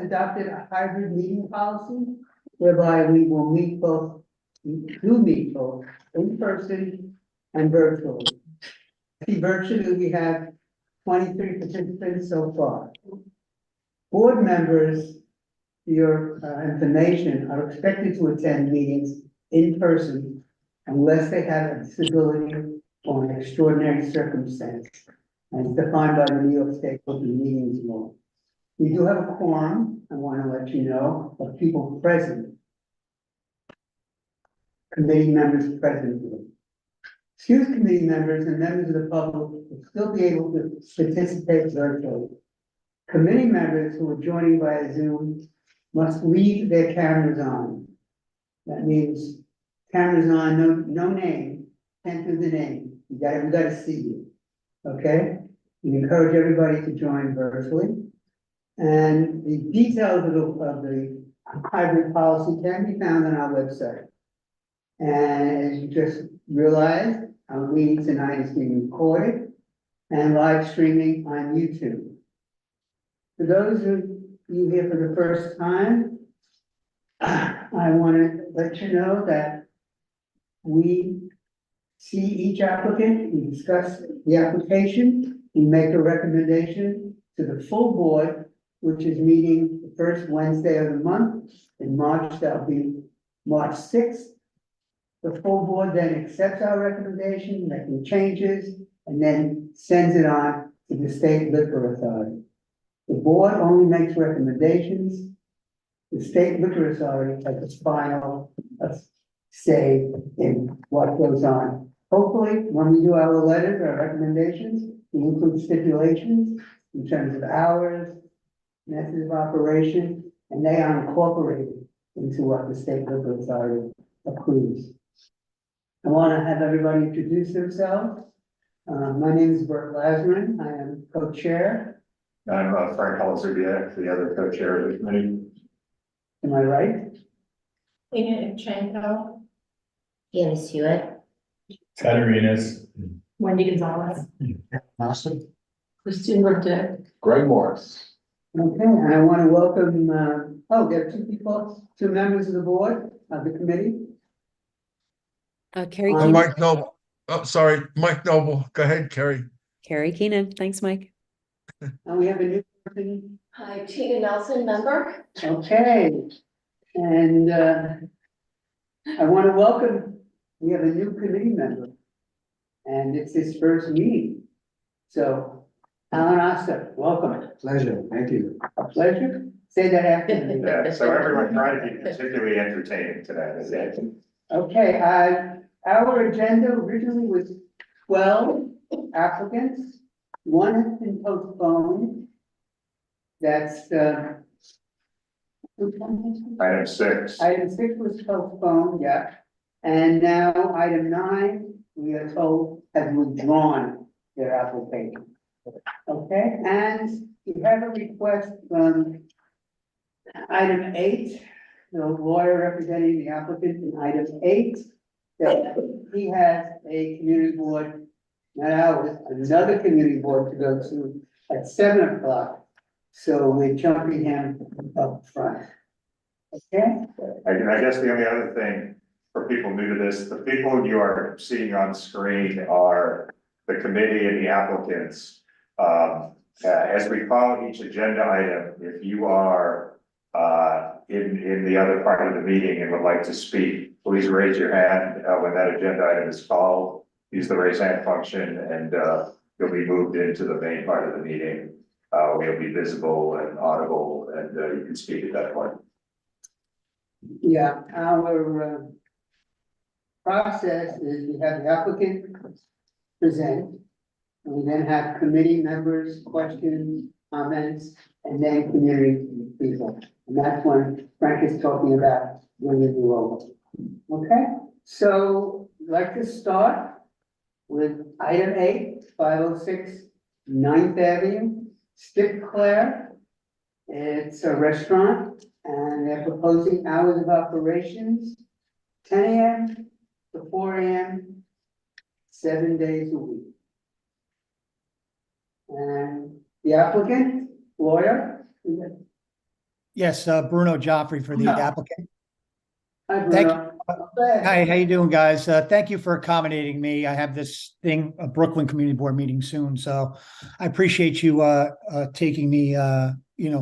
adopted a hybrid meeting policy whereby we will meet both in person and virtually. See, virtually, we have 23 participants so far. Board members, for your information, are expected to attend meetings in person unless they have a disability or an extraordinary circumstance, as defined by the New York State Open Meetings Law. We do have a quorum, I want to let you know, of people present. Committee members present. Excuse committee members and members of the public will still be able to participate virtually. Committee members who are joining via Zoom must leave their cameras on. That means cameras on, no name, can't do the name. We gotta see you, okay? We encourage everybody to join virtually. And the details of the hybrid policy can be found on our website. And as you just realized, our meeting tonight is being recorded and live streaming on YouTube. For those of you here for the first time, I want to let you know that we see each applicant, we discuss the application, we make a recommendation to the full board, which is meeting the first Wednesday of the month. In March, that'll be March 6th. The full board then accepts our recommendation, making changes, and then sends it on to the State Liquor Authority. The board only makes recommendations. The State Liquor Authority has the final say in what goes on. Hopefully, when we do our letters, our recommendations, we include stipulations in terms of hours, methods of operation, and they are incorporated into what the State Liquor Authority approves. I want to have everybody introduce themselves. My name is Bert Lazarin. I am co-chair. I'm Frank Holzer, the other co-chair of the committee. Am I right? Ina Evchenko. Janice Hewitt. Ted Arenas. Wendy Gonzalez. Austin. Christine Burdick. Greg Morris. Okay, and I want to welcome, there are two members of the board, of the committee. Carrie Um, Keenan. Mike Noble. Oh, sorry, Mike Noble. Go ahead, Kerry. Carrie Keenan. Thanks, Mike. And we have a new person. Hi, Tina Nelson, member. Okay. And I want to welcome, we have a new committee member. And it's his first meeting. So, Alan Oster, welcome. Pleasure, thank you. A pleasure. Say that after me. Yeah, so everyone tried to be particularly entertaining today. Okay, our agenda originally was 12 applicants. One has been postponed. That's which one? Item 6. Item 6 was postponed, yeah. And now item 9, we are told, has withdrawn their application. Okay, and we have a request from item 8, the lawyer representing the applicant in item 8, that he has a community board, not ours, another community board to go to at 7 o'clock. So we're jumping him up front. Okay? I guess the only other thing for people new to this, the people you are seeing on screen are the committee and the applicants. As we call each agenda item, if you are in the other part of the meeting and would like to speak, please raise your hand when that agenda item is called. Use the raise hand function and you'll be moved into the main part of the meeting. We'll be visible and audible and you can speak at that point. Yeah, our process is we have the applicant present. And we then have committee members, questions, comments, and then community people. And that's when Frank is talking about bringing you over. Okay, so I'd like to start with item 8, 506 9th Avenue, Stick Claire. It's a restaurant and they're proposing hours of operations, 10 a.m. to 4 a.m., 7 days a week. And the applicant, lawyer? Yes, Bruno Joffrey for the No. applicant. Hi, Thank Bruno. Okay. Hi, how you doing, guys? Thank you for accommodating me. I have this thing, a Brooklyn Community Board meeting soon, so I appreciate you taking me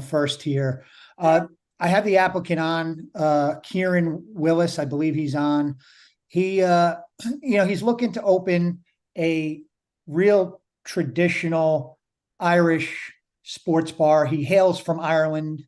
first here. I have the applicant on, Kieran Willis, I believe he's on. He he's looking to open a real traditional Irish sports bar. He hails from Ireland.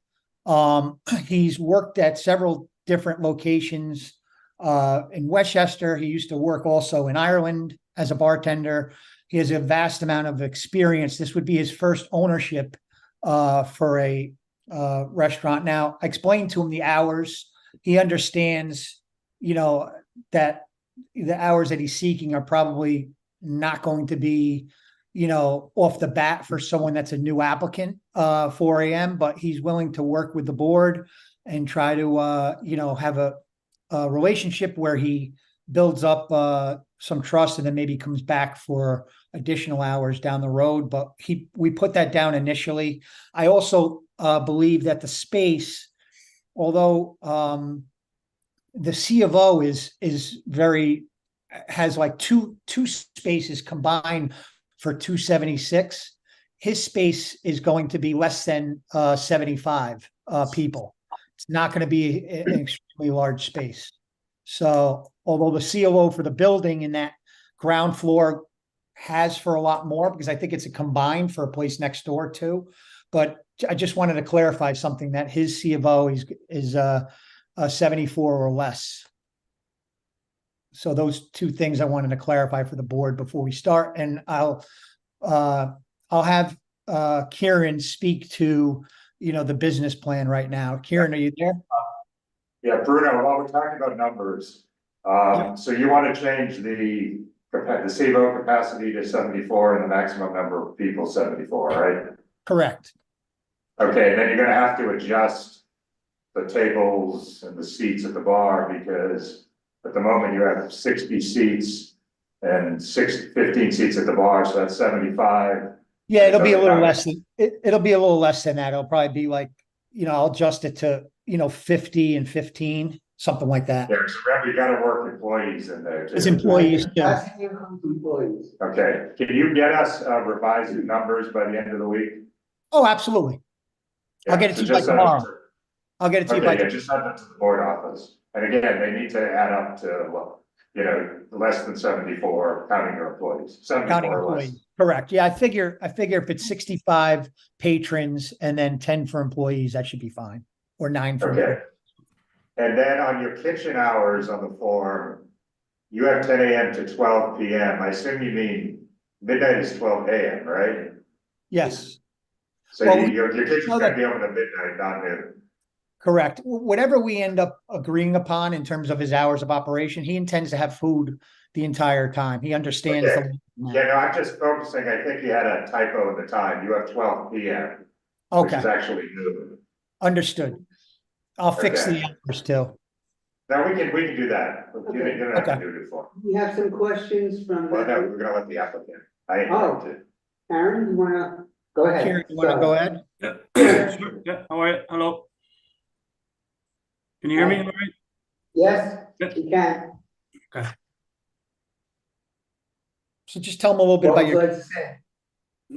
He's worked at several different locations in Westchester. He used to work also in Ireland as a bartender. He has a vast amount of experience. This would be his first ownership for a restaurant. Now, I explained to him the hours. He understands, that the hours that he's seeking are probably not going to be, off the bat for someone that's a new applicant, 4 a.m., but he's willing to work with the board and try to, have a relationship where he builds up some trust and then maybe comes back for additional hours down the road. But we put that down initially. I also believe that the space, although the C of O has like two spaces combined for 276. His space is going to be less than 75 people. It's not going to be an extremely large space. So although the COO for the building in that ground floor has for a lot more, because I think it's a combined for a place next door too. But I just wanted to clarify something, that his C of O is 74 or less. So those two things I wanted to clarify for the board before we start. And I'll have Kieran speak to the business plan right now. Kieran, are you there? Yeah, Bruno, while we're talking about numbers, so you want to change the CBO capacity to 74 and the maximum number of people 74, right? Correct. Okay, then you're gonna have to adjust the tables and the seats at the bar, because at the moment you have 60 seats and 15 seats at the bar, so that's 75. Yeah, it'll be a little less than it'll be a little less than that. It'll probably be like, I'll adjust it to 50 and 15, something like that. Yeah, so remember, you gotta work employees in there too. As employees too. That's employees. Okay, can you get us revised numbers by the end of the week? Oh, absolutely. I'll get it to you by tomorrow. I'll get it to you by tomorrow. Just send it to the board office. And again, they need to add up to, less than 74, counting your employees, 74 Counting or less. employees. Correct. Yeah, I figure if it's 65 patrons and then 10 for employees, that should be fine. Or 9 for employees. And then on your kitchen hours on the form, you have 10 a.m. to 12 p.m. I assume you mean midnight is 12 a.m., right? Yes. So Well, your kitchen's gonna be open at midnight, not noon. Correct. Whatever we end up agreeing upon in terms of his hours of operation, he intends to have food the entire time. He understands. Okay. Yeah, no, I'm just focusing, I think you had a typo in the time. You have 12 p.m. Which Okay. is actually noon. Understood. I'll fix Okay. the hours too. Now we can do that. You don't have to do it for. We have some questions from. Well, no, we're gonna let the applicant. I Oh. interrupted. Aaron, you wanna go ahead? Kieran, you want to go ahead? Yeah, sure. Yeah, how are you? Hello. Can you hear me all right? Yes, Yeah. you can. Okay. So just tell him a little bit What about would you your, like to say?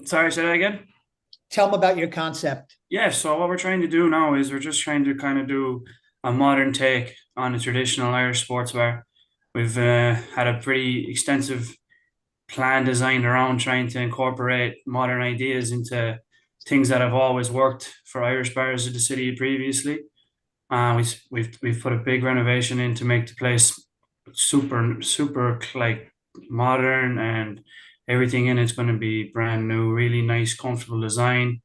Sorry, say that again? tell him about your concept. Yeah, so what we're trying to do now is we're just trying to kind of do a modern take on a traditional Irish sports bar. We've had a pretty extensive plan designed around trying to incorporate modern ideas into things that have always worked for Irish bars in the city previously. We've put a big renovation in to make the place super like modern, and everything in it's going to be brand new, really nice, comfortable design.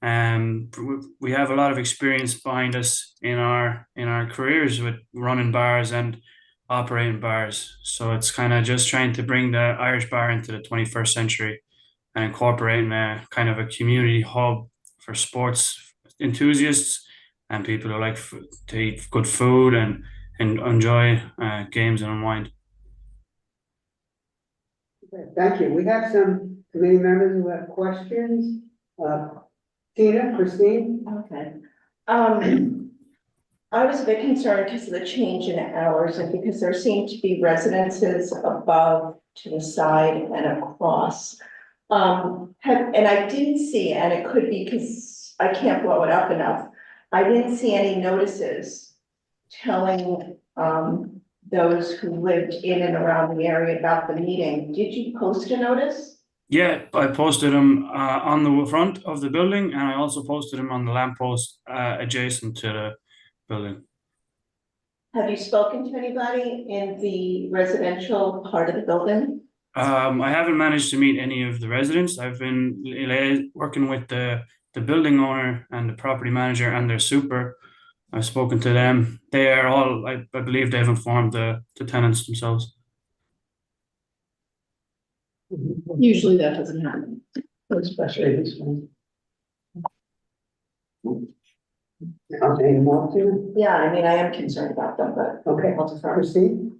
We have a lot of experience behind us in our careers with running bars and operating bars. So it's kind of just trying to bring the Irish bar into the 21st century and incorporating a kind of a community hub for sports enthusiasts and people who like to eat good food and enjoy games and unwind. Okay, thank you. We have some committee members who have questions. Tina, Christine? Okay. I was a bit concerned because of the change in hours and because there seemed to be residences above, to the side and across. And I didn't see, and it could be because I can't blow it up enough. I didn't see any notices telling, those who lived in and around the area about the meeting. Did you post a notice? Yeah, I posted them on the front of the building, and I also posted them on the lamppost adjacent to the building. Have you spoken to anybody in the residential part of the building? I haven't managed to meet any of the residents. I've been working with the building owner and the property manager and their super. I've spoken to them. They are all, I believe they've informed the tenants themselves. Usually that doesn't happen. Especially this one. Any more, Tina? Yeah, I mean, I am concerned about them, but. Okay, I'll defer. proceed.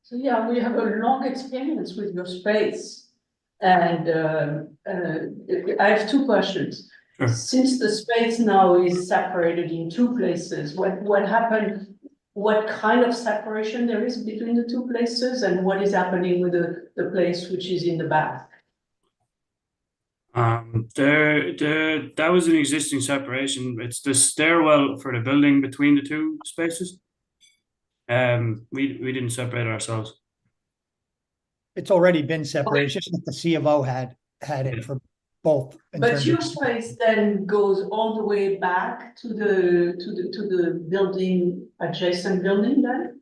So yeah, we have a long experience with your space. And I have two questions. Sure. Since the space now is separated in two places, what happened? What kind of separation there is between the two places and what is happening with the place which is in the back? That was an existing separation. It's the stairwell for the building between the two spaces. We didn't separate ourselves. It's already been separated. It's just that the C of O had it for both. in But terms your of- space then goes all the way back to the building, adjacent building then?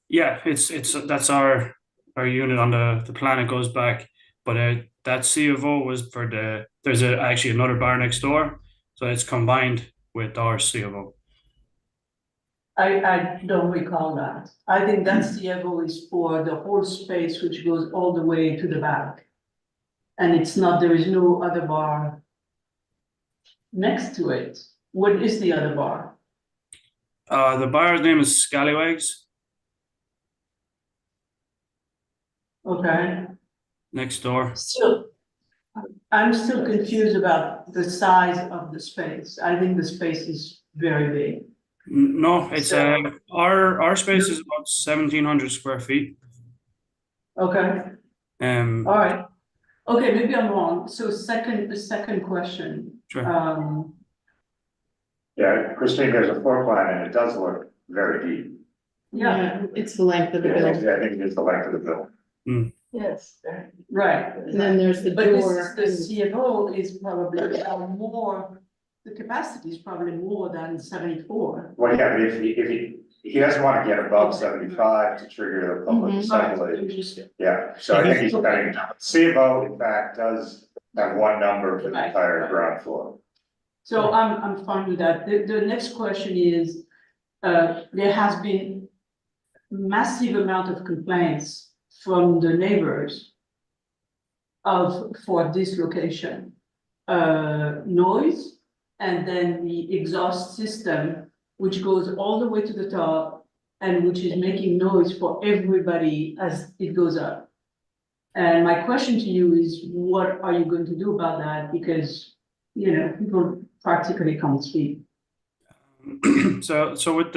Yeah, that's our unit on the plan. It goes back, but that C of O was for there's actually another bar next door, so it's combined with our C of O. I don't recall that. I think that CFO is for the whole space which goes all the way to the back. And it's not, there is no other bar next to it. What is the other bar? The bar's name is Scallywags. Okay, Next door. so I'm still confused about the size of the space. I think the space is very big. No, it's our space is about 1,700 square feet. Okay, Um, all right. Okay, maybe I'm wrong. So the second question. Sure. Yeah, Christine, there's a floor plan and it does look very deep. Yeah, It's the length of the I building. think it is the length of the bill. Yes. right. And then there's the But this door. is, the CFO is probably more, the capacity is probably more than 74. Well, yeah, but if he doesn't want to get above 75 to trigger the public Mhm. assembly. Yeah, so I think he's cutting, C of O in fact does have one number for the entire ground floor. So I'm fine with that. The next question is, there has been massive amount of complaints from the neighbors for this location. Noise, and then the exhaust system, which goes all the way to the top and which is making noise for everybody as it goes up. And my question to you is, what are you going to do about that? Because, people practically can't sleep. So with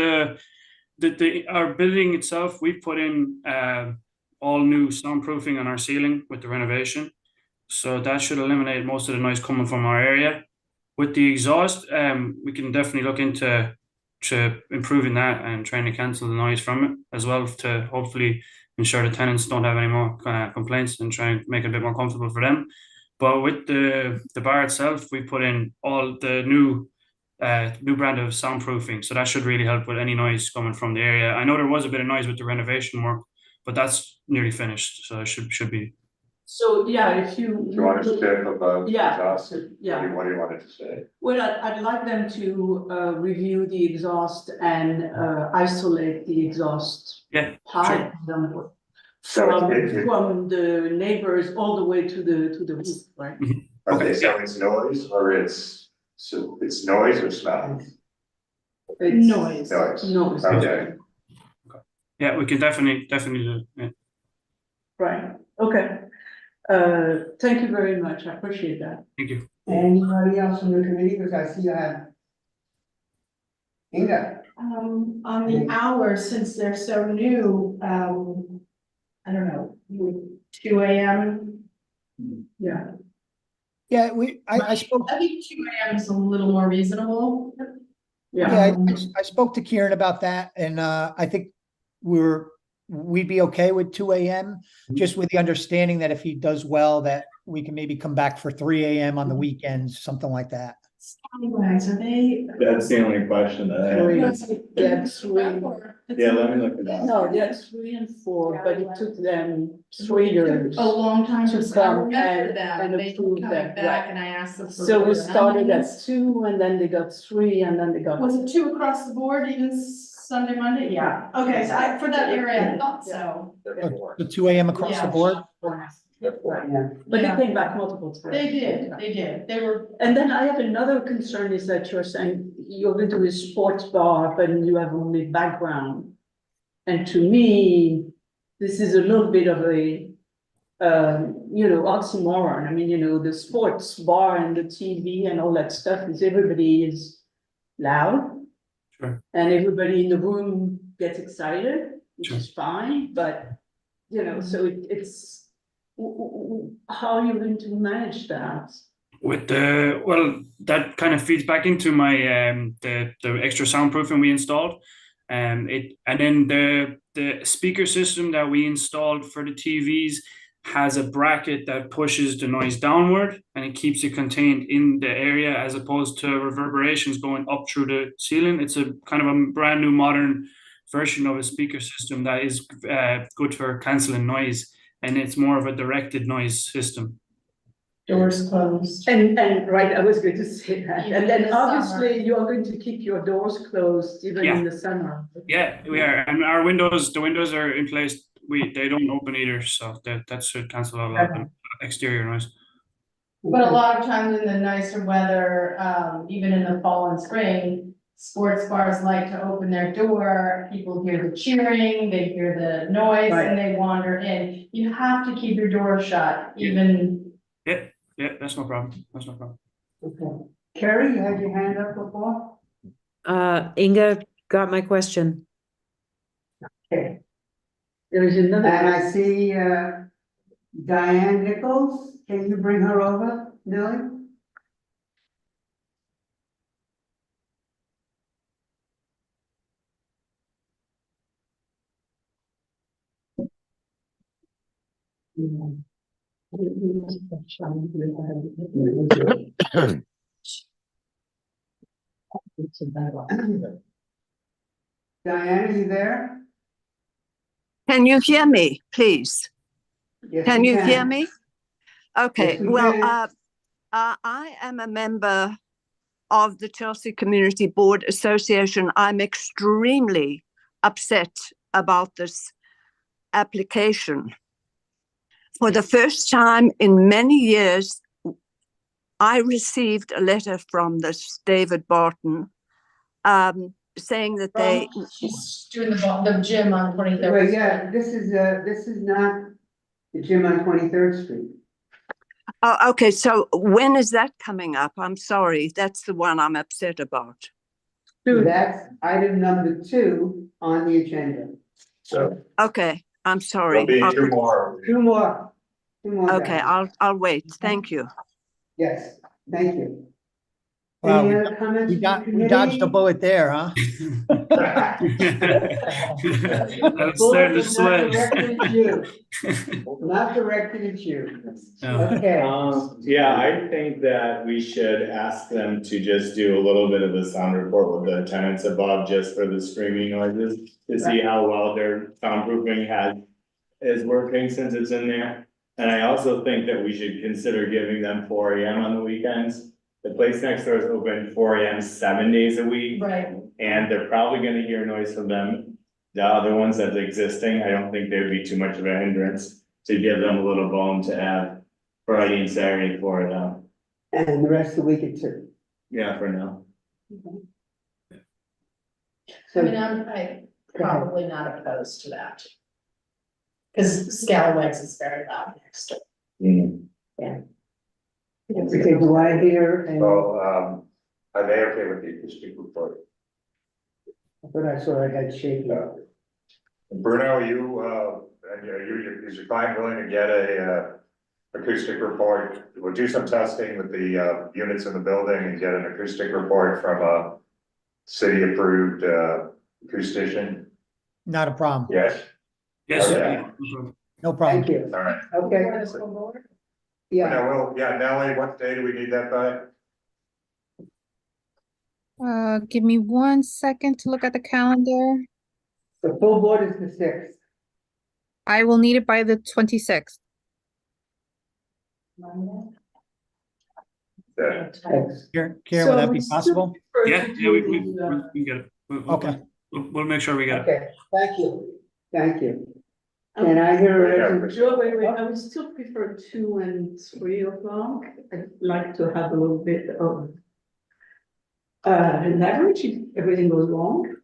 our building itself, we've put in all new soundproofing on our ceiling with the renovation. So that should eliminate most of the noise coming from our area. With the exhaust, we can definitely look into improving that and trying to cancel the noise from it as well, to hopefully ensure the tenants don't have any more complaints and try and make it a bit more comfortable for them. But with the bar itself, we put in all the new brand of soundproofing, so that should really help with any noise coming from the area. I know there was a bit of noise with the renovation work, but that's nearly finished, so it should be. So, yeah, if Do you want to step above Yeah, exhaust? yeah. What do you want it to say? Well, I'd like them to review the exhaust and isolate the exhaust Yeah, pipe So from the neighbors all the way to the roof, right? Okay, so it's noise or it's noise or smell? It's Noise. Noise. Okay. Yeah, we can definitely do it. Right, okay. Thank you very much. I appreciate that. Thank you. Anybody else from the committee, because I see you have. Inga, On the hours, since they're so new, I don't know, 2 a.m. Yeah. Yeah, I spoke, I think 2 a.m. is a little more reasonable. yeah, I spoke to Kieran about that, and I think we'd be okay with 2 a.m. just with the understanding that if he does well, that we can maybe come back for 3 a.m. on the weekends, something like that. Scallywags, are they? That's the only question that I have. That's three. Yeah, let me look it up. No, that's 3 and 4, but it took them 3 years. A long time To to come come and and they approve coming that, back right. and I asked them. for So we more started at amenities. 2 and then they got 3 and then they got. Was it 2 across the board, even Sunday, Monday? Yeah, okay, so for that area, I thought so. The 2 a.m. across the Yeah. board? yeah, But Yeah. they came back multiple times. They did, they were. And then I have another concern is that you're saying you're going to a sports bar, but you have only background. And to me, this is a little bit of a, oxymoron. I mean, the sports bar and the TV and all that stuff is everybody is loud. Sure. And everybody in the room gets excited, which Sure. is fine, but, so it's, how are you going to manage that? That kind of feeds back into my the extra soundproofing we installed, and then the speaker system that we installed for the TVs has a bracket that pushes the noise downward and it keeps it contained in the area as opposed to reverberations going up through the ceiling. It's a kind of a brand new modern version of a speaker system that is good for canceling noise, and it's more of a directed noise system. Doors closed. And right, I was going to say that, Even and then in the obviously summer. you're going to keep your doors closed even Yeah. in the summer. Yeah, we are, and the windows are in place. They don't open either, so that should cancel out a lot of exterior noise. But a lot of times in the nicer weather, even in the fall and spring, sports bars like to open their door, people hear the cheering, they hear the noise, Right. and they wander in. You have to keep your door shut, even. Yeah, that's no problem. okay. Carrie, you had your hand up before? Inga got my question. Okay, There is another. and I see, Diane Nichols, can you bring her over, Millie? Diane, are you there? Can you hear me, please? Yes, Can we you hear me? Okay, Yes, we well, can. I am a member of the Chelsea Community Board Association. I'm extremely upset about this application. For the first time in many years, I received a letter from this David Barton saying that they. She's doing the gym on 23rd. Well, yeah, this is not the gym on 23rd Street. Oh, okay, so when is that coming up? I'm sorry, that's the one I'm upset about. That's item number 2 on the agenda. So Okay, I'm sorry. there'll be 2 more. Two more. Okay, Diane. I'll wait. Thank you. Yes, thank you. Wow, Any other comments? we dodged a bullet there, huh? That'll start the Bullet was not sweat. directed at you. Not directed at you. No. Okay, Yeah, I think that we should ask them to just do a little bit of a sound report with the tenants above, just for the screaming noises, to see how well their soundproofing is working since it's in there. And I also think that we should consider giving them 4 a.m. on the weekends. The place next door is open 4 a.m. 7 days a week. Right. And they're probably gonna hear noise from them. The other ones that's existing, I don't think there'd be too much of a hindrance to give them a little bone to add Friday and Saturday for them. and the rest of the week at 2. Yeah, for now. I So, mean, I'm probably not opposed to that. Cause Scallywags is very loud next door. Mm. Okay, do I hear, and Well, are they okay with the acoustic report? but I saw I had shaken. Bruno, is your client willing to get a acoustic report? We'll do some testing with the units in the building and get an acoustic report from a city approved acoustician. Not a problem. Yes. Yes. Okay. No problem. Thank you. All right. Okay, yeah, Now, Nellie, what day do we need that by? Give me 1 second to look at the calendar. the full board is the sixth. I will need it by the 26th. Yeah. Karen, would that be possible? Yeah, we can get it. Okay. We'll make sure we get it. Okay, thank you, thank you. Can I hear a Joe, wait, I would still prefer 2 and 3 o'clock. I'd like to have a little bit of leverage if everything goes wrong.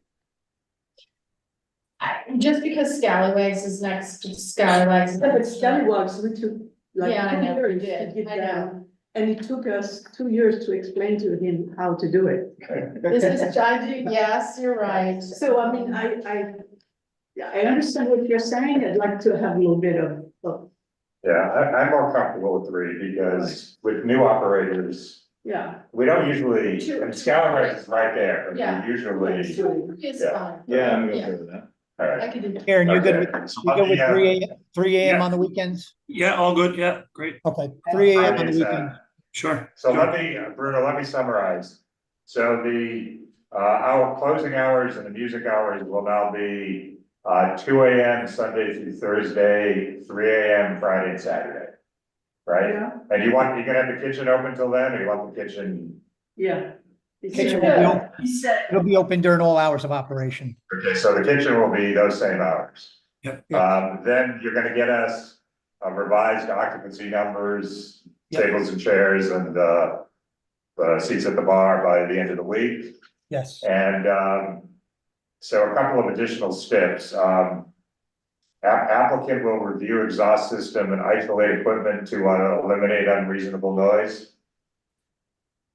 Just because Scallywags is next to Scallywags. But Scallywags, we took like Yeah, I 2 know, we years to did. get I know. down. And it took us 2 years to explain to him how to do it. This is, yes, you're right. So I mean, I understand what you're saying. I'd like to have a little bit of Yeah, I'm more comfortable with 3 because with new operators, yeah. we don't usually, Two. and Scalarex is right there, but Yeah. we usually. It's Yeah. fine. Yeah, I'm Yeah. good with that. All I right. could do that. Karen, you good Okay. with, So you good with let me, 3 a.m. Yeah. on the weekends? Yeah, all good. Yeah, great. Okay, 3 a.m. on the Fridays, weekends. Sure. So Bruno, let me summarize. So our closing hours and the music hours will now be 2 a.m. Sunday through Thursday, 3 a.m. Friday and Saturday. Right? Yeah. And you're gonna have the kitchen open till then, or you want the kitchen? Yeah. Kitchen will be open. It'll be open during all hours of operation. Okay, so the kitchen will be those same hours. Yep. Then you're gonna get us revised occupancy numbers, Yep. tables and chairs and seats at the bar by the end of the week. Yes. And so a couple of additional steps. Applicant will review exhaust system and isolate equipment to eliminate unreasonable noise.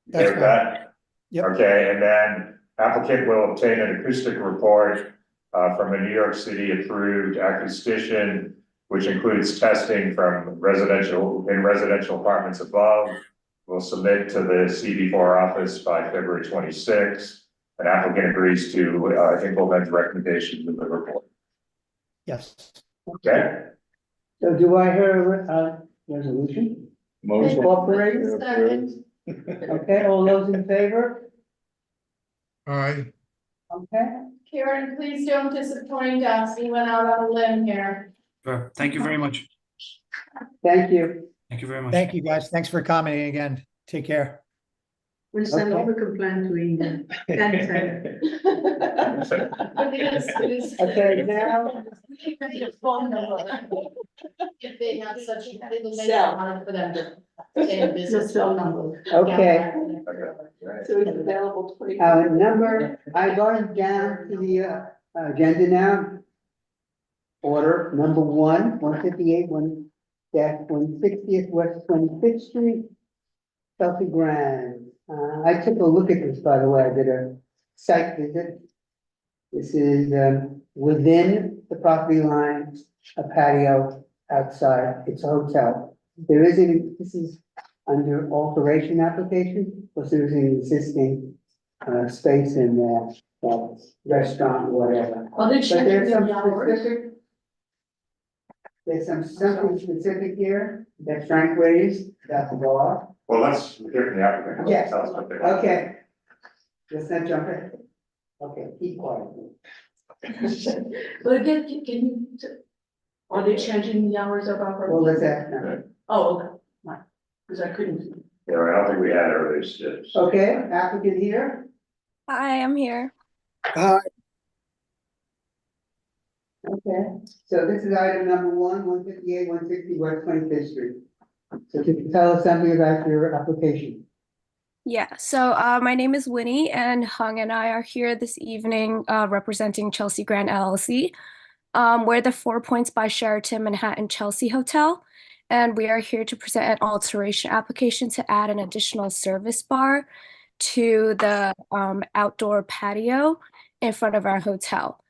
That's Okay with that? Yep. Okay, and then applicant will obtain an acoustic report from a New York City approved acoustician, which includes testing from residential apartments above. Will submit to the CB4 office by February 26th. An applicant agrees to implement recommendations in the report. Yes. Okay? So do I hear a resolution? Motion. Incorporated? Approved. Okay, all those in favor? All right, Okay, Karen, please don't disappoint us. We went out on a limb here. Sure. Thank you very much. thank you. Thank you very much. Thank you, guys. Thanks for accommodating again. Take care. We'll send all the complaint to England. Okay, now, If they have such, they make it hard for them to stay in business. Cell number. okay, So it's available 20. I going down to the agenda now. Order number 158, 1-160th West 25th Street. Chelsea Grand. I took a look at this, by the way, I did a site visit. This is within the property line, a patio outside, it's a hotel. This is under alteration application, because there's an existing space in there, restaurant, whatever. Are they But there's changing some the hours? specific. There's something specific here that Frank raised, about the bar. Well, let's hear from the applicant. Yes. Tell us what they want. Okay. Let's not jump in. Okay, keep quiet. But again, can you, are they changing the hours of Well, operation? let's ask now. Oh, okay, right, because I couldn't. Yeah, I don't think we had earlier steps. Okay, applicant here. Hi, I'm here. Okay, so this is item number 158, 160 West 25th Street. So can you tell us something about your application? Yeah, so my name is Winnie, and Hung and I are here this evening representing Chelsea Grand LLC. We're the 4 Points by Sheraton Manhattan Chelsea Hotel, and we are here to present an alteration application to add an additional service bar to the outdoor patio in front of our hotel.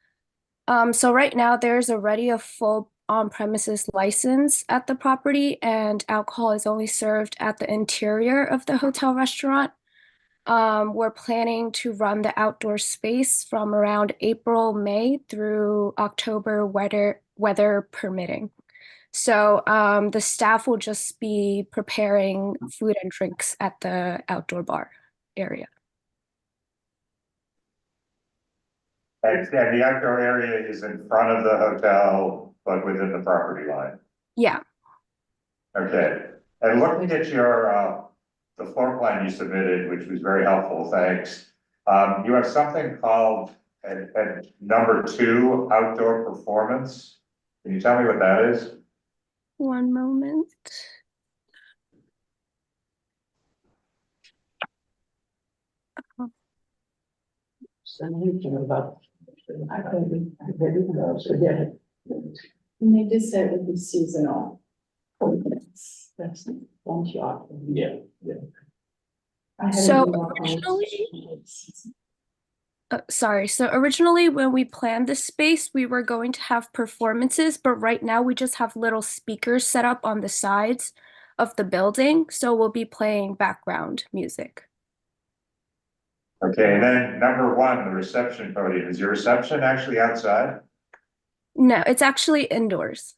So right now there's already a full on-premises license at the property, and alcohol is only served at the interior of the hotel restaurant. We're planning to run the outdoor space from around April, May through October, weather permitting. So the staff will just be preparing food and drinks at the outdoor bar area. And the outdoor area is in front of the hotel, but within the property line. Yeah. Okay, and looking at your, the floor plan you submitted, which was very helpful, thanks. You have something called at number 2, outdoor performance. Can you tell me what that is? One moment. And they did say it would be seasonal. That's one shot. Yeah. So originally when we planned this space, we were going to have performances, but right now we just have little speakers set up on the sides of the building. So we'll be playing background music. Okay, and then number 1, the reception podium. Is your reception actually outside? No, it's actually indoors.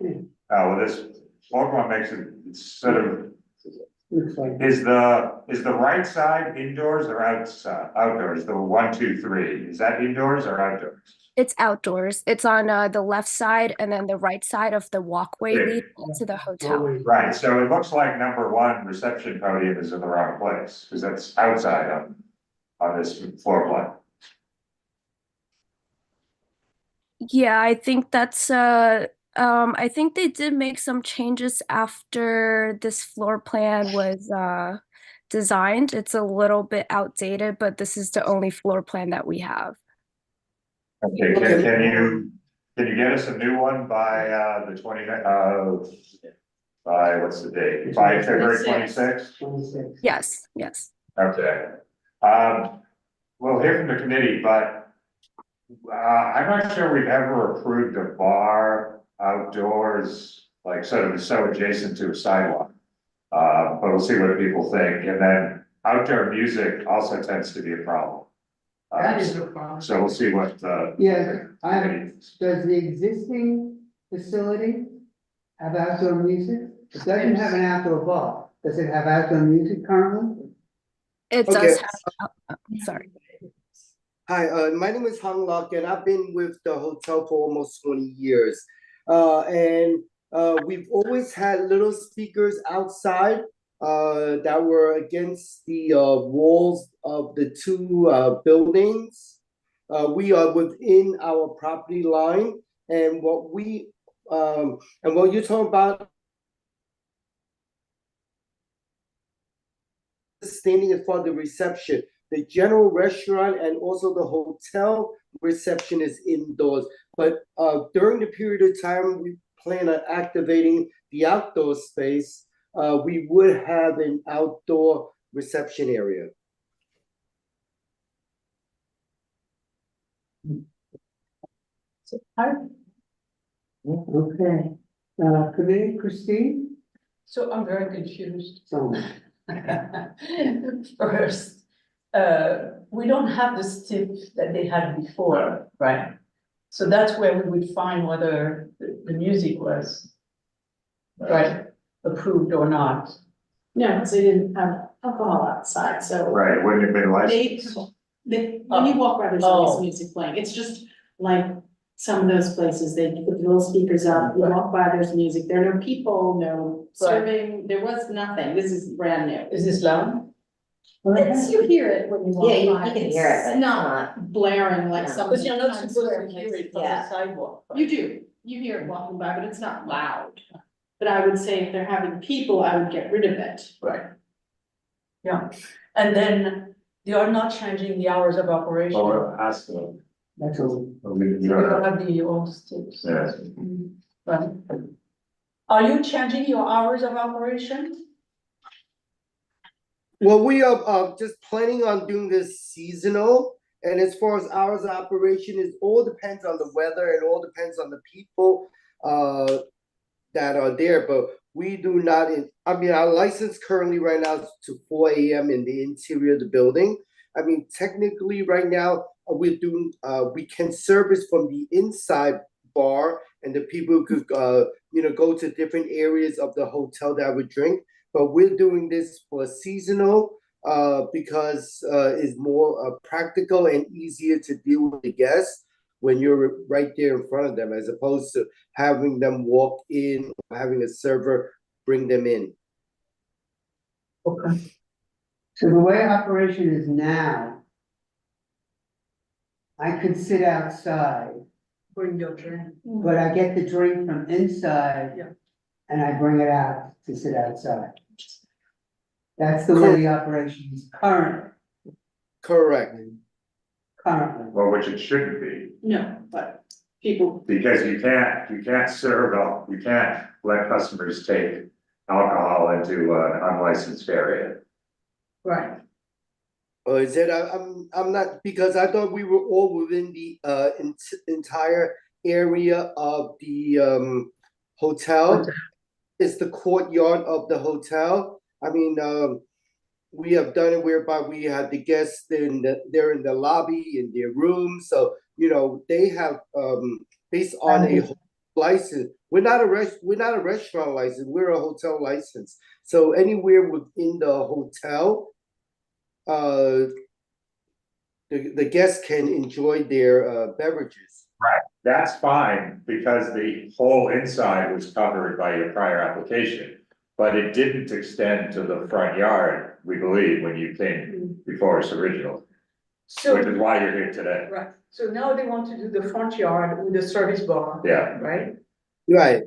Oh, well, this floor plan makes it sort of, Looks like. is the right side indoors or outside, outdoors? The 1, 2, 3, is that indoors or outdoors? It's outdoors. It's on the left side, and then the right side of the walkway leading to the hotel. Right, so it looks like number 1, reception podium is in the wrong place, because that's outside on this floor plan. Yeah, I think that's I think they did make some changes after this floor plan was designed. It's a little bit outdated, but this is the only floor plan that we have. Okay, can you get us a new one by the 29th, by what's the date? By February 26th? 26. Yes. Okay. We'll hear from the committee, but I'm not sure we've ever approved a bar outdoors, like sort of so adjacent to a sidewalk. But we'll see what people think. And then outdoor music also tends to be a problem. That is a problem. So we'll see what, Yeah, does the existing facility have outdoor music? It doesn't have an outdoor bar. Does it have outdoor music currently? It does have, sorry. Hi, my name is Hang Lok, and I've been with the hotel for almost 20 years. And we've always had little speakers outside that were against the walls of the 2 buildings. We are within our property line, and what you're talking about standing in front of the reception. The general restaurant and also the hotel reception is indoors. But during the period of time we plan on activating the outdoor space, we would have an outdoor reception area. Okay. Committee, Christine? So I'm very confused. So, First, we don't have the STIP that they had before, right? So that's where we would find whether the music was, right, approved or not. No, because they didn't have alcohol outside, so. right, it wouldn't have been licensed. When you walk around, there's always music playing. It's just like some of those places, they put the little speakers up, you walk by, there's music. There are no people, no serving, there was nothing. This is brand new. Is this loud? It's, you hear it when you walk by. Yeah, you can hear it, but It's not blaring like No. some. But you're not supposed to hear it from the Yeah. sidewalk. right? You do, you hear it walking by, but it's not loud. But I would say if they're having people, I would get rid of it. Right. Yeah, and then they are not changing the hours of operation. Or ask them. that's all. We don't have the old STIPs. Yes. Right. Are you changing your hours of operation? Well, we are just planning on doing this seasonal. And as far as hours of operation, it all depends on the weather. It all depends on the people that are there. But we do not, I mean, our license currently right now is to 4 a.m. in the interior of the building. I mean, technically right now, we're doing, we can service from the inside bar and the people could, go to different areas of the hotel that would drink. But we're doing this for seasonal because it's more practical and easier to deal with the guests when you're right there in front of them, as opposed to having them walk in or having a server bring them in. Okay. So the way operation is now, I could sit outside, Bring your drink. but I get the drink from inside. Yeah. And I bring it out to sit outside. That's the way the operation is currently. Correct. Currently. Well, which it shouldn't be, No, but people, because you can't you can't let customers take alcohol into an unlicensed area. right. Or is it? I'm not, because I thought we were all within the entire area of the hotel. It's the courtyard of the hotel. I mean, we have done it whereby we have the guests they're in the lobby in their room. So they have based on a license. We're not a restaurant license. We're a hotel license. So anywhere within the hotel, the guests can enjoy their beverages. Right. That's fine, because the whole inside was covered by your prior application, but it didn't extend to the front yard, we believe, when you came before us originally, which is why you're here today. Right, so now they want to do the front yard with the service bar. Yeah. Right? Right.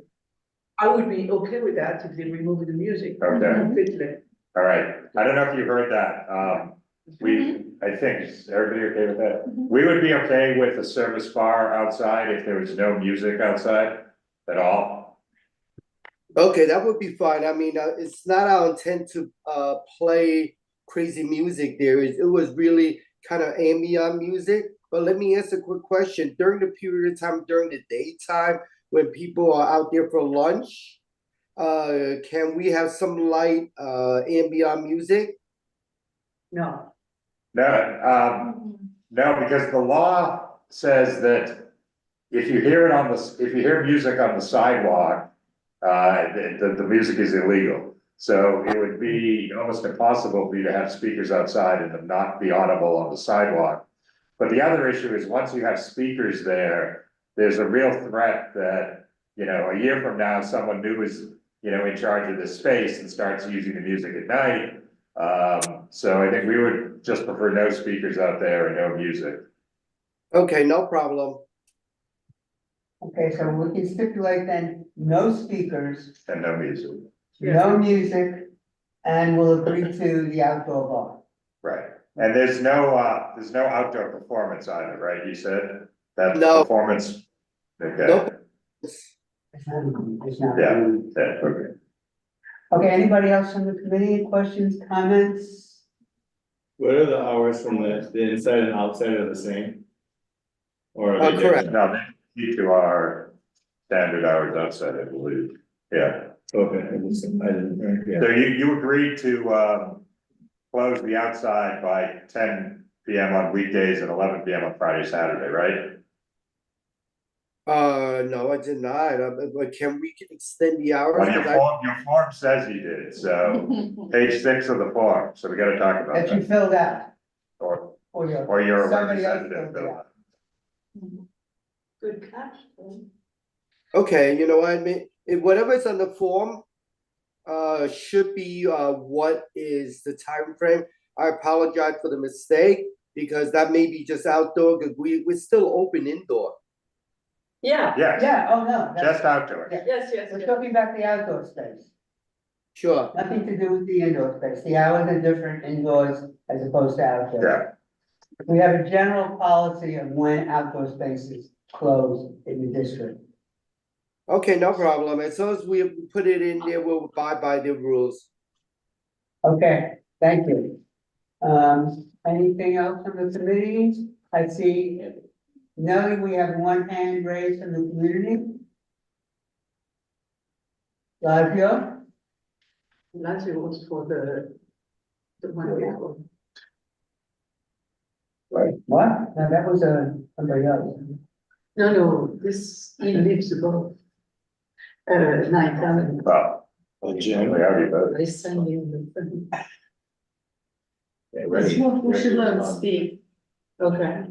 I would be okay with that if they remove the music. Okay. Completely. All right. I don't know if you heard that. I think, is everybody okay with that? We would be okay with a service bar outside if there was no music outside at all. Okay, that would be fine. I mean, it's not our intent to play crazy music there. It was really kind of ambient music. But let me ask a quick question. During the period of time, during the daytime, when people are out there for lunch, can we have some light ambient music? No. No, because the law says that if you hear music on the sidewalk, the music is illegal. So it would be almost impossible for you to have speakers outside and them not be audible on the sidewalk. But the other issue is, once you have speakers there, there's a real threat that, a year from now, someone new is, in charge of this space and starts using the music at night. So I think we would just prefer no speakers out there and no music. Okay, no problem. Okay, so we can stipulate then no speakers, And no music. no music, and we'll agree to the outdoor bar. Right. And there's no outdoor performance either, right? You said that No. performance. Okay. Nope. It's not. Yeah, okay. Okay, anybody else from the committee, questions, comments? What are the hours from the inside and outside are the same? Or are they Correct. different? No, they need to our standard hours outside, I believe. Yeah. Okay, I didn't, yeah. So you agreed to close the outside by 10 p.m. on weekdays and 11 p.m. on Friday, Saturday, right? No, I did not. But can we extend the hours? Well, your form says you did, so page 6 of the form, so we gotta talk about That you that. filled out, Or or your somebody else representative. filled it out. Good catch. Okay, you know what I mean? Whatever's on the form should be what is the time frame. I apologize for the mistake, because that may be just outdoor, because we're still open indoor. Yeah. Yes, Yeah, oh, no. that's- just outdoors. Yeah. Yes. We're talking about the outdoor space, Sure. nothing to do with the indoor space. The hours are different indoors as opposed to outdoors. Yeah. We have a general policy of when outdoor spaces close in the district. Okay, no problem. As long as we put it in there, we'll abide by the rules. Okay, thank you. Anything else from the committee? I see, Nellie, we have one hand raised from the community. Lavia? Last year was for the one before. Right. What? No, that was somebody else. No, this, he lives above. 9,000. Well, Jim. we already voted. I send you the thing. Yeah, We should let them speak. Okay.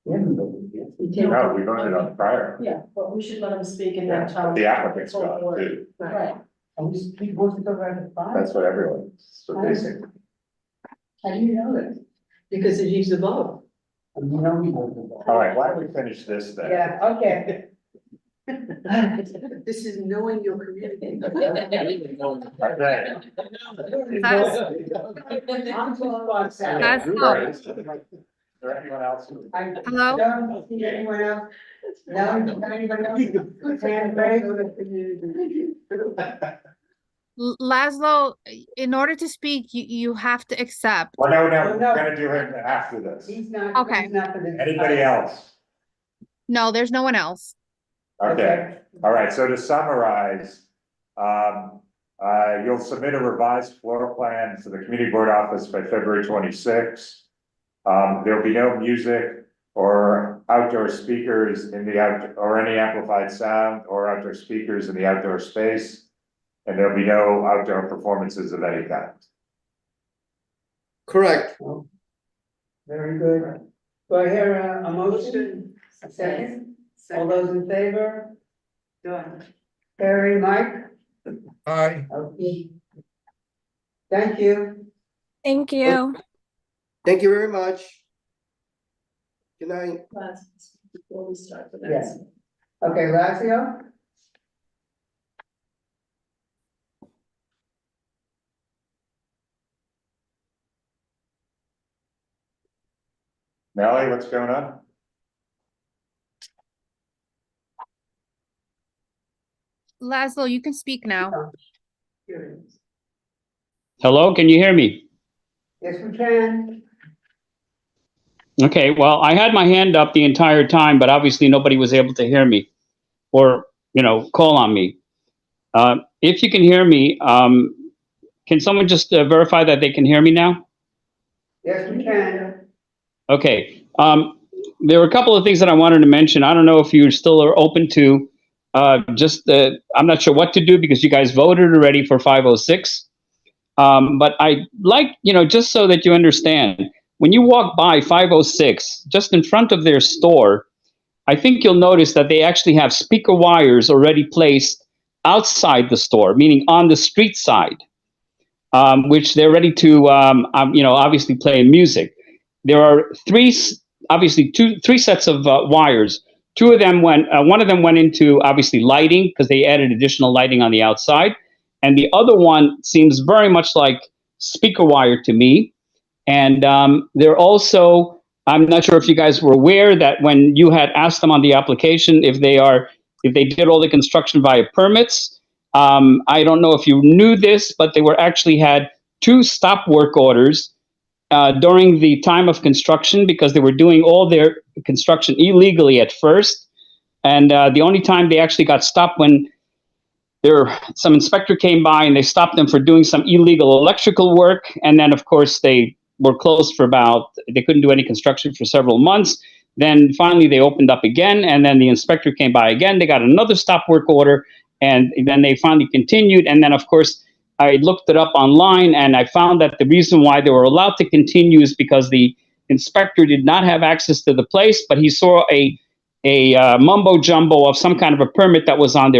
No, we voted on prior. Yeah, but we should let them speak and Yeah, then tell. but the applicant's gone too. Right. Are we supposed to go right to five? That's what everyone, so basically. How do you know that? Because it leaves above. You know we voted. All right, why don't we finish this then? Yeah, okay. This is knowing your community. Okay. Is there anyone else? Hello? Don't see anyone else? No, anybody else? Hand raised? Laszlo, in order to speak, you have to accept. Well, no, we're gonna do him after this. He's not. Okay. He's not gonna. Anybody else? No, there's no one else. Okay, all right, so to summarize, you'll submit a revised floor plan to the community board office by February 26th. There'll be no music or outdoor speakers in the or any amplified sound or outdoor speakers in the outdoor space. And there'll be no outdoor performances of any kind. Correct. Very good. Do I hear a motion? A second? All those in favor? Done. Harry, Mike? Aye. Okay. Thank you. Thank you. Thank you very much. Good night. Before we start the Yes. next. Okay, Lazio? Nellie, what's going on? Laszlo, you can speak now. Hello, can you hear me? Yes, we can. Okay, well, I had my hand up the entire time, but obviously nobody was able to hear me or, call on me. If you can hear me, can someone just verify that they can hear me now? Yes, we can. Okay. There were a couple of things that I wanted to mention. I don't know if you still are open to I'm not sure what to do because you guys voted already for 506. But I like, just so that you understand, when you walk by 506, just in front of their store, I think you'll notice that they actually have speaker wires already placed outside the store, meaning on the street side, which they're ready to, obviously play music. There are three sets of wires. One of them went into obviously lighting because they added additional lighting on the outside. And the other one seems very much like speaker wire to me. And they're also, I'm not sure if you guys were aware that when you had asked them on the application if they did all the construction via permits, I don't know if you knew this, but they were actually had 2 stop work orders during the time of construction because they were doing all their construction illegally at first. And the only time they actually got stopped when some inspector came by and they stopped them for doing some illegal electrical work. And then, of course, they were closed they couldn't do any construction for several months. Then finally they opened up again, and then the inspector came by again. They got another stop work order, and then they finally continued. And then, of course, I looked it up online, and I found that the reason why they were allowed to continue is because the inspector did not have access to the place, but he saw a mumbo jumbo of some kind of a permit that was on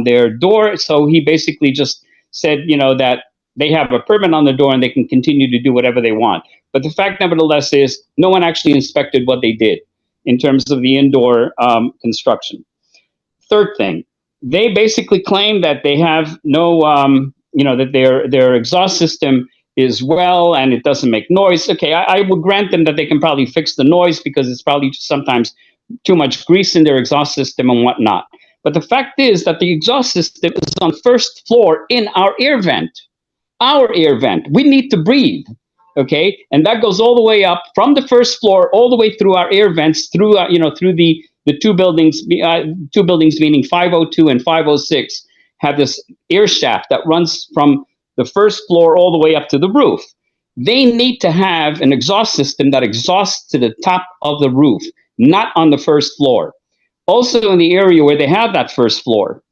their door. So he basically just said, that they have a permit on the door and they can continue to do whatever they want. But the fact, nevertheless, is no one actually inspected what they did in terms of the indoor construction. Third thing, they basically claim that they have no, that their exhaust system is well and it doesn't make noise. Okay, I would grant them that they can probably fix the noise because it's probably sometimes too much grease in their exhaust system and whatnot. But the fact is that the exhaust system is on the first floor in our air vent. Our air vent. We need to breathe. Okay, and that goes all the way up from the first floor, all the way through our air vents, through through the two buildings meaning 502 and 506 have this air shaft that runs from the first floor all the way up to the roof. They need to have an exhaust system that exhausts to the top of the roof, not on the first floor. Also, in the area where they have that first floor,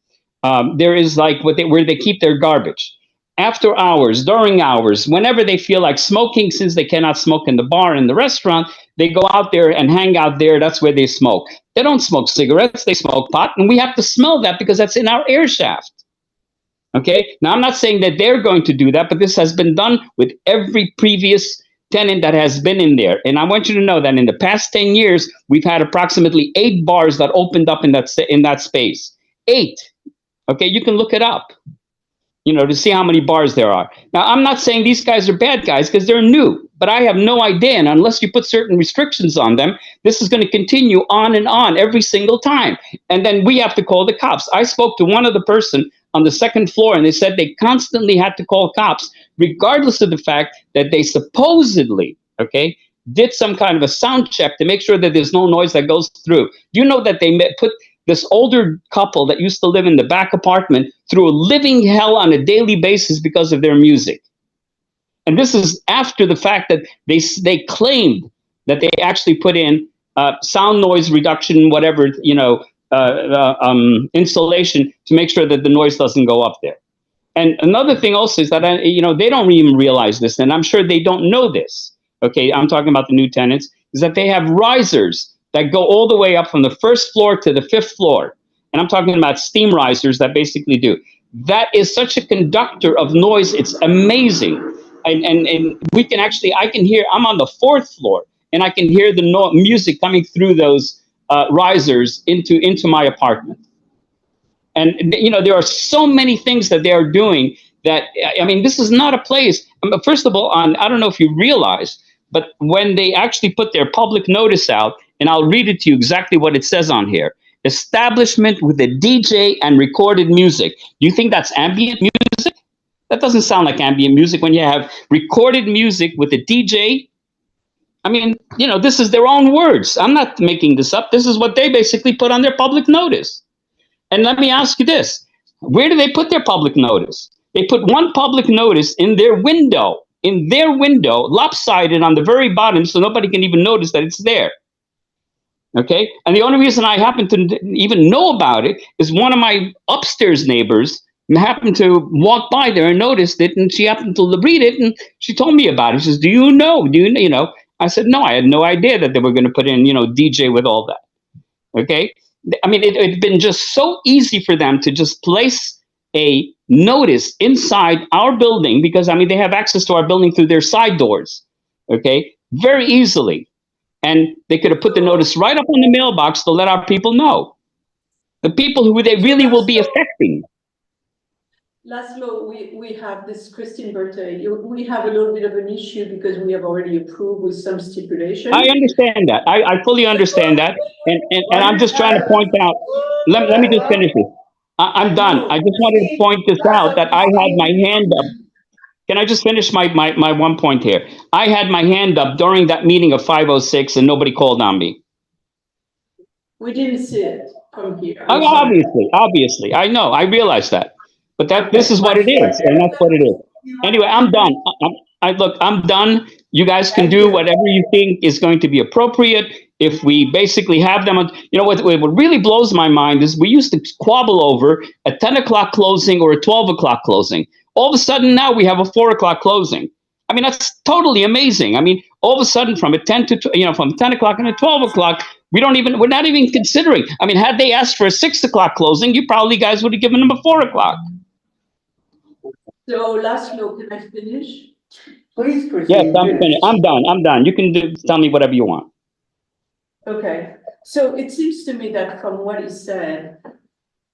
there is like where they keep their garbage. After hours, during hours, whenever they feel like smoking, since they cannot smoke in the bar and the restaurant, they go out there and hang out there. That's where they smoke. They don't smoke cigarettes, they smoke pot, and we have to smell that because that's in our air shaft. Okay, now I'm not saying that they're going to do that, but this has been done with every previous tenant that has been in there. And I want you to know that in the past 10 years, we've had approximately 8 bars that opened up in that space. 8. Okay, you can look it up, to see how many bars there are. Now, I'm not saying these guys are bad guys because they're new, but I have no idea. And unless you put certain restrictions on them, this is going to continue on and on every single time. And then we have to call the cops. I spoke to one other person on the second floor, and they said they constantly had to call cops, regardless of the fact that they supposedly, did some kind of a sound check to make sure that there's no noise that goes through. Do you know that they put this older couple that used to live in the back apartment through a living hell on a daily basis because of their music? And this is after the fact that they claimed that they actually put in sound noise reduction, whatever, installation to make sure that the noise doesn't go up there. And another thing also is that, they don't even realize this, and I'm sure they don't know this. Okay, I'm talking about the new tenants, is that they have risers that go all the way up from the first floor to the 5th floor. And I'm talking about steam risers that basically do. That is such a conductor of noise. It's amazing. And we can actually, I can hear, I'm on the 4th floor, and I can hear the music coming through those risers into my apartment. And, there are so many things that they are doing that, this is not a place. First of all, I don't know if you realize, but when they actually put their public notice out, and I'll read it to you exactly what it says on here. Establishment with a DJ and recorded music. Do you think that's ambient music? That doesn't sound like ambient music when you have recorded music with a DJ. This is their own words. I'm not making this up. This is what they basically put on their public notice. And let me ask you this. Where do they put their public notice? They put one public notice in their window, lopsided on the very bottom, so nobody can even notice that it's there. Okay? And the only reason I happen to even know about it is one of my upstairs neighbors happened to walk by there and noticed it, and she happened to read it, and she told me about it. She says, do you know? I said, no, I had no idea that they were going to put in, DJ with all that. Okay? It's been just so easy for them to just place a notice inside our building because, they have access to our building through their side doors. Okay? Very easily. And they could have put the notice right up on the mailbox to let our people know. The people who they really will be affecting. Laszlo, we have this Christine birthday. We have a little bit of an issue because we have already approved with some stipulation. I understand that. I fully understand that. And I'm just trying to point out, let me just finish this. I'm done. I just wanted to point this out that I had my hand up. Can I just finish my one point here? I had my hand up during that meeting of 506 and nobody called on me. We didn't see it from here. Obviously. I know. I realize that. But this is what it is, and that's what it is. Anyway, I'm done. I'm done. You guys can do whatever you think is going to be appropriate. If we basically have them on, what really blows my mind is we used to squabble over a 10 o'clock closing or a 12 o'clock closing. All of a sudden now we have a 4 o'clock closing. That's totally amazing. All of a sudden from a 10 to, from 10 o'clock and a 12 o'clock, we're not even considering. Had they asked for a 6 o'clock closing, you probably guys would have given them a 4 o'clock. So Laszlo, can I finish? Please proceed. Yes, I'm finished. I'm done. You can tell me whatever you want. Okay. So it seems to me that from what he said,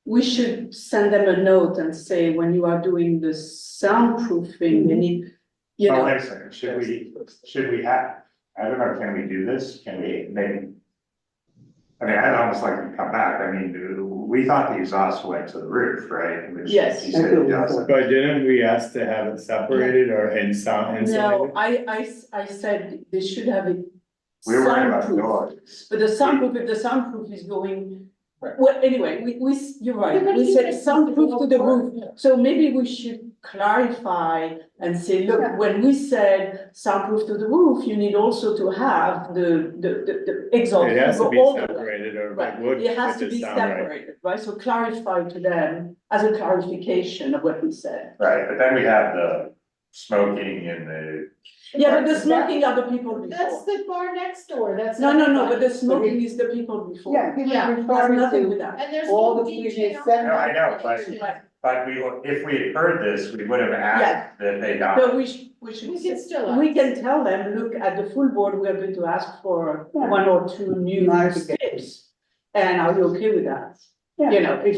we should send them a note and say, when you are doing the soundproofing, you need, Wait a second. Should we have, I don't know, can we do this? Can we maybe? I mean, I'd almost like to come back. I mean, we thought the exhaust went to the roof, right? Which Yes. you said it doesn't. But didn't we ask to have it separated or in sound No, insulated? I said they should have it We were worried about soundproof. noise. But the soundproof, if the soundproof is going, well, anyway, you're right, Yeah, but we even said if it's soundproof to the the roof. floor, So maybe we should clarify and say, look, when we said soundproof to the roof, you need also to have the exhaust. It has to go be all the way. separated or Right, it would. it has with to the be sound, right? separated, right? So clarify to them as a clarification of what we said. Right, but then we have the smoking and the. Yeah, but the smoking are the people That's before. the bar next door, that's. No, but everybody. the smoking is the people before. Yeah, he was Yeah, Has referring nothing with to that. And there's all no the DJ previous on seven. No, I know, Right. but if we had heard this, we would have asked that they not. So we should, We can still we ask. can tell them, look, at the full board, we are going to ask for Yeah. 1 or 2 new Modification. steps. And are you okay with that? Yeah. You know, if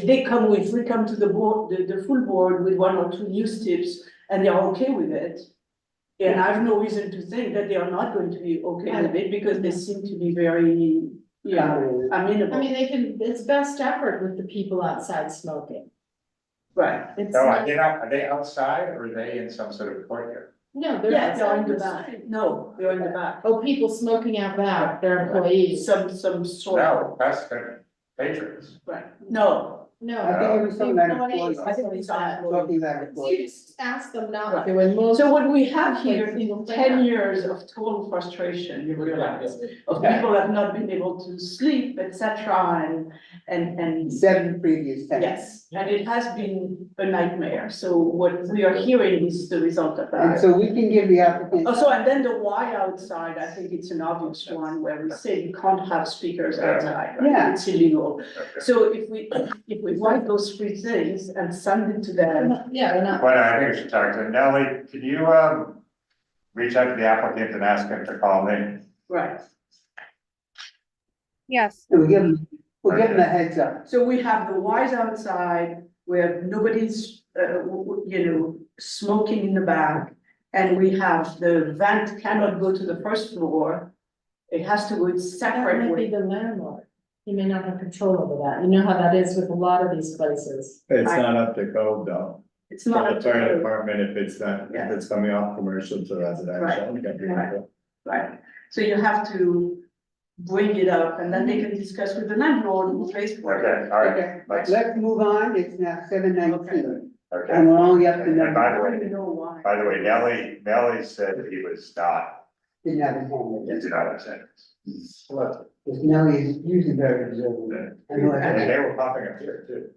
we come to the board, the full board with 1 or 2 new steps and they are okay with it. And I have no reason to think that they are not going to be okay with it because they seem to be very, amenable. I mean, it's best effort with the people outside smoking. Right. It's No, not- are they outside or are they in some sort of courtyard? No, they're Yeah, they're outside in the the back. street. No, they're in the back. Oh, people smoking out back, they're employees. Some sort of, No, that's the patrons. right, no. No. I think it was something that Employees, employees, I think these are talking about You employees. just ask them not to, and most. So what we have here places is will say 10 that. years of total frustration, you realize, of people have not been able to sleep, etc. And 7 previous tenants. yes, and it has been a nightmare. So what we are hearing is the result of And that. so we can give the applicant. Also, and then the why outside, I think it's an obvious one where we say you can't have speakers outside, right? Yeah. It's illegal. Okay. So if we write those 3 things and send it to them, Yeah, they're not. But I think we should talk to Nellie. Can you, reach out to the applicant and ask him to call me? right? Yes. And we'll give them a heads up. So we have the wires outside where nobody's, smoking in the back. And we have the vent cannot go to the first floor. It has to go That separate might be way. the landlord. He may not have control over that. You know how that is with a lot of these places. It's not up to code though. It's not For up the to fire code. department, if it's not, if Yeah. it's coming off commercial to residential. Right. it can be Right. legal. Right, so you have to bring it up and then they can discuss with the landlord who pays for it. Okay, all right. Okay, Let's- let's move on. It's now 7:19 Okay. and we're only up to And by number. the I don't way, even know why. Nellie said that he was not, Didn't have a he hand. did not attend. Because Nelly is usually very observant. I know And that. they were popping up here too.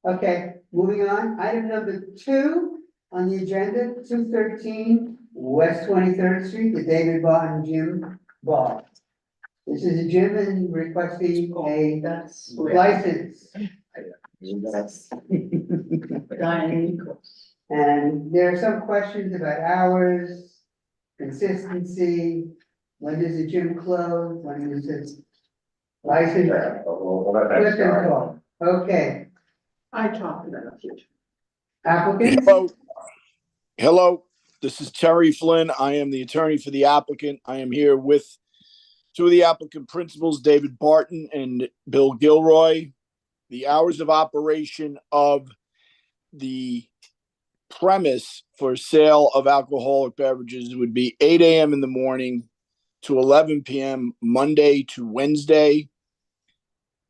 Okay, moving on, item number 2 on the agenda, 213 West 23rd Street, the David Barton Gym Bar. This is a gym and requesting a That's. license. Diane Nichols. And there are some questions about hours, consistency, when does the gym close, when does it license? Yeah, we'll let that Let them start. talk. Okay, I talked to them a few times. applicant? Hello, this is Terry Flynn. I am the attorney for the applicant. I am here with 2 of the applicant principals, David Barton and Bill Gilroy. The hours of operation of the premise for sale of alcoholic beverages would be 8 a.m. in the morning to 11 p.m. Monday to Wednesday,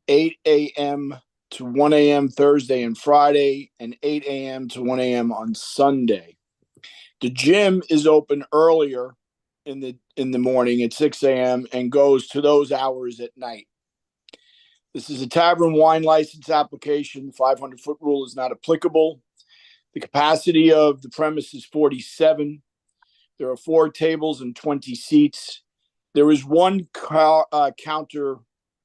8 a.m. to 1 a.m. Thursday and Friday, and 8 a.m. to 1 a.m. on Sunday. The gym is open earlier in the morning at 6 a.m. and goes to those hours at night. This is a tavern wine license application. 500-foot rule is not applicable. The capacity of the premise is 47. There are 4 tables and 20 seats. There is one counter,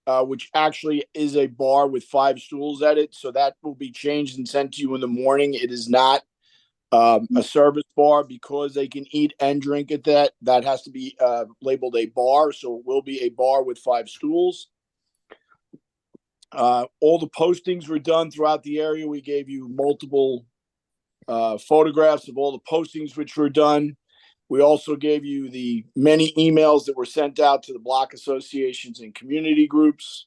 which actually is a bar with 5 stools at it. So that will be changed and sent to you in the morning. It is not a service bar because they can eat and drink at that. That has to be labeled a bar. So it will be a bar with 5 stools. All the postings were done throughout the area. We gave you multiple photographs of all the postings which were done. We also gave you the many emails that were sent out to the block associations and community groups.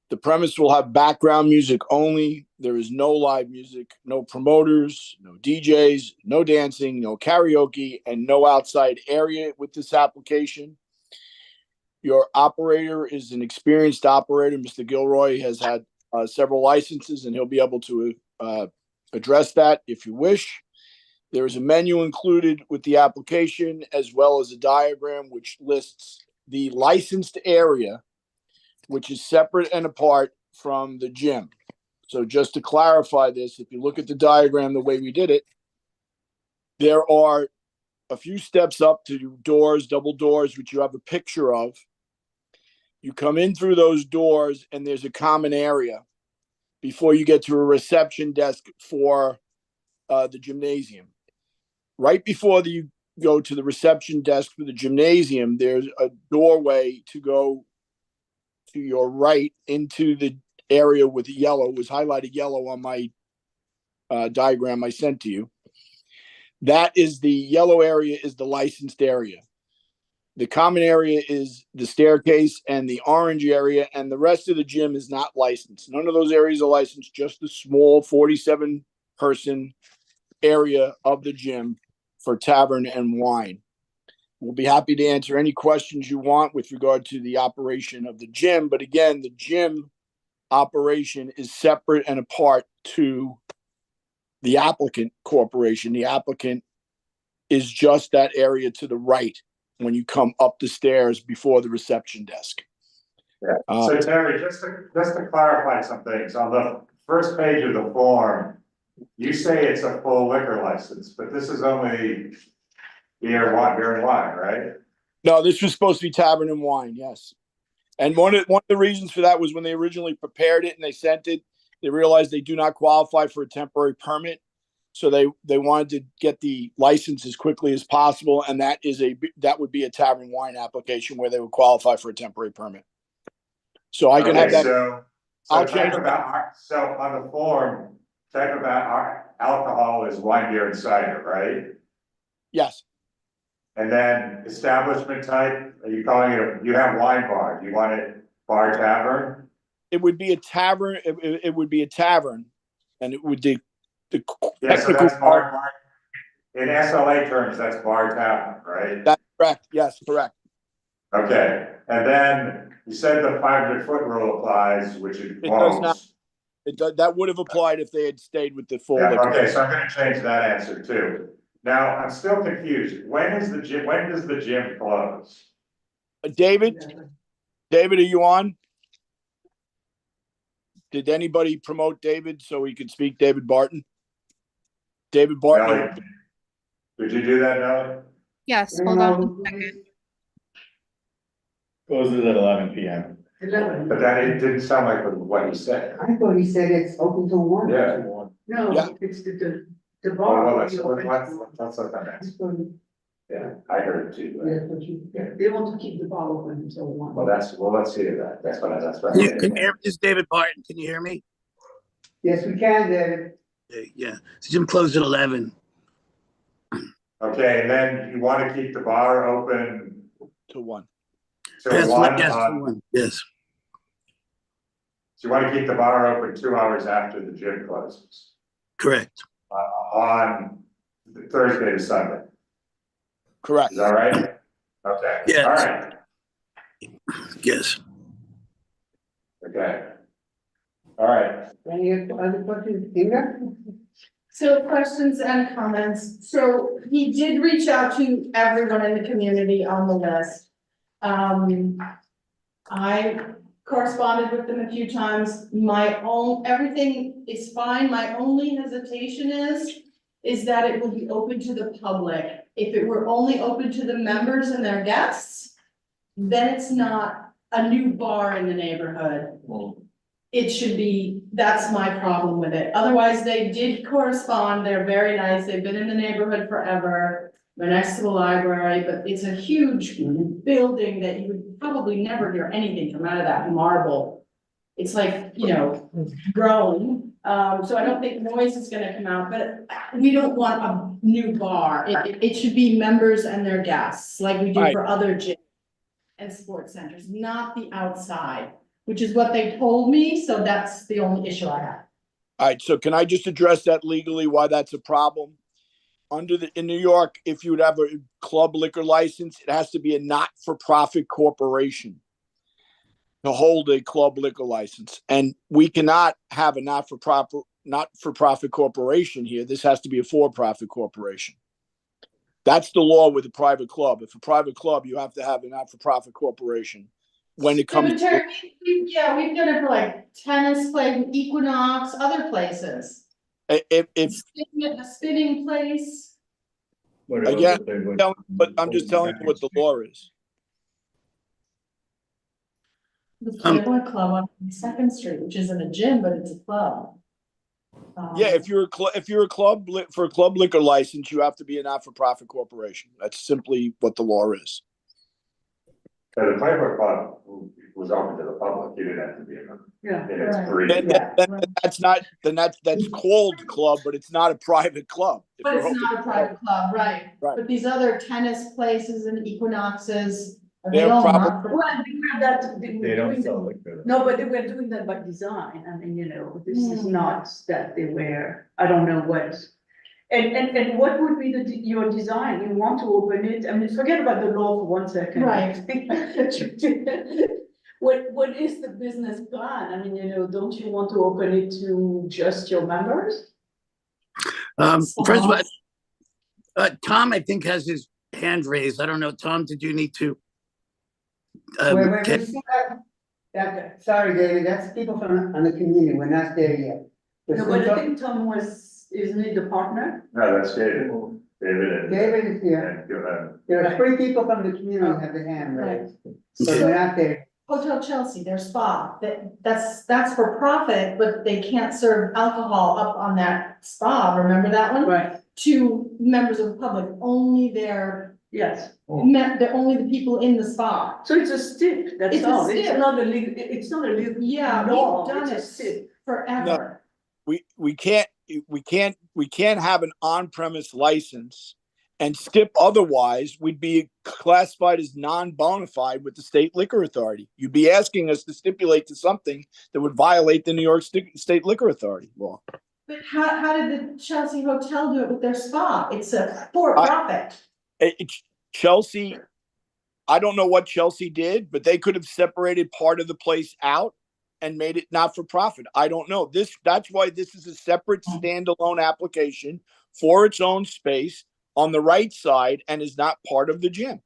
The premise will have background music only. There is no live music, no promoters, no DJs, no dancing, no karaoke, and no outside area with this application. Your operator is an experienced operator. Mr. Gilroy has had several licenses, and he'll be able to address that if you wish. There is a menu included with the application, as well as a diagram which lists the licensed area, which is separate and apart from the gym. So just to clarify this, if you look at the diagram the way we did it, there are a few steps up to doors, double doors, which you have a picture of. You come in through those doors and there's a common area before you get to a reception desk for the gymnasium. Right before you go to the reception desk for the gymnasium, there's a doorway to go to your right into the area with yellow. It was highlighted yellow on my diagram I sent to you. That is the yellow area is the licensed area. The common area is the staircase and the orange area, and the rest of the gym is not licensed. None of those areas are licensed, just the small 47-person area of the gym for tavern and wine. We'll be happy to answer any questions you want with regard to the operation of the gym. But again, the gym operation is separate and apart to the applicant corporation. The applicant is just that area to the right when you come up the stairs before the reception desk. Yeah. So Terry, just to clarify some things, on the first page of the form, you say it's a full liquor license, but this is only beer and wine, right? No, this was supposed to be tavern and wine, yes. And one of the reasons for that was when they originally prepared it and they sent it, they realized they do not qualify for a temporary permit. So they wanted to get the license as quickly as possible, and that would be a tavern wine application where they would qualify for a temporary permit. So I can have that. So I'll change it. So on the form, type about alcohol is wine, beer, and cider, right? Yes. And then establishment type, are you calling it you have wine bar? Do you want it bar tavern? It would be a tavern. It would be a tavern, and it would be the Yeah, so technical that's bar. In SLA terms, that's bar tavern, right? That's correct. Yes, correct. Okay, and then you said the 500-foot rule applies, which it won't. Does not. That would have applied if they had stayed with the full. Yeah, okay, so I'm going to change that answer too. Now I'm still confused. When does the gym close? David, are you on? Did anybody promote David so he could speak? David Barton. David Barton. Nelly, did you do that, Nelly? Yes, hold on a second. Closes at 11 p.m. But that it didn't sound like what he said. I thought he said it's open till 1. Yeah. No, Yeah. it's the Well, bar. let's let them answer. Yeah, I heard it too. They want to keep the bar open until 1. Well, let's see that. That's what. Can you hear me? This is David Barton. Can you hear me? Yes, we can, David. Yeah. The gym closed at 11. Okay, and then you want to keep the bar open to 1. Yes, So yes. you want to keep the bar open 2 hours after the gym closes? Correct. On Thursday to Sunday. Correct. Is that right? Okay. Yes. All right. Yes. Okay. All right. Any other questions, Inga? So questions and comments. So he did reach out to everyone in the community on the list. I corresponded with them a few times. Everything is fine. My only hesitation is that it will be open to the public. If it were only open to the members and their guests, then it's not a new bar in the neighborhood. It should be, that's my problem with it. Otherwise, they did correspond. They're very nice. They've been in the neighborhood forever. They're next to the library, but it's a huge building that you would probably never hear anything come out of that marble. It's like, grown. So I don't think noise is gonna come out, but we don't want a new bar. It should be members and their guests, like we do Right. for other gyms and sports centers, not the outside, which is what they told me, so that's the only issue I have. All right, so can I just address that legally, why that's a problem? In New York, if you would have a club liquor license, it has to be a not-for-profit corporation to hold a club liquor license. And we cannot have a not-for-profit corporation here. This has to be a for-profit corporation. That's the law with a private club. If a private club, you have to have a not-for-profit corporation. When it Yeah, comes but Terry, we've done it for like tennis play, Equinox, other places. if The spinning place. again, but I'm just telling you what the law is. The Playboy Club on Second Street, which isn't a gym, but it's a club. Yeah, if you're a club for a club liquor license, you have to be a not-for-profit corporation. That's simply what the law is. So the Playboy Club was open to the public, you didn't have to be a member. Yeah. And it's Right. free. That's called club, but it's not a private club. If But you're it's open not a to private club, right? Right. But these other tennis places and Equinoxes, are they They're all probably- not? Well, they were that, They don't sell liquor. no, but they were doing that by design. I mean, this is Hmm. not that they were, I don't know what. And what would be your design? You want to open it, I mean, forget about the law for 1 second. Right. What is the business plan? I mean, don't you want to open it to just your members? First of all, Tom, I think, has his hand raised. I don't know, Tom, did you need to? Sorry, David, that's people from, on the community, we're not there yet. We're No, still but I talking- think Tom isn't he the partner? No, that's David. David David is here. and, There are Right. 3 people from the community have their hand raised, but So- we're not there. Hotel Chelsea, their spa, that's for profit, but they can't serve alcohol up on that spa, remember that one? Right. To members of the public, only Yes. they're only the people in the spa. So it's a stip, that's It's a all. It's stip. not a legal, it's not a legal. Yeah, law, we've done it's a it stip. forever. we can't have an on-premise license and skip otherwise, we'd be classified as non-bona fide with the state liquor authority. You'd be asking us to stipulate to something that would violate the New York State Liquor Authority law. But how did the Chelsea Hotel do it with their spa? It's a for profit. Chelsea, I don't know what Chelsea did, but they could have separated part of the place out and made it not for profit. I don't know. That's why this is a separate standalone application for its own space on the right side and is not part of the gym.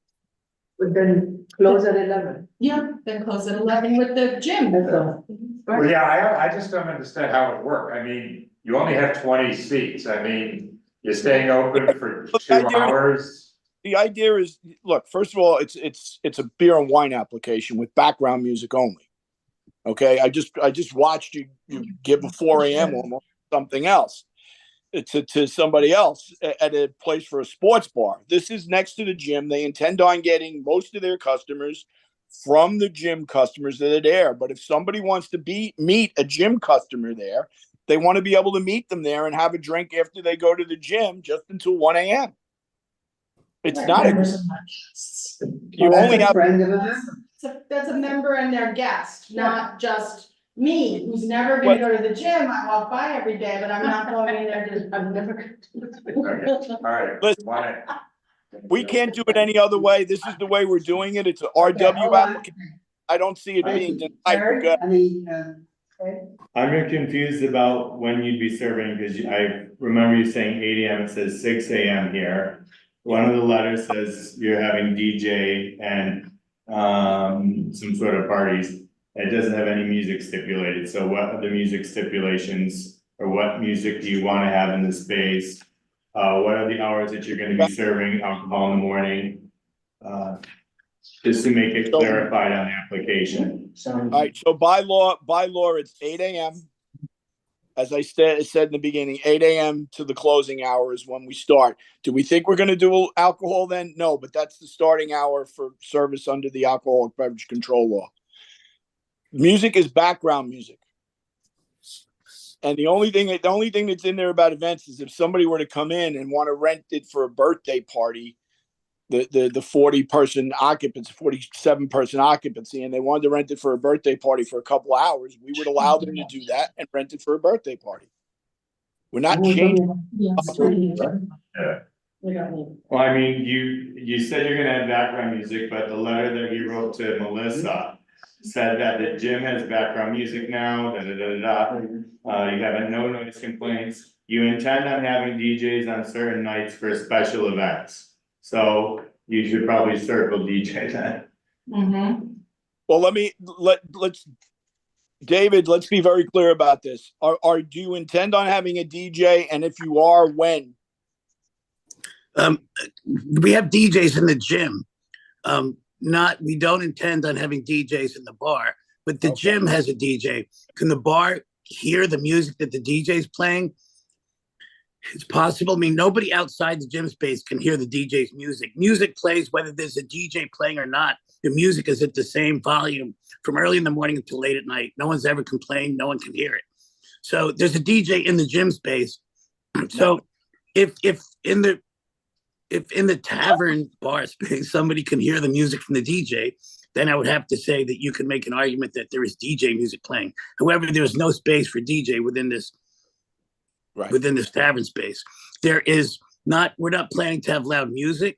But then close at 11. Yeah, then close at 11 with the gym. well, yeah, I just don't understand how it works. I mean, you only have 20 seats. I mean, you're staying open for 2 hours. The idea is, look, first of all, it's a beer and wine application with background music only. Okay, I just watched you give a 4 a.m. almost something else to somebody else at a place for a sports bar. This is next to the gym. They intend on getting most of their customers from the gym customers that are there. But if somebody wants to meet a gym customer there, they want to be able to meet them there and have a drink after they go to the gym just until 1 a.m. It's not you only have That's a member and their guest, not just me, who's never gonna go to the gym. I walk by every day, but I'm not going in there to, I'm never. All right. Listen, we can't do it any other way. This is the way we're doing it. It's an RW application. I don't see it being denied. I'm confused about when you'd be serving, because I remember you saying 8 a.m., it says 6 a.m. here. One of the letters says you're having DJ and some sort of parties. It doesn't have any music stipulated, so what are the music stipulations, or what music do you want to have in the space? What are the hours that you're gonna be serving alcohol in the morning? Just to make it clarified on the application. All right, so by law, it's 8 a.m. As I said in the beginning, 8 a.m. to the closing hours when we start. Do we think we're going to do alcohol then? No, but that's the starting hour for service under the alcoholic beverage control law. Music is background music. And the only thing that's in there about events is if somebody were to come in and want to rent it for a birthday party, the 40-person occupancy, 47-person occupancy, and they wanted to rent it for a birthday party for a couple hours, we would allow them to do that and rent it for a birthday party. We're not changing. Yeah. Well, I mean, you said you're gonna have background music, but the letter that you wrote to Melissa said that the gym has background music now, da, da, da, da, da. You have no noise complaints. You intend on having DJs on certain nights for special events. So you should probably circle DJ then. Mm-hmm. Well, let's David, let's be very clear about this. Do you intend on having a DJ? And if you are, when? We have DJs in the gym. We don't intend on having DJs in the bar, but the gym has a DJ. Can the bar hear the music that the DJ is playing? It's possible. I mean, nobody outside the gym space can hear the DJ's music. Music plays whether there's a DJ playing or not. The music is at the same volume from early in the morning until late at night. No one's ever complained. No one can hear it. So there's a DJ in the gym space. So if in the tavern bar space, somebody can hear the music from the DJ, then I would have to say that you can make an argument that there is DJ music playing. However, there's no space for DJ within this tavern space. We're not planning to have loud music.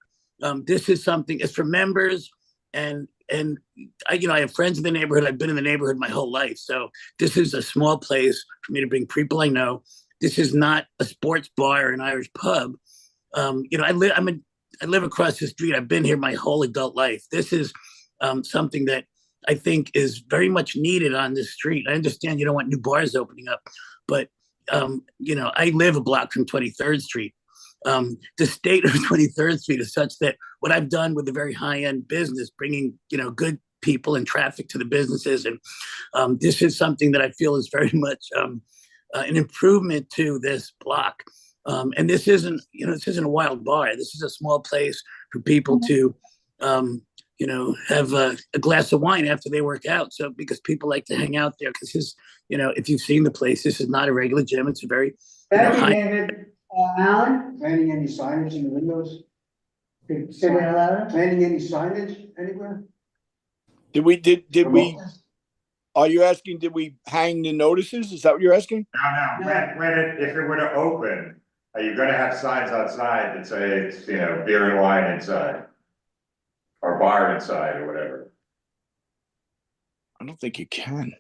This is something, it's for members, and I have friends in the neighborhood. I've been in the neighborhood my whole life. So this is a small place for me to bring people I know. This is not a sports bar or an Irish pub. I live across the street. I've been here my whole adult life. This is something that I think is very much needed on this street. I understand you don't want new bars opening up, but I live a block from 23rd Street. The state of 23rd Street is such that what I've done with a very high-end business, bringing good people and traffic to the businesses, and this is something that I feel is very much an improvement to this block. And this isn't a wild bar. This is a small place for people to, have a glass of wine after they work out. So because people like to hang out there, because if you've seen the place, this is not a regular gym. It's a very David, Alan, Planning any signage in the windows? say that louder. Planning any signage anywhere? Did we? Are you asking? Did we hang the notices? Is that what you're asking? No. If it were to open, are you going to have signs outside that say it's beer and wine inside, or bar inside, or whatever? I don't think you can.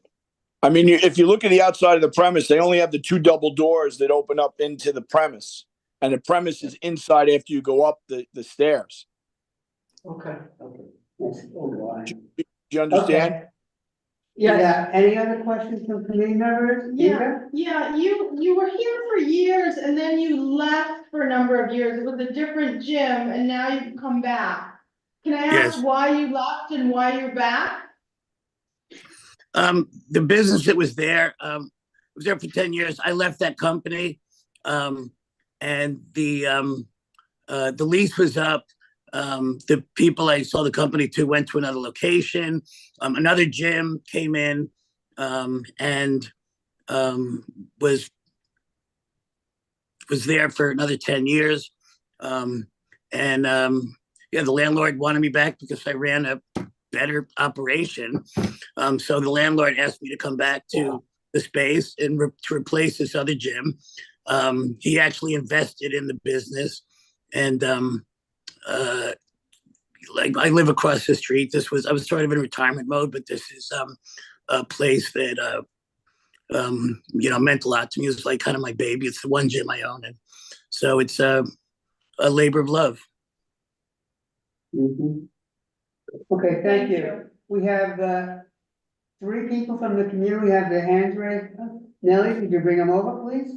I mean, if you look at the outside of the premise, they only have the 2 double doors that open up into the premise, and the premise is inside after you go up the stairs. Okay. Do you understand? Okay. Yeah. Any other questions from committee members? Yeah, you were here for years and then you left for a number of years. It was a different gym and now you've come back. Can I ask why you left and why you're back? The business that was there, was there for 10 years. I left that company, and the lease was up. The people I sold the company to went to another location. Another gym came in, and was there for another 10 years. The landlord wanted me back because I ran a better operation. So the landlord asked me to come back to the space and to replace this other gym. He actually invested in the business, and I live across the street. I was sort of in retirement mode, but this is a place that meant a lot to me. It was like kind of my baby. It's the one gym I own, and so it's a labor of love. Mm-hmm. Okay, thank you. We have 3 people from the community have their hands raised. Nellie, could you bring them over, please?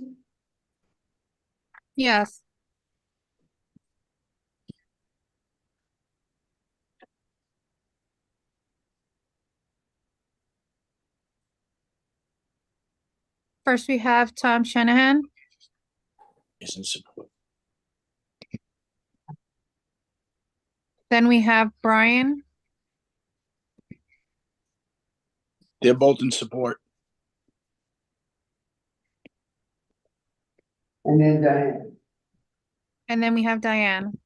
Yes. First, we have Tom Shanahan. Then we have Brian. They're both in support. and then Diane. And then we have Diane.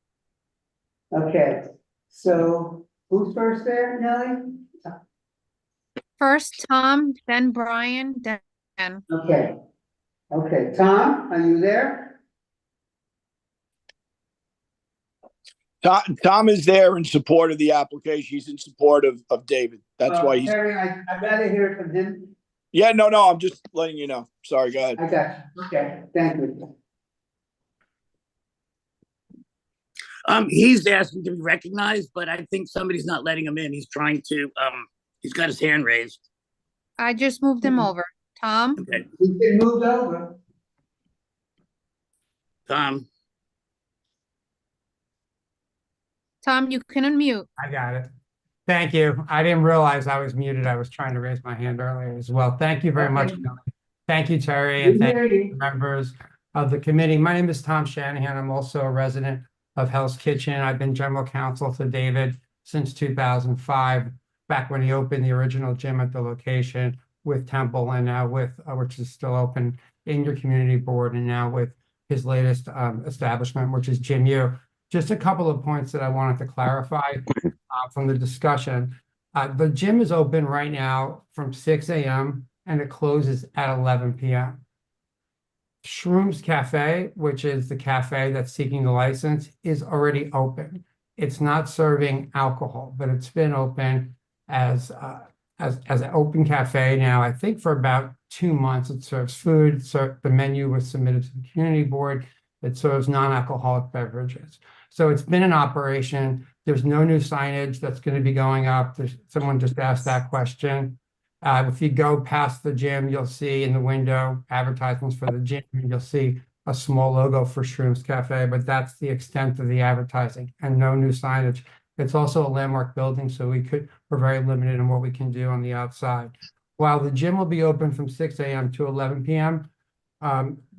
Okay, so who's first there, Nellie? First Tom, then Brian, then Ann. Okay, okay, Tom, are you there? Tom is there in support of the application. He's in support of David. That's why he's. Terry, I'd rather hear it from him. Yeah, no, I'm just letting you know. Sorry, go ahead. I got you. Okay, thank you. He's asking to be recognized, but I think somebody's not letting him in. He's trying to, he's got his hand raised. I just moved him over. Tom? Okay, He's been moved over. Tom. Tom, you can unmute. I got it. Thank you. I didn't realize I was muted. I was trying to raise my hand earlier as well. Thank you very much. Thank you, Terry, and thank you, members of the committee. My name is Tom Shanahan. I'm also a resident of Hell's Kitchen. I've been general counsel to David since 2005, back when he opened the original gym at the location with Temple, and now with, which is still open, in your community board, and now with his latest establishment, which is Gym U. Just a couple of points that I wanted to clarify from the discussion. The gym is open right now from 6 a.m. and it closes at 11 p.m. Shrooms Cafe, which is the cafe that's seeking the license, is already open. It's not serving alcohol, but it's been open as an open cafe now, I think for about 2 months. It serves food. So the menu was submitted to the community board. It serves non-alcoholic beverages. So it's been in operation. There's no new signage that's going to be going up. Someone just asked that question. If you go past the gym, you'll see in the window advertisements for the gym. You'll see a small logo for Shrooms Cafe, but that's the extent of the advertising and no new signage. It's also a landmark building, so we're very limited in what we can do on the outside. While the gym will be open from 6 a.m. to 11 p.m.,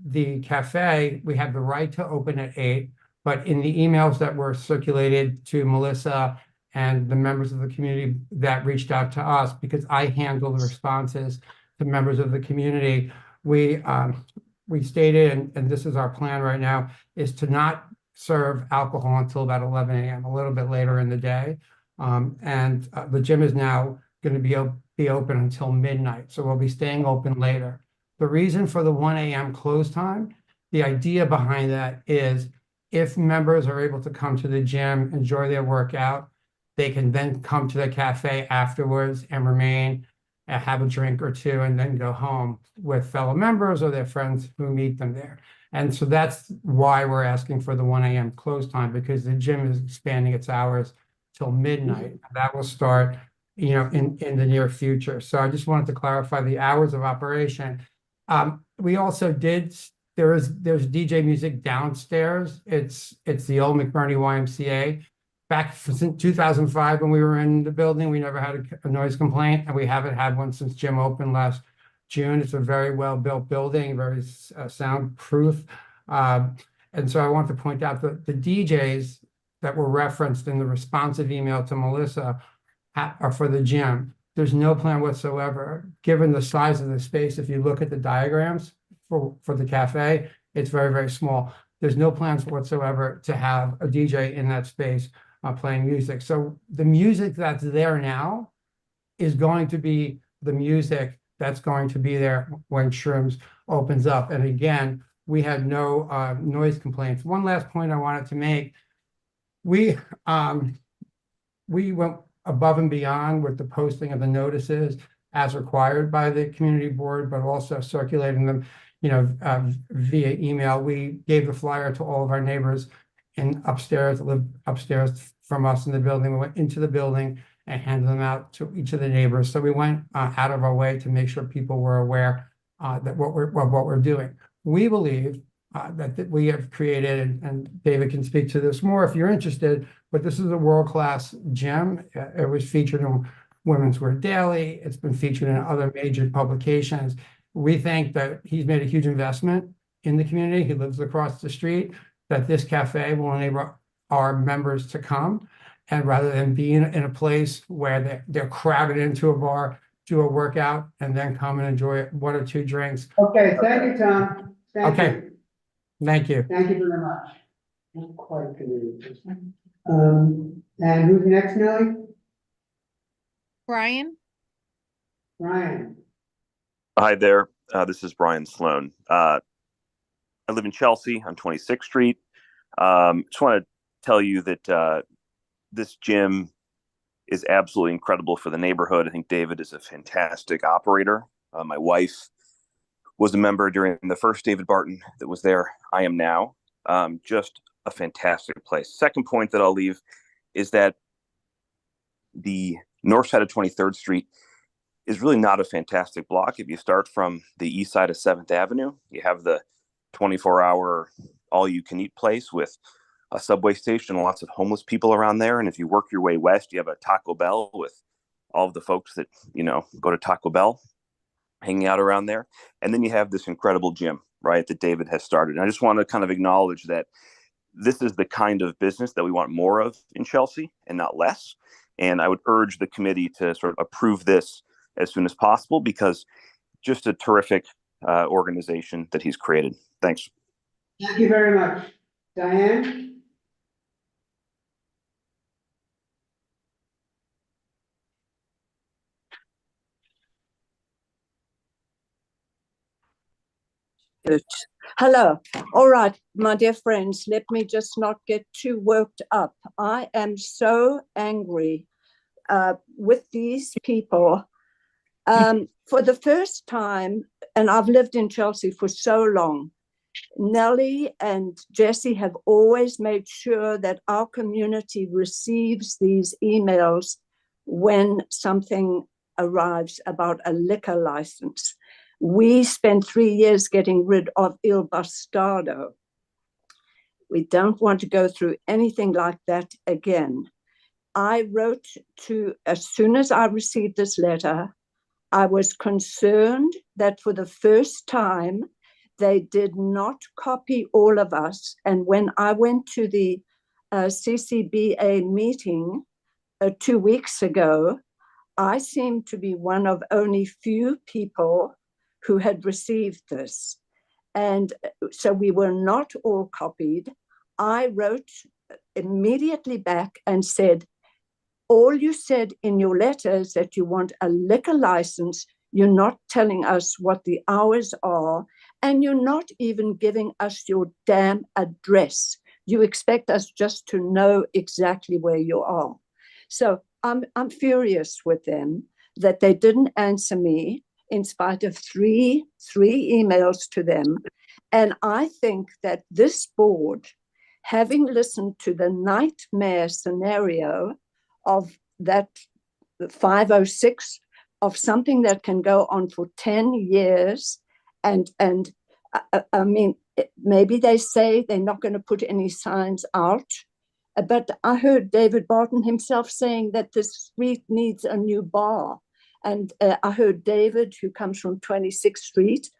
the cafe, we have the right to open at 8, but in the emails that were circulated to Melissa and the members of the community that reached out to us, because I handle the responses to members of the community, we stated, and this is our plan right now, is to not serve alcohol until about 11 a.m., a little bit later in the day. The gym is now going to be open until midnight, so we'll be staying open later. The reason for the 1 a.m. close time, the idea behind that is if members are able to come to the gym, enjoy their workout, they can then come to the cafe afterwards and remain, have a drink or two, and then go home with fellow members or their friends who meet them there. And so that's why we're asking for the 1 a.m. close time, because the gym is expanding its hours till midnight. That will start, in the near future. So I just wanted to clarify the hours of operation. We also there's DJ music downstairs. It's the old McBurney YMCA. Back since 2005, when we were in the building, we never had a noise complaint, and we haven't had one since gym opened last June. It's a very well-built building, very soundproof. And so I want to point out that the DJs that were referenced in the responsive email to Melissa are for the gym. There's no plan whatsoever, given the size of the space. If you look at the diagrams for the cafe, it's very, very small. There's no plans whatsoever to have a DJ in that space playing music. So the music that's there now is going to be the music that's going to be there when Shrooms opens up. And again, we had no noise complaints. One last point I wanted to make. We went above and beyond with the posting of the notices as required by the community board, but also circulating them, via email. We gave the flyer to all of our neighbors that live upstairs from us in the building. We went into the building and handed them out to each of the neighbors. So we went out of our way to make sure people were aware that what we're doing. We believe that we have created, and David can speak to this more if you're interested, but this is a world-class gym. It was featured in Women's Wear Daily. It's been featured in other major publications. We think that he's made a huge investment in the community. He lives across the street, that this cafe will enable our members to come, and rather than being in a place where they're crowded into a bar, do a workout, and then come and enjoy 1 or 2 drinks. Okay, thank you, Tom. Thank Okay. you. Thank you. Thank you very much. Not quite committed. And who's next, Nellie? Brian? Ryan. Hi there. This is Brian Sloan. I live in Chelsea on 26th Street. Just want to tell you that this gym is absolutely incredible for the neighborhood. I think David is a fantastic operator. My wife was a member during the first David Barton that was there. I am now. Just a fantastic place. Second point that I'll leave is that the north side of 23rd Street is really not a fantastic block. If you start from the east side of 7th Avenue, you have the 24-hour all-you-can-eat place with a subway station, lots of homeless people around there. And if you work your way west, you have a Taco Bell with all of the folks that, go to Taco Bell hanging out around there. And then you have this incredible gym, right, that David has started. And I just want to kind of acknowledge that this is the kind of business that we want more of in Chelsea and not less. And I would urge the committee to sort of approve this as soon as possible, because just a terrific organization that he's created. Thanks. Thank you very much. Diane? Good. Hello. All right, my dear friends, let me just not get too worked up. I am so angry with these people. For the first time, and I've lived in Chelsea for so long, Nellie and Jesse have always made sure that our community receives these emails when something arrives about a liquor license. We spent 3 years getting rid of Il Bastardo. We don't want to go through anything like that again. I wrote as soon as I received this letter, I was concerned that for the first time, they did not copy all of us. And when I went to the CCBA meeting 2 weeks ago, I seemed to be one of only few people who had received this. And so we were not all copied. I wrote immediately back and said, all you said in your letter is that you want a liquor license. You're not telling us what the hours are, and you're not even giving us your damn address. You expect us just to know exactly where you are. So I'm furious with them that they didn't answer me in spite of three emails to them. And I think that this board, having listened to the nightmare scenario of that 506, of something that can go on for 10 years, and I mean, maybe they say they're not going to put any signs out, but I heard David Barton himself saying that the street needs a new bar. And I heard David, who comes from 26th Street,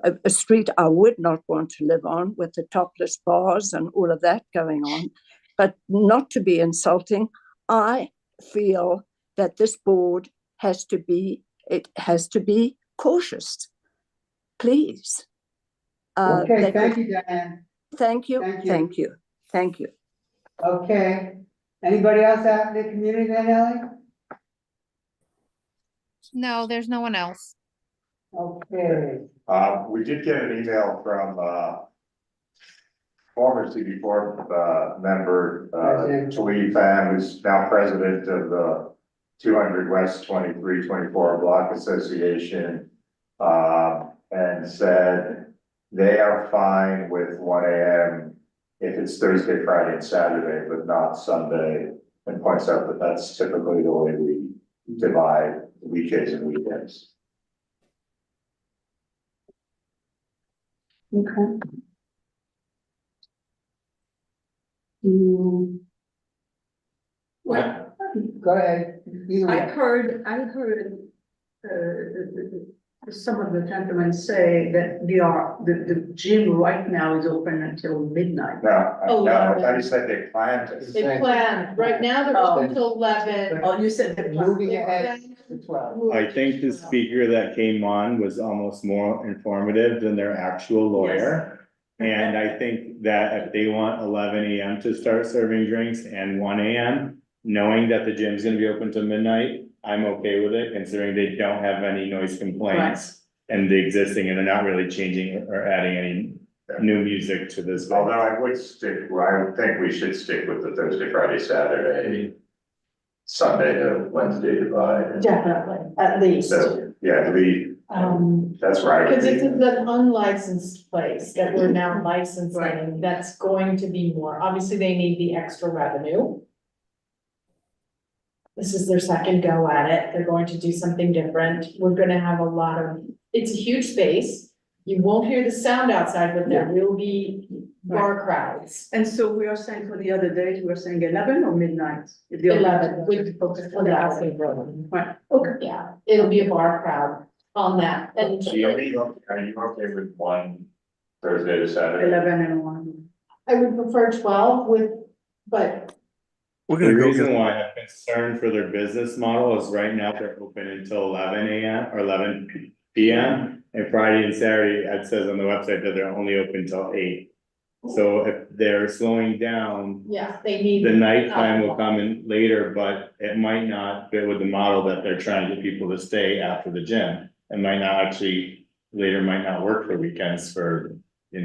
a street I would not want to live on, with the topless bars and all of that going on. But not to be insulting, I feel that this board has to be cautious. Please. Okay, thank you, Diane. Thank you. Okay. Anybody else out in the community then, Ellie? No, there's no one else. Okay. We did get an email from former CB4 member, Talee Pham, who's now president of the 200 West 2324 Block Association, and said they are fine with 1 a.m. if it's Thursday, Friday, and Saturday, but not Sunday, and points out that that's typically the way we divide weekdays and weekends. Okay. Well, go ahead. I heard some of the gentlemen say that the gym right now is open until midnight. No, I thought you said they planned to. They plan, right now they're open till 11. Oh, you said they're moving ahead to 12. I think the speaker that came on was almost more informative than their actual lawyer. And I think that if they want 11 a.m. to start serving drinks and 1 a.m., knowing that the gym's gonna be open till midnight, I'm okay with it, considering they don't have any noise complaints. And the existing, and they're not really changing or adding any new music to this. Although I would think we should stick with the Thursday, Friday, Saturday, Sunday to Wednesday divide. Definitely, at least. So, yeah, that's right. Because this is an unlicensed place that we're now licensing, that's going to be more, obviously they need the extra revenue. This is their second go at it, they're going to do something different, we're gonna have a lot of, it's a huge space. You won't hear the sound outside, but there will be bar crowds. And so we are saying for the other days, we're saying 11 or midnight? 11, with focus on the outside road. Right, okay, yeah, it'll be a bar crowd on that, and. Are you okay with one Thursday to Saturday? 11 and 1. I would prefer 12 with, but. The reason why I'm concerned for their business model is right now they're open until 11 a.m. or 11 p.m. And Friday and Saturday, it says on the website that they're only open till 8. So if they're slowing down, Yeah, they need. the nighttime will come in later, but it might not fit with the model that they're trying to get people to stay after the gym. It might not actually, later might not work for weekends for, getting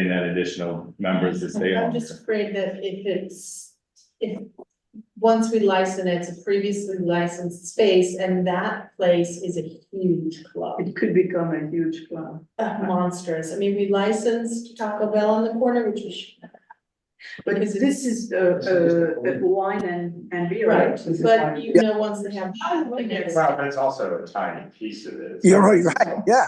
that additional members to stay I'm on. just afraid that if once we license it, it's a previously licensed space, and that place is a huge club. It could become a huge club. Monstrous. I mean, we licensed Taco Bell on the corner, which we should have. But this is wine and beer. Right, but once they have. Well, that's also a tiny piece of it. You're right, yeah.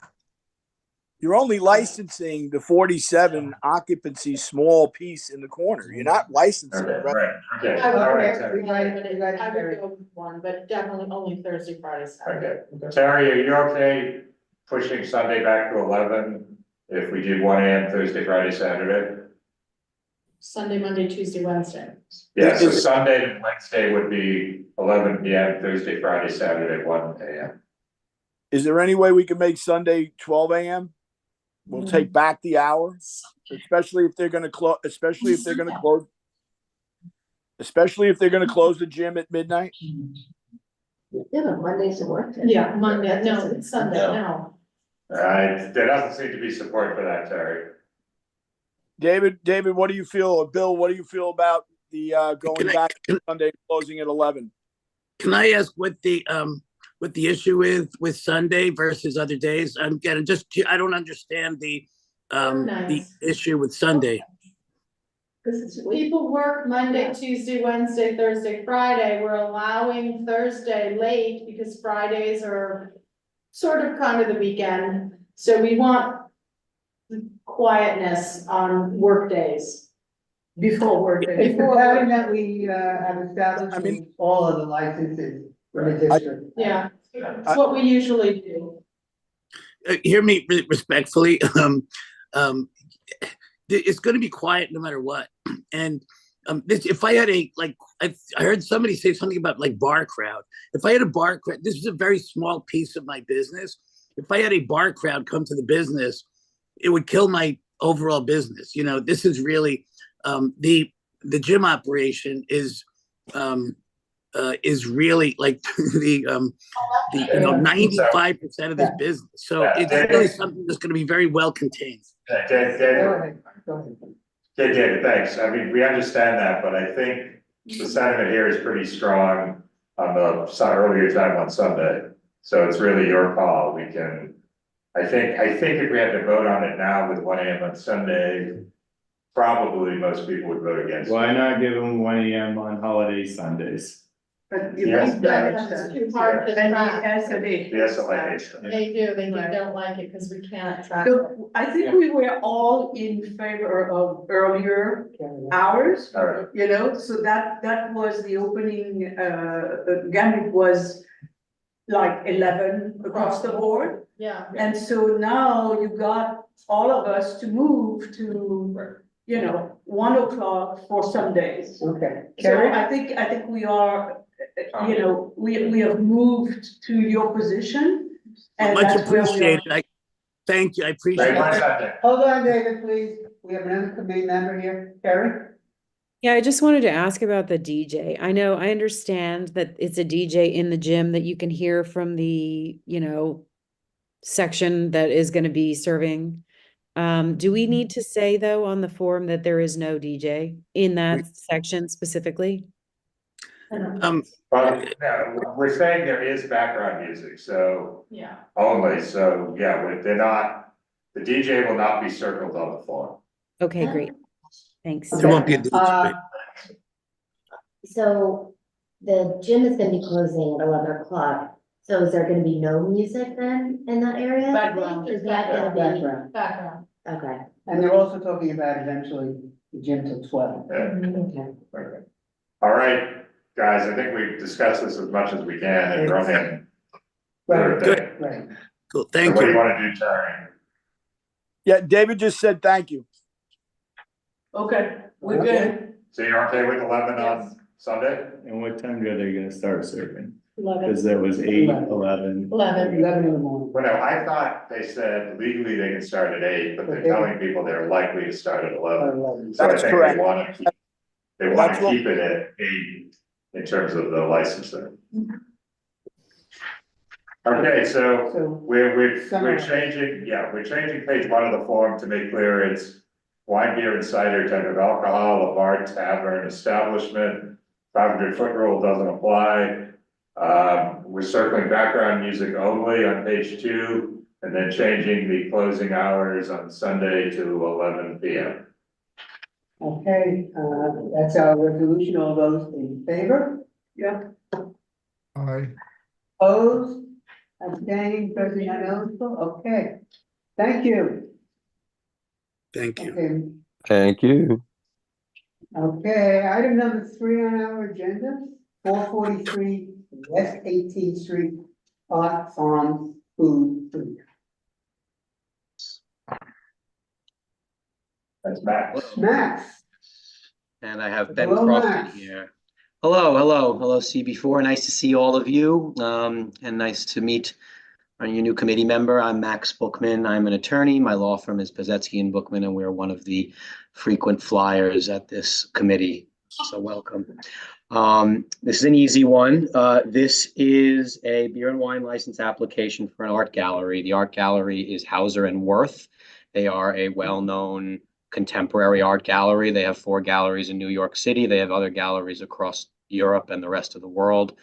You're only licensing the 47 occupancy small piece in the corner. You're not licensing. Okay, the right, okay. I All right, would, Terry. I would go with one, but definitely only Thursday, Friday, Saturday. Okay, Terry, are you okay pushing Sunday back to 11 if we did 1 a.m. Thursday, Friday, Saturday? Sunday, Monday, Tuesday, Wednesday. Yeah, so Sunday and Wednesday would be 11 p.m., Thursday, Friday, Saturday, 1 a.m. Is there any way we can make Sunday 12 a.m.? We'll take back the hour, especially if they're gonna close, especially if they're gonna close the gym at midnight. Yeah, but Monday's a work day. Yeah, Monday, no, it's Sunday, no. There doesn't seem to be support for that, Terry. David, what do you feel? Or Bill, what do you feel about the going back to Sunday, closing at 11? Can I ask what the issue is with Sunday versus other days? I'm getting I don't understand the issue with Sunday. People work Monday, Tuesday, Wednesday, Thursday, Friday. We're allowing Thursday late because Fridays are sort of kind of the weekend. So we want quietness on work days. Before work days. It's the pattern that we have established with all of the licenses for the district. Yeah, it's what we usually do. Hear me respectfully. It's going to be quiet no matter what. And if I had I heard somebody say something about bar crowd. If I had a bar crowd, this is a very small piece of my business. If I had a bar crowd come to the business, it would kill my overall business. This is really the gym operation is really like the 95% of this business. So it's really something that's going to be very well contained. David, thanks. I mean, we understand that, but I think the sentiment here is pretty strong on the earlier time on Sunday. So it's really your call. I think if we had to vote on it now with 1 a.m. on Sunday, probably most people would vote against. Why not give them 1 a.m. on holiday Sundays? But It's too hard to track. They do, they don't like it because we can't track. So I think we were all in favor of earlier hours, so that was the opening, gamut was like 11 across the board. Yeah. And so now you got all of us to move to, 1 o'clock for some days. Okay. So I think we are, we have moved to your position. And Much that's where we are. appreciated. Thank you, I appreciate Great, one it. second. Hold on, David, please. We have another committee member here. Carrie? Yeah, I just wanted to ask about the DJ. I know, I understand that it's a DJ in the gym that you can hear from the, section that is going to be serving. Do we need to say though on the form that there is no DJ in that section specifically? Well, no, we're saying there is background music, so. Yeah. Only, so, yeah, they're not, the DJ will not be circled on the form. Okay, great. Thanks. There won't be a DJ. So the gym is gonna be closing at 11 o'clock. So is there gonna be no music then in that area? Background. Is that gonna be? Background. Background. Okay. And they're also talking about eventually the gym till 12. Okay. Okay. All right, guys, I think we've discussed this as much as we can and run in. Right, Good. right. Cool, So thank what do you you. want to do, Terry? Yeah, David just said thank you. Okay, we're good. So you're okay with 11 on Sunday? And what time are they gonna start serving? 11. Cause there was 8, 11. 11. 11 in the morning. Well, no, I thought they said legally they can start at 8, but they're telling people they're likely to start at 11. So I That's think correct. they want to keep, That's what- keep it at 8 in terms of the licensing. Okay, so we're changing, we're changing page 1 of the form to make clear it's wine, beer, and cider type of alcohol, a bar, tavern, establishment. 500-foot rule doesn't apply. We're circling background music only on page 2, and then changing the closing hours on Sunday to 11 p.m. Okay, that's our resolution. All those in favor? Yeah. Aye. Opposed? Abstaining, present ineligible? Okay. Thank you. Thank you. Okay. Thank you. Okay, item number 3 on our agenda, 443 West 18th Street, Art Farm Food. That's Max. Max. And I have Ben Hello, Crofton Max. here. Hello, CB4. Nice to see all of you, and nice to meet your new committee member. I'm Max Bookman. I'm an attorney. My law firm is Pazetsky and Bookman, and we're one of the frequent flyers at this committee. So welcome. This is an easy one. This is a beer and wine license application for an art gallery. The art gallery is Hauser and Wirth. They are a well-known contemporary art gallery. They have 4 galleries in New York City. They have other galleries across Europe and the rest of the world.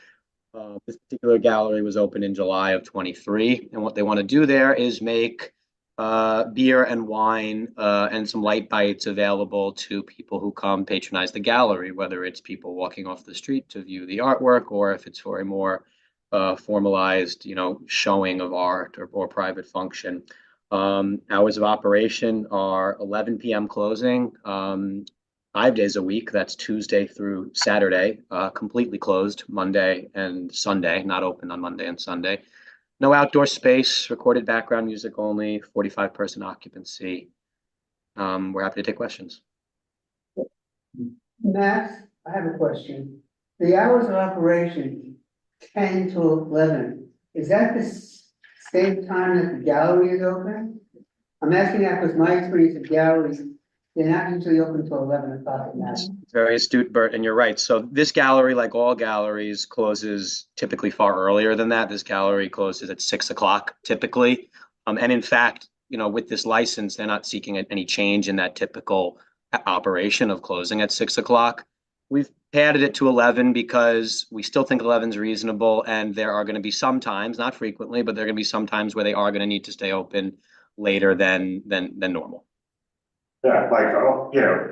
This particular gallery was opened in July of 23. And what they want to do there is make beer and wine and some light bites available to people who come patronize the gallery, whether it's people walking off the street to view the artwork, or if it's for a more formalized, showing of art or private function. Hours of operation are 11 p.m. closing, 5 days a week. That's Tuesday through Saturday, completely closed Monday and Sunday, not open on Monday and Sunday. No outdoor space, recorded background music only, 45-person occupancy. We're happy to take questions. Max, I have a question. The hours of operation, 10 to 11, is that the same time that the gallery is open? I'm asking that because my experience of galleries, they're not usually open until 11 o'clock at night. Very astute, Bert, and you're right. So this gallery, like all galleries, closes typically far earlier than that. This gallery closes at 6 o'clock typically. And in fact, with this license, they're not seeking any change in that typical operation of closing at 6 o'clock. We've padded it to 11 because we still think 11 is reasonable, and there are going to be some times, not frequently, but there are going to be some times where they are going to need to stay open later than normal. Yeah, like,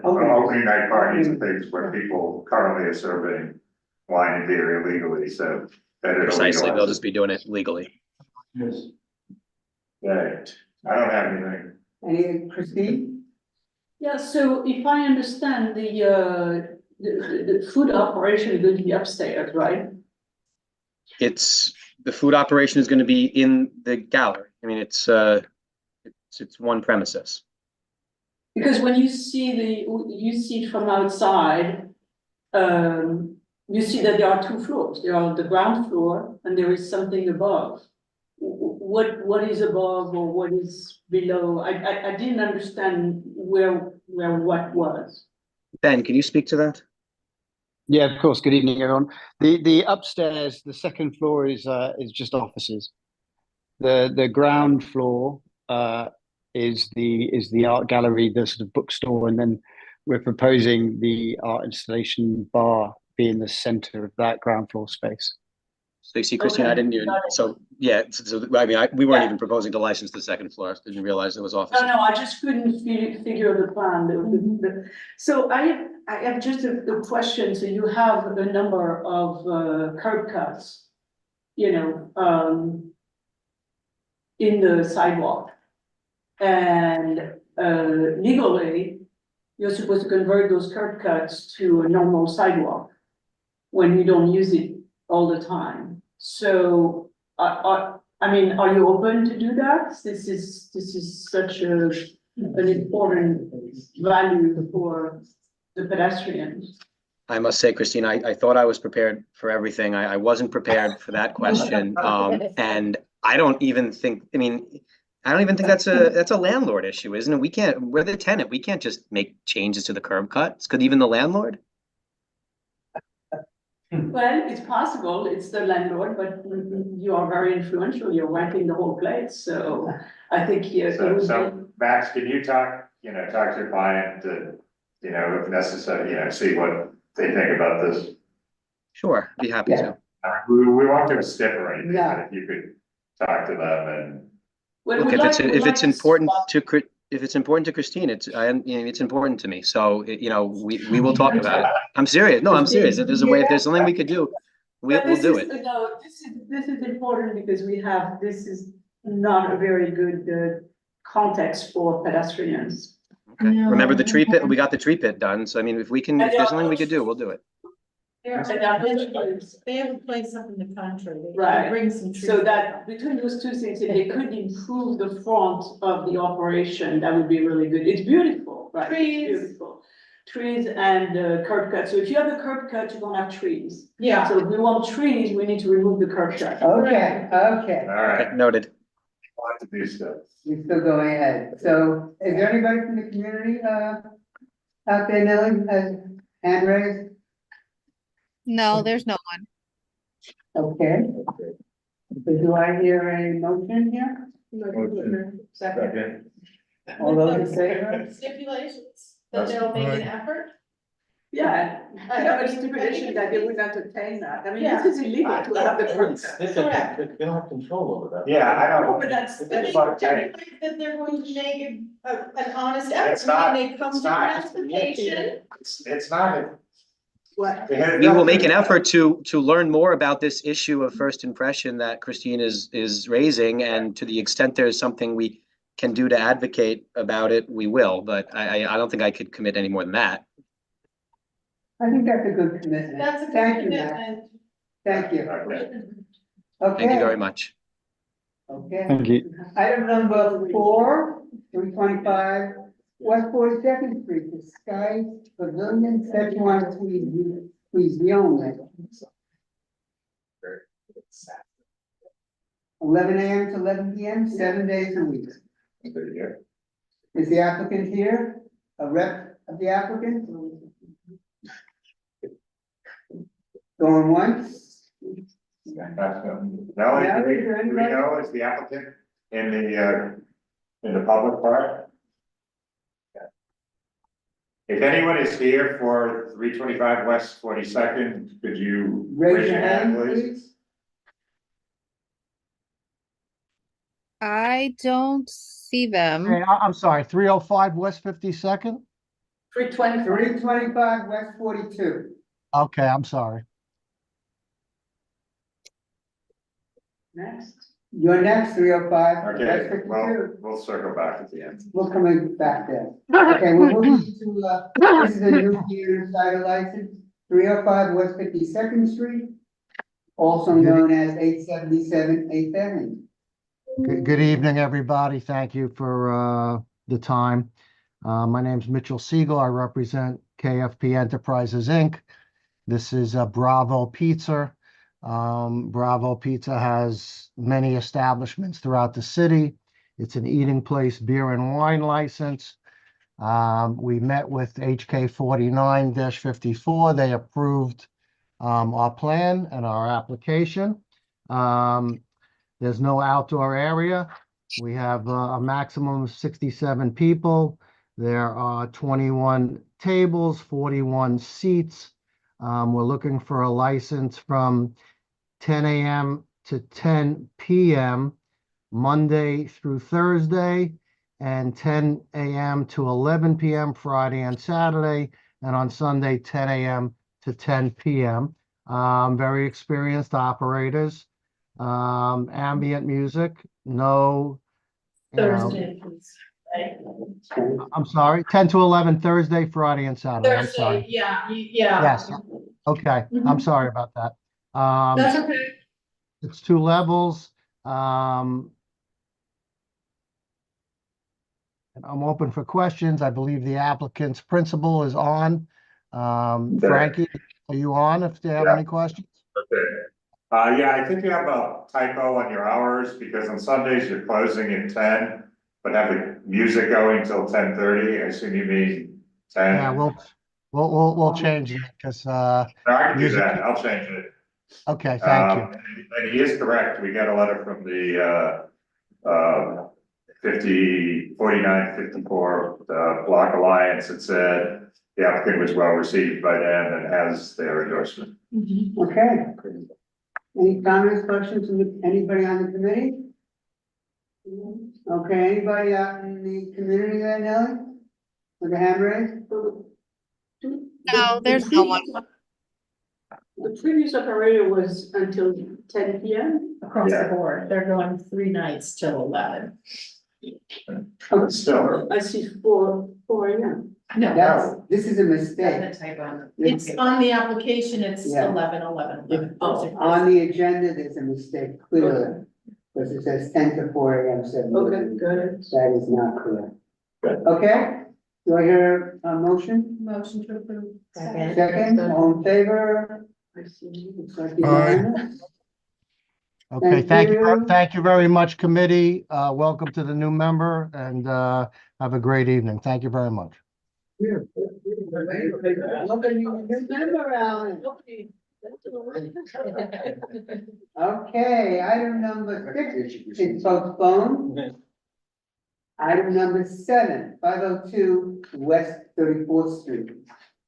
opening night parties and things where people currently are serving wine and beer illegally, so. Precisely, they'll just be doing it legally. Yes. Right, I don't have anything. Any, Christine? Yeah, so if I understand, the food operation is going to be upstairs, right? The food operation is going to be in the gallery. I mean, it's one premises. Because when you see it from outside, you see that there are 2 floors. There are the ground floor and there is something above. what is above or what is below? I didn't understand where what was. Ben, can you speak to that? Yeah, of course. Good evening, everyone. The upstairs, the second floor is just offices. The ground floor is the art gallery, the sort of bookstore, and then we're proposing the art installation bar being the center of that ground floor space. So you see, Christine, I didn't even, so yeah, so I mean, we weren't even proposing to license the second floor. Didn't realize it was offices. No, I just couldn't figure the plan. So I have just a question. So you have a number of curb cuts, you know, in the sidewalk. And legally, you're supposed to convert those curb cuts to a normal sidewalk when you don't use it all the time. So, I mean, are you open to do that? This is such an important value for the pedestrians. I must say, Christine, I thought I was prepared for everything. I wasn't prepared for that question. And I don't even think, I mean, I don't even think that's a landlord issue, isn't it? We're the tenant. We can't just make changes to the curb cuts. Could even the landlord? Well, it's possible, it's the landlord, but you are very influential, you're renting the whole place, so I think So Max, can you talk to your client to, if necessary, see what they think about this? Sure, be happy to. We won't do a stiff or anything, but if you could talk to them and. Look, if it's important to Christine, it's important to me. So, we will talk about it. I'm serious. No, I'm serious. If there's something we could do, we'll do it. No, this is important because this is not a very good context for pedestrians. Okay. Remember the tree pit? We got the tree pit done. So, I mean, if there's something we could do, we'll do it. They have a place up in the country. They Right. Bring some trees. So that between those two things, if they could improve the front of the operation, that would be really good. It's beautiful, right? Trees. It's beautiful. Trees and curb cut. So if you have a curb cut, you're gonna have trees. Yeah. So if we want trees, we need to remove the curb cut. Okay. Okay, noted. Want to do stuff. We're still going ahead. So is there anybody from the community, out there, Nelly, has hand raised? No, there's no one. Okay. So do I hear a motion here? Second. All those in favor? Stipulations, that they'll make an effort. Yeah, I have a stipulation that they would entertain that. I mean, this is illegal to have the curb cut. Correct. They don't have control over that. Yeah, I don't. No, but that's. But they demonstrate that they're going to make an honest effort It's not- when they come it's to not- transportation. It's not. What? We will make an effort to learn more about this issue of first impression that Christine is raising, and to the extent there's something we can do to advocate about it, we will, but I don't think I could commit any more than that. I think that's a good commitment. That's a good Thank you, Matt. commitment. Thank you. Thank you Okay, very much. okay. Thank you. Item number 4, 325 West 42nd Street, the Sky Pavilion, section 1, please be only. 11 a.m. to 11 p.m., 7 days a week. Is the applicant here? A rep of the applicant? Going once? No, do we know is the applicant in the public part? If anyone is here for 325 West 42nd, could you raise your hand, please? I don't see them. Hey, I'm sorry, 305 West 52nd? 325 West 42. Okay, I'm sorry. Next. You're next, 305. Okay, West 52. well, we'll circle back at the end. We're coming back there. Okay, we're moving to, this is a new beer cider license, 305 West 52nd Street, also known as 877 8th Avenue. Good evening, everybody. Thank you for the time. My name's Mitchell Siegel. I represent KFP Enterprises, Inc. This is Bravo Pizza. Bravo Pizza has many establishments throughout the city. It's an eating place, beer and wine license. We met with HK 49-54. They approved our plan and our application. There's no outdoor area. We have a maximum of 67 people. There are 21 tables, 41 seats. We're looking for a license from 10 a.m. to 10 p.m. Monday through Thursday, and 10 a.m. to 11 p.m. Friday and Saturday, and on Sunday, 10 a.m. to 10 p.m. Very experienced operators. Ambient music, no. Thursday, please. I'm sorry, 10 to 11 Thursday, Friday, and Saturday. I'm sorry. Thursday, yeah, yeah. Yes. Okay, I'm sorry about that. That's okay. It's 2 levels. And I'm open for questions. I believe the applicant's principal is on. Frankie, are you on if they have any questions? Okay. Yeah, I think you have a typo on your hours because on Sundays you're closing at 10, but have the music going till 10:30. I assume you mean 10. Yeah, we'll change it because I can do that. I'll change it. Okay, thank you. And he is correct. We got a letter from the 49-54 Block Alliance that said the applicant was well received by them and has their endorsement. Okay. Any comments, questions from anybody on the committee? Okay, anybody out in the community there, Nelly? With a hand raised? No, there's no one. The previous operator was until 10 p.m. Across the board, they're going 3 nights till 11. Still. I see 4 a.m. No, This is a mistake. that's a typo. It's on the application, it's Yeah. 11. On the agenda, there's a mistake, clearly. Because it says 10 to 4 a.m. 7. Okay, good. That is not correct. Okay, do I hear a motion? Motion to approve. Second, all in favor? Looks like unanimous. Okay, thank you very much, committee. Welcome to the new member and have a great evening. Thank you very much. Look at you, new member, Alan. Okay, item number 6 is postponed. Item number 7, 502 West 34th Street,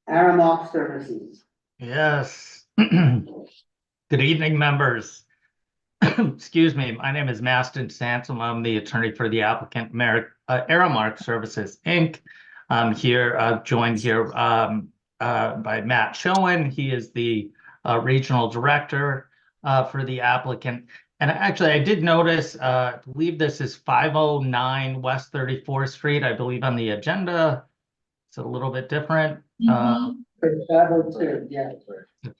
Aramark Services. Yes. Good evening, members. Excuse me, my name is Maston Sansom. I'm the attorney for the applicant, Aramark Services, Inc. I'm here, joined here by Matt Schoen. He is the regional director for the applicant. And actually, I did notice, I believe this is 509 West 34th Street. I believe on the agenda, it's a little bit different. 502, yeah.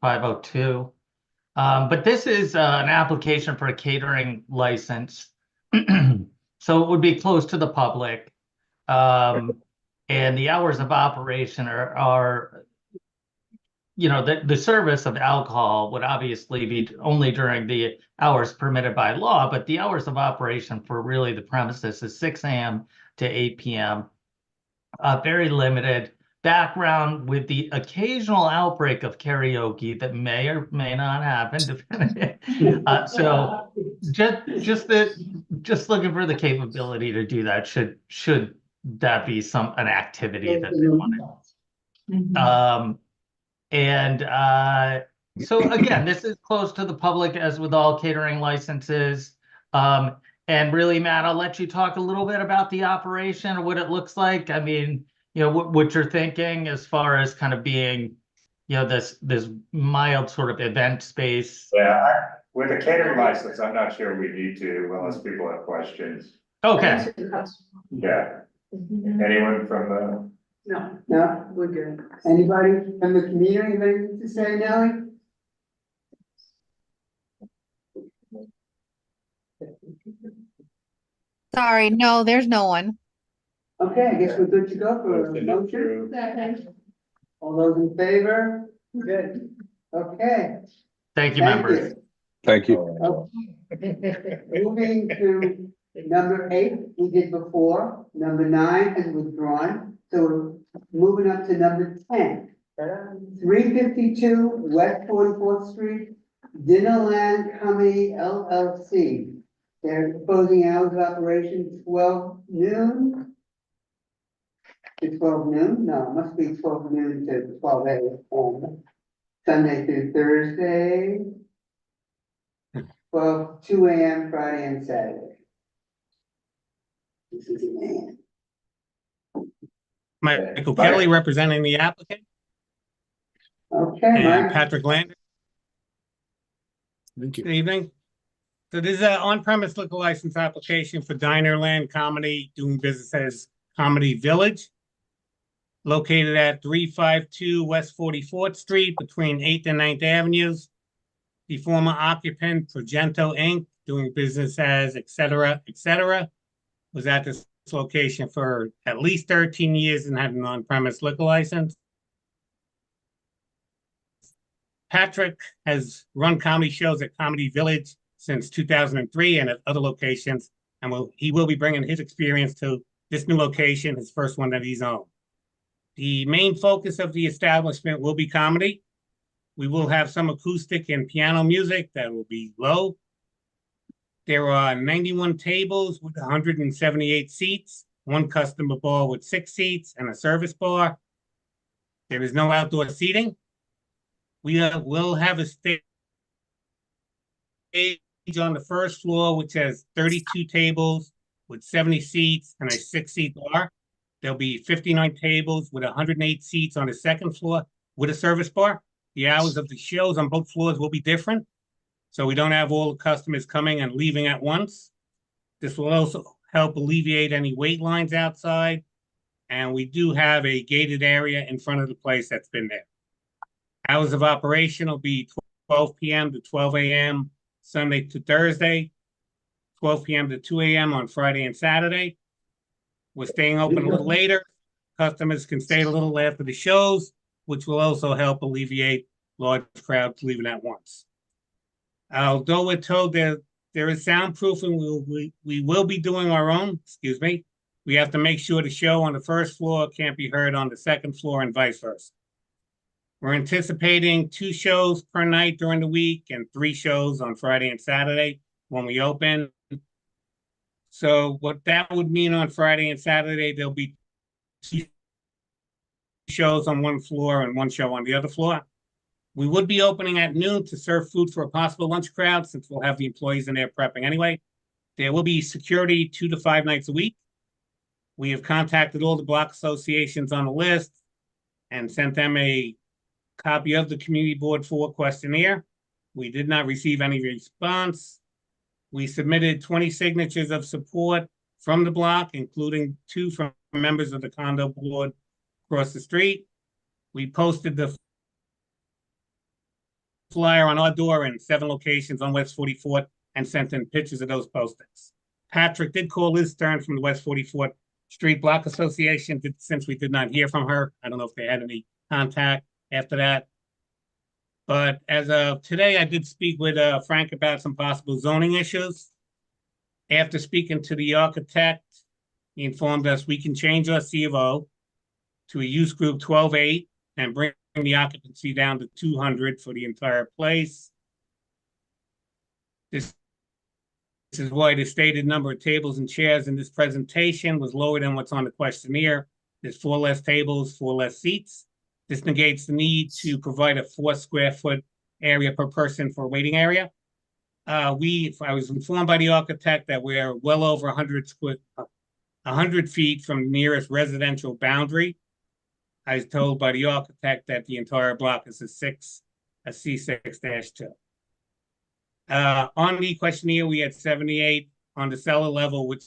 502. But this is an application for a catering license. So it would be closed to the public. And the hours of operation are you know, the service of alcohol would obviously be only during the hours permitted by law, but the hours of operation for really the premises is 6 a.m. to 8 p.m. Very limited background with the occasional outbreak of karaoke that may or may not happen. So just looking for the capability to do that should that be an activity that they want. So again, this is closed to the public as with all catering licenses. And really, Matt, I'll let you talk a little bit about the operation or what it looks like. I mean, you know, what you're thinking as far as kind of being, you know, this mild sort of event space. Yeah, with a catering license, I'm not sure we need to unless people have questions. Okay. Yeah. Anyone from the? No, we're good. Anybody from the community have anything to say, Nellie? Sorry, no, there's no one. Okay, I guess we're good to go for a motion. All those in favor? Good. Okay. Thank you, members. Thank you. Moving to number 8, we did before, number 9 is withdrawn, so we're moving up to number 10. 352 West 44th Street, Dinnerland Comedy LLC. They're proposing hours of operation 12 noon to 12 noon, no, it must be 12 noon to 12 a.m. Sunday through Thursday, 2 a.m. Friday and Saturday. This is a man. Michael Kelly representing the applicant. Okay, And Mike. Patrick Lander. Thank you. Good evening. So this is an on-premise liquor license application for Dinerland Comedy, doing business as Comedy Village, located at 352 West 44th Street between 8th and 9th Avenues. The former occupant, Progento Inc., doing business as et cetera, was at this location for at least 13 years and had an on-premise liquor license. Patrick has run comedy shows at Comedy Village since 2003 and at other locations, and he will be bringing his experience to this new location, his first one that he's on. The main focus of the establishment will be comedy. We will have some acoustic and piano music that will be low. There are 91 tables with 178 seats, one customer bar with 6 seats, and a service bar. There is no outdoor seating. We will have a stage on the first floor, which has 32 tables with 70 seats and a 6-seat bar. There'll be 59 tables with 108 seats on the second floor with a service bar. The hours of the shows on both floors will be different, so we don't have all the customers coming and leaving at once. This will also help alleviate any wait lines outside, and we do have a gated area in front of the place that's been there. Hours of operation will be 12 p.m. to 12 a.m. Sunday to Thursday, 12 p.m. to 2 a.m. on Friday and Saturday. We're staying open a little later. Customers can stay a little after the shows, which will also help alleviate large crowds leaving at once. Although we're told that there is soundproofing, we will be doing our own, we have to make sure the show on the first floor can't be heard on the second floor and vice versa. We're anticipating 2 shows per night during the week and 3 shows on Friday and Saturday when we open. So what that would mean on Friday and Saturday, there'll be 2 shows on one floor and 1 show on the other floor. We would be opening at noon to serve food for a possible lunch crowd, since we'll have the employees in there prepping anyway. There will be security 2 to 5 nights a week. We have contacted all the block associations on the list and sent them a copy of the Community Board 4 questionnaire. We did not receive any response. We submitted 20 signatures of support from the block, including 2 from members of the condo board across the street. We posted the flyer on our door in 7 locations on West 44th and sent in pictures of those postings. Patrick did call Liz Stern from the West 44th Street Block Association, since we did not hear from her. I don't know if they had any contact after that. But as of today, I did speak with Frank about some possible zoning issues. After speaking to the architect, he informed us we can change our C of O to a use group 12-8 and bring the occupancy down to 200 for the entire place. This is why the stated number of tables and chairs in this presentation was lower than what's on the questionnaire. There's 4 less tables, 4 less seats. This negates the need to provide a 4 square foot area per person for a waiting area. I was informed by the architect that we're well over 100 feet from the nearest residential boundary. I was told by the architect that the entire block is a C6-2. On the questionnaire, we had 78 on the cellar level, which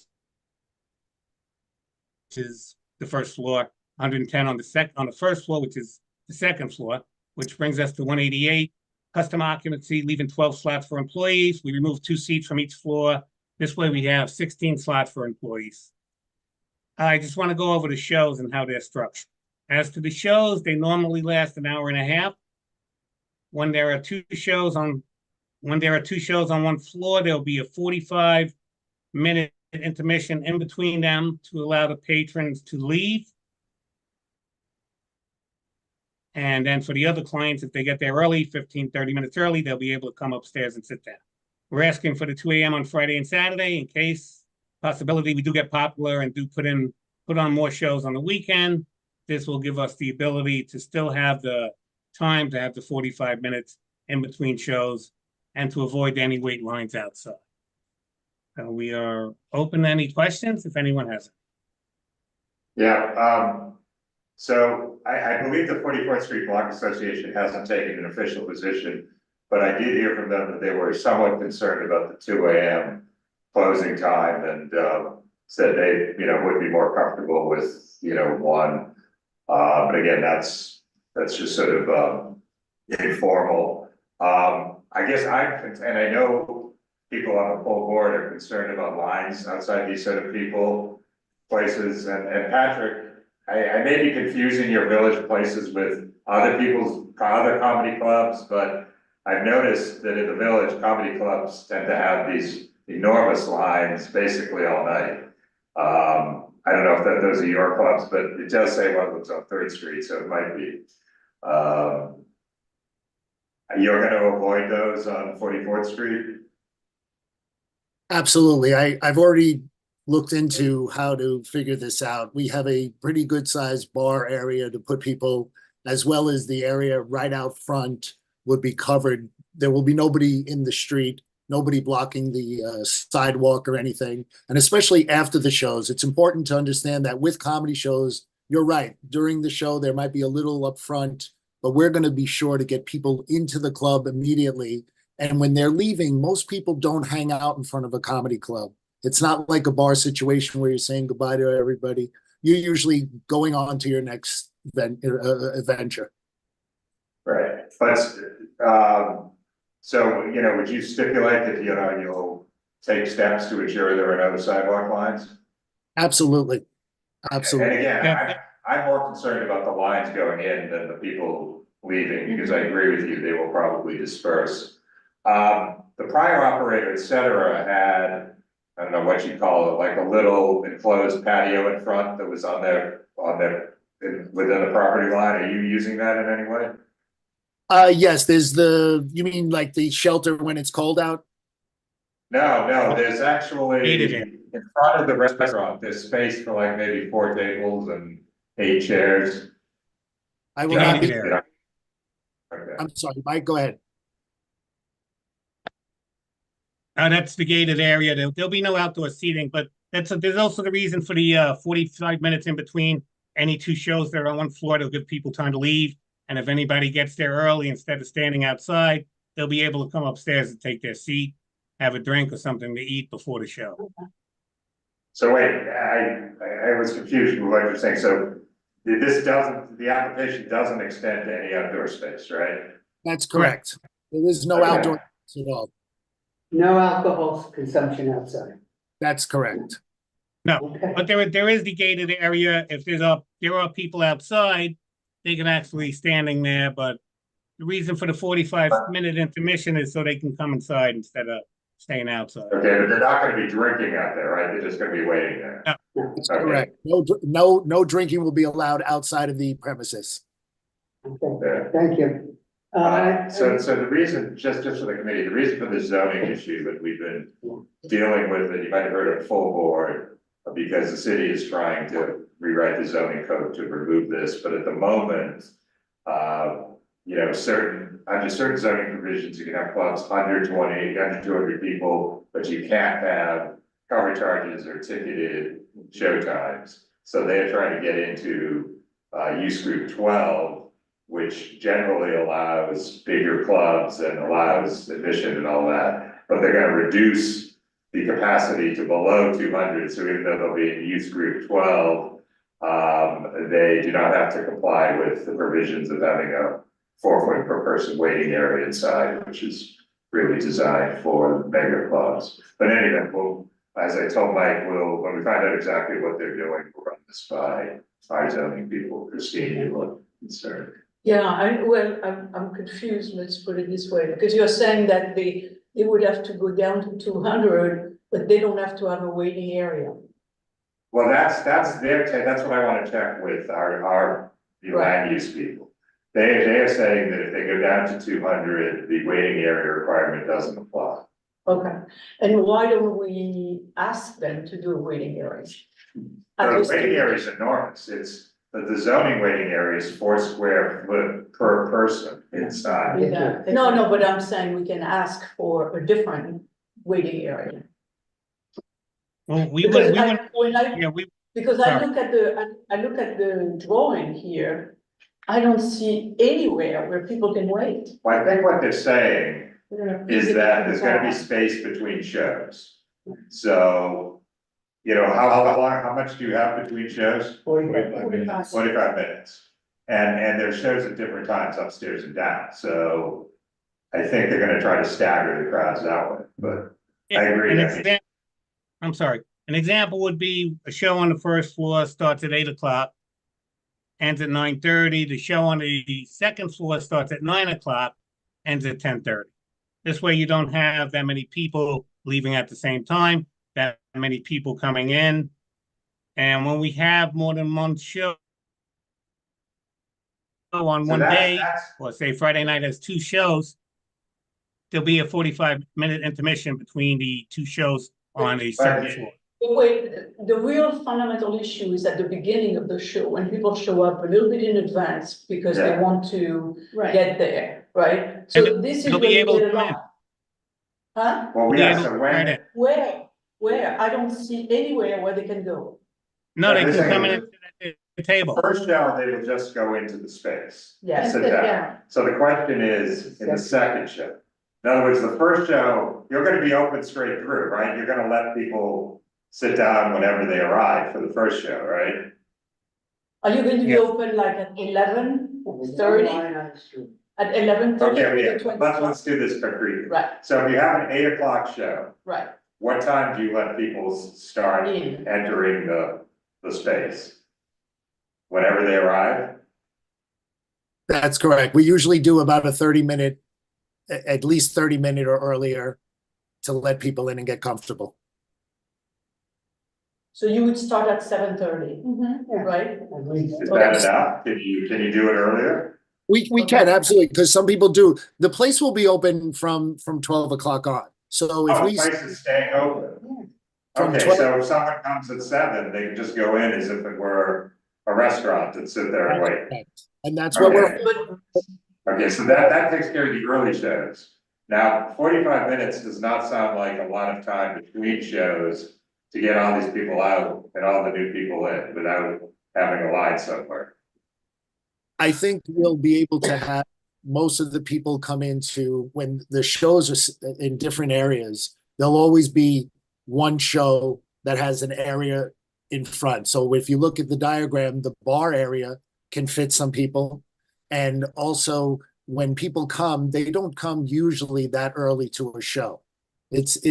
is the first floor, 110 on the first floor, which is the second floor, which brings us to 188. Custom occupancy, leaving 12 slots for employees. We removed 2 seats from each floor. This way we have 16 slots for employees. I just want to go over the shows and how they're structured. As to the shows, they normally last an hour and a half. When there are 2 shows on when there are two shows on one floor, there'll be a 45-minute intermission in between them to allow the patrons to leave. And then for the other clients, if they get there early, 15, 30 minutes early, they'll be able to come upstairs and sit down. We're asking for the 2 a.m. on Friday and Saturday in case possibility we do get popular and do put on more shows on the weekend. This will give us the ability to still have the time to have the 45 minutes in between shows and to avoid any wait lines outside. We are open to any questions if anyone has it. Yeah, so I believe the 44th Street Block Association hasn't taken an official position, but I did hear from them that they were somewhat concerned about the 2 a.m. closing time and said they, would be more comfortable with, 1. But again, that's just sort of informal. I guess and I know people on the full board are concerned about lines outside these sort of places. And Patrick, I may be confusing your village places with other comedy clubs, but I've noticed that in the village, comedy clubs tend to have these enormous lines basically all night. I don't know if those are your clubs, but it does say one of them's on 3rd Street, so it might be. You're going to avoid those on 44th Street? Absolutely. I've already looked into how to figure this out. We have a pretty good sized bar area to put people, as well as the area right out front would be covered. There will be nobody in the street, nobody blocking the sidewalk or anything. And especially after the shows, it's important to understand that with comedy shows, you're right. During the show, there might be a little up front, but we're going to be sure to get people into the club immediately. And when they're leaving, most people don't hang out in front of a comedy club. It's not like a bar situation where you're saying goodbye to everybody. You're usually going on to your next adventure. Right. But so, would you stipulate that, you'll take steps to ensure there are no sidewalk lines? Absolutely. Absolutely. And again, I'm more concerned about the lines going in than the people leaving, because I agree with you, they will probably disperse. The prior operator, et cetera, had, I don't know what you call it, like a little enclosed patio in front that was within the property line. Are you using that in any way? Yes, there's you mean like the shelter when it's cold out? No, there's actually in front of the restaurant, there's space for like maybe 4 tables and 8 chairs. I will not be. Okay. I'm sorry, Mike, go ahead. That's the gated area. There'll be no outdoor seating, but there's also the reason for the 45 minutes in between any 2 shows that are on one floor to give people time to leave. And if anybody gets there early, instead of standing outside, they'll be able to come upstairs and take their seat, have a drink or something to eat before the show. So wait, I was confused with what you're saying. So the application doesn't extend to any outdoor space, right? That's correct. There is no outdoor at all. No alcohol consumption outside. That's correct. No, but there is the gated area. If there are people outside, they can actually standing there. But the reason for the 45-minute intermission is so they can come inside instead of staying outside. Okay, but they're not going to be drinking out there, right? They're just going to be waiting there. No. That's correct. No drinking will be allowed outside of the premises. Okay, thank you. So the reason, just for the committee, the reason for the zoning issue that we've been dealing with, that you might have heard at full board, because the city is trying to rewrite the zoning code to remove this, but at the moment, under certain zoning provisions, you can have clubs under 20, under 200 people, but you can't have cover charges or ticketed show times. So they're trying to get into use group 12, which generally allows bigger clubs and allows admission and all that, but they're going to reduce the capacity to below 200. So even though they'll be in use group 12, they do not have to comply with the provisions of having a 4-foot per person waiting area inside, which is really designed for bigger clubs. But anyway, as I told Mike, when we find out exactly what they're doing, we'll run this by our zoning people. Christine, you look concerned. Yeah, I'm confused, let's put it this way, because you're saying that they would have to go down to 200, but they don't have to have a waiting area. Well, that's that's what I want to check with our land use people. They are saying that if they go down to 200, the waiting area requirement doesn't apply. Okay, and why don't we ask them to do a waiting area? The waiting area is enormous. The zoning waiting area is 4 square foot per person inside. Yeah. No, but I'm saying we can ask for a different waiting area. Well, Because I sorry. look at the drawing here, I don't see anywhere where people can wait. Well, I think what they're saying is that there's gonna be space between shows. So, you know, how much do you have between shows? 45 minutes. 45 minutes. And there's shows at different times upstairs and down, so I think they're gonna try to stagger the crowds that way, but I agree. I'm sorry. An example would be a show on the first floor starts at 8 o'clock, ends at 9:30. The show on the second floor starts at 9 o'clock, ends at 10:30. This way you don't have that many people leaving at the same time, that many people coming in. And when we have more than one show on one day, or say Friday night has 2 shows, there'll be a 45-minute intermission between the 2 shows on a certain floor. Wait, the real fundamental issue is at the beginning of the show, when people show up a little bit in advance because they want to get there, right? So this is they'll where be you able get to it come in. wrong. Huh? Well, yeah, so when. Where? I don't see anywhere where they can go. No, they can come in at the table. First show, they will just go into the space. Yes. Sit down. Yeah. So the question is, in the second show, in other words, the first show, you're gonna be open straight through, right? You're gonna let people sit down whenever they arrive for the first show, right? Are you going to be open like at 11:30? At 11:30? Okay, let's do this concretely. Right. So if you have an 8 o'clock show, Right. what time do you let people start entering the space? Whenever they arrive? That's correct. We usually do about a 30-minute, at least 30-minute or earlier to let people in and get comfortable. So you would start at 7:30, right? Is that enough? Can you do it earlier? We can, absolutely, because some people do. The place will be open from 12 o'clock on. So if the place is staying open. Okay, so if someone comes at 7, they can just go in as if it were a restaurant and sit there and wait. And that's what we're. Okay, so that takes care of the early shows. Now, 45 minutes does not sound like a lot of time between shows to get all these people out and all the new people in without having a line somewhere. I think we'll be able to have most of the people come into when the shows are in different areas. There'll always be one show that has an area in front. So if you look at the diagram, the bar area can fit some people. And also when people come, they don't come usually that early to a show.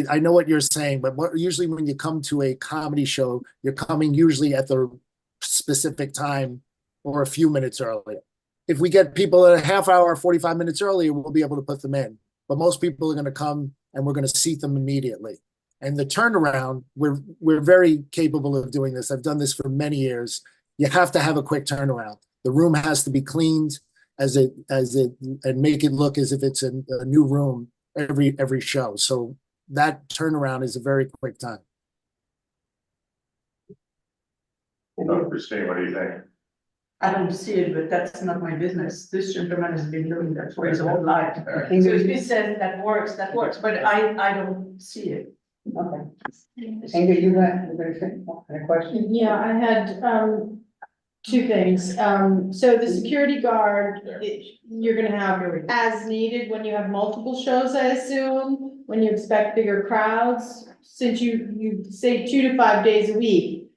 I know what you're saying, but usually when you come to a comedy show, you're coming usually at the specific time or a few minutes earlier. If we get people at a half hour, 45 minutes earlier, we'll be able to put them in. But most people are going to come and we're going to seat them immediately. And the turnaround, we're very capable of doing this. I've done this for many years. You have to have a quick turnaround. The room has to be cleaned and make it look as if it's a new room every show. So that turnaround is a very quick time. Christine, what do you think? I don't see it, but that's not my business. This gentleman has been doing that for his whole life. So if he says that works, but I don't see it. Okay. Ingrid, you got a question? Yeah, I had, 2 things. So the security guard, you're gonna have as needed when you have multiple shows, I assume, when you expect bigger crowds, since you say 2 to 5 days a week.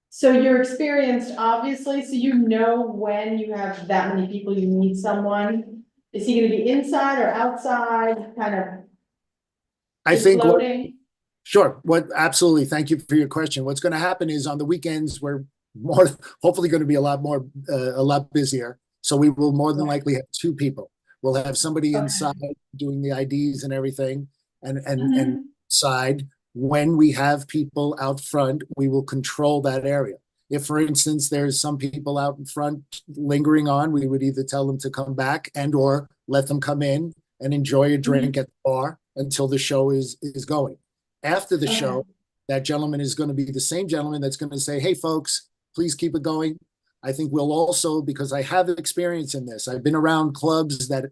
So you're experienced, obviously, so you know when you have that many people, you need someone. Is he gonna be inside or outside, kind of? I think floating? Sure. Absolutely. Thank you for your question. What's going to happen is on the weekends, we're hopefully going to be a lot busier. So we will more than likely have two people. We'll have somebody inside doing the IDs and everything, and side. When we have people out front, we will control that area. If, for instance, there's some people out in front lingering on, we would either tell them to come back and or let them come in and enjoy a drink at the bar until the show is going. After the show, that gentleman is going to be the same gentleman that's going to say, hey, folks, please keep it going. I think we'll also, because I have experience in this, I've been around clubs that,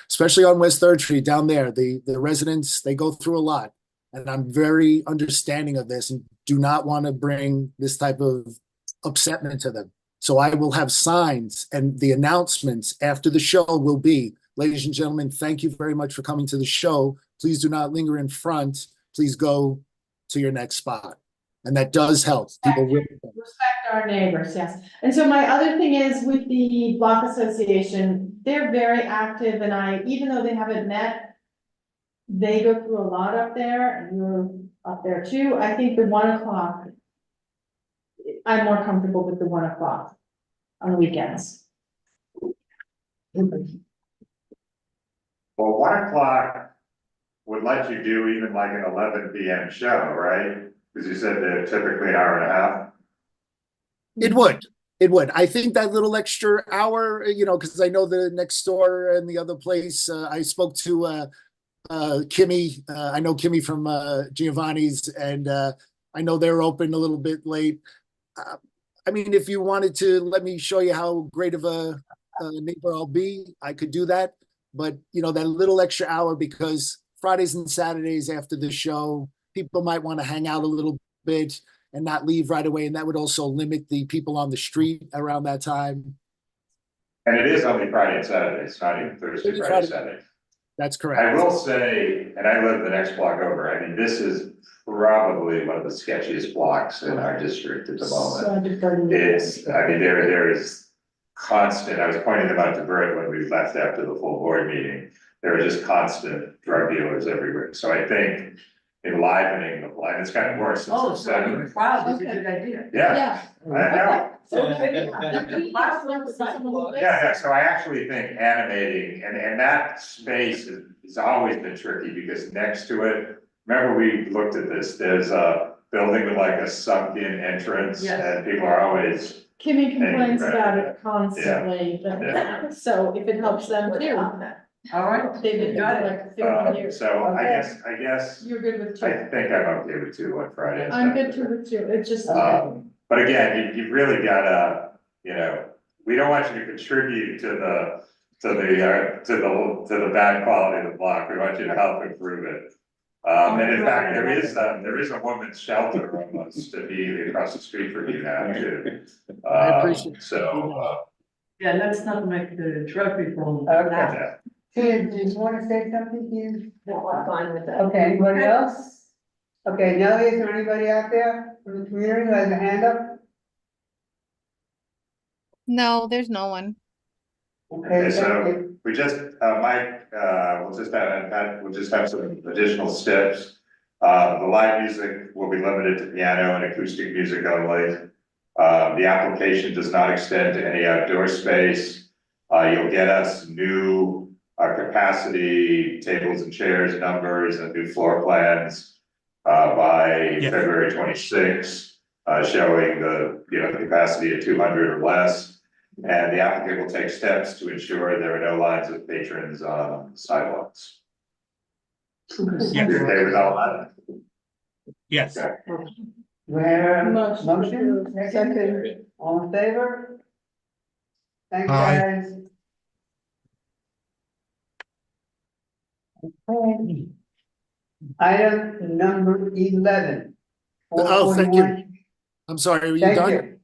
especially on West 3rd Street down there, the residents, they go through a lot. And I'm very understanding of this and do not want to bring this type of upsetment to them. So I will have signs, and the announcements after the show will be, ladies and gentlemen, thank you very much for coming to the show. Please do not linger in front. Please go to your next spot. And that does help. People will. Respect our neighbors, yes. And so my other thing is with the block association, they're very active, and even though they haven't met, they go through a lot up there, and you're up there too. I think the 1 o'clock, I'm more comfortable with the 1 o'clock on the weekends. Well, 1 o'clock would let you do even like an 11 PM show, right? Because you said they're typically an hour and a half. It would. It would. I think that little extra hour, because I know the next door and the other place, I spoke to Kimmy. I know Kimmy from Giovanni's, and I know they're open a little bit late. I mean, if you wanted to let me show you how great of a neighbor I'll be, I could do that. But, that little extra hour, because Fridays and Saturdays after the show, people might want to hang out a little bit and not leave right away. And that would also limit the people on the street around that time. And it is only Friday and Saturday. It's not even Thursday, Friday, Saturday. That's correct. I will say, and I live the next block over, I mean, this is probably one of the sketchiest blocks in our district at the moment. It's, I mean, there is constant, I was pointing them out to Bert when we left after the full board meeting. There are just constant drug dealers everywhere. So I think enlivening the block, it's gotten worse since the seventies. Wow, that's a good idea. Yeah, I know. Yeah. Yeah, so I actually think animating, and that space has always been tricky, because next to it, remember we looked at this, there's a building with like a sunken entrance, and people are always. Kimmy complains about it constantly, but so if it helps them too. All right, They've been doing it like 50 years. So I guess. You're good with two. I think I'm okay with 2 on Friday. I'm good too with two, it's just. But again, you've really gotta, we don't want you to contribute to the bad quality of the block. We want you to help improve it. And in fact, there is a woman's shelter almost immediately across the street from you now too. I appreciate it. So, Yeah, let's not make the drug people. Okay. Tina, do you want to say something, Tina? No, I'm fine with that. Okay, anybody else? Okay, Nellie, is there anybody out there from the community who has a hand up? No, there's no one. Okay, so we just, Mike, we'll just have some additional steps. The live music will be limited to piano and acoustic music only. The application does not extend to any outdoor space. You'll get us new capacity tables and chairs numbers and new floor plans by February 26th, showing the capacity of 200 or less. And the applicant will take steps to ensure there are no lines of patrons on sidewalks. Yes. You okay with all that? Yes. Okay. Where, motion, second, all in favor? Thanks, guys. Okay. Item number 11. Oh, thank you. I'm sorry, were you Thank done? you.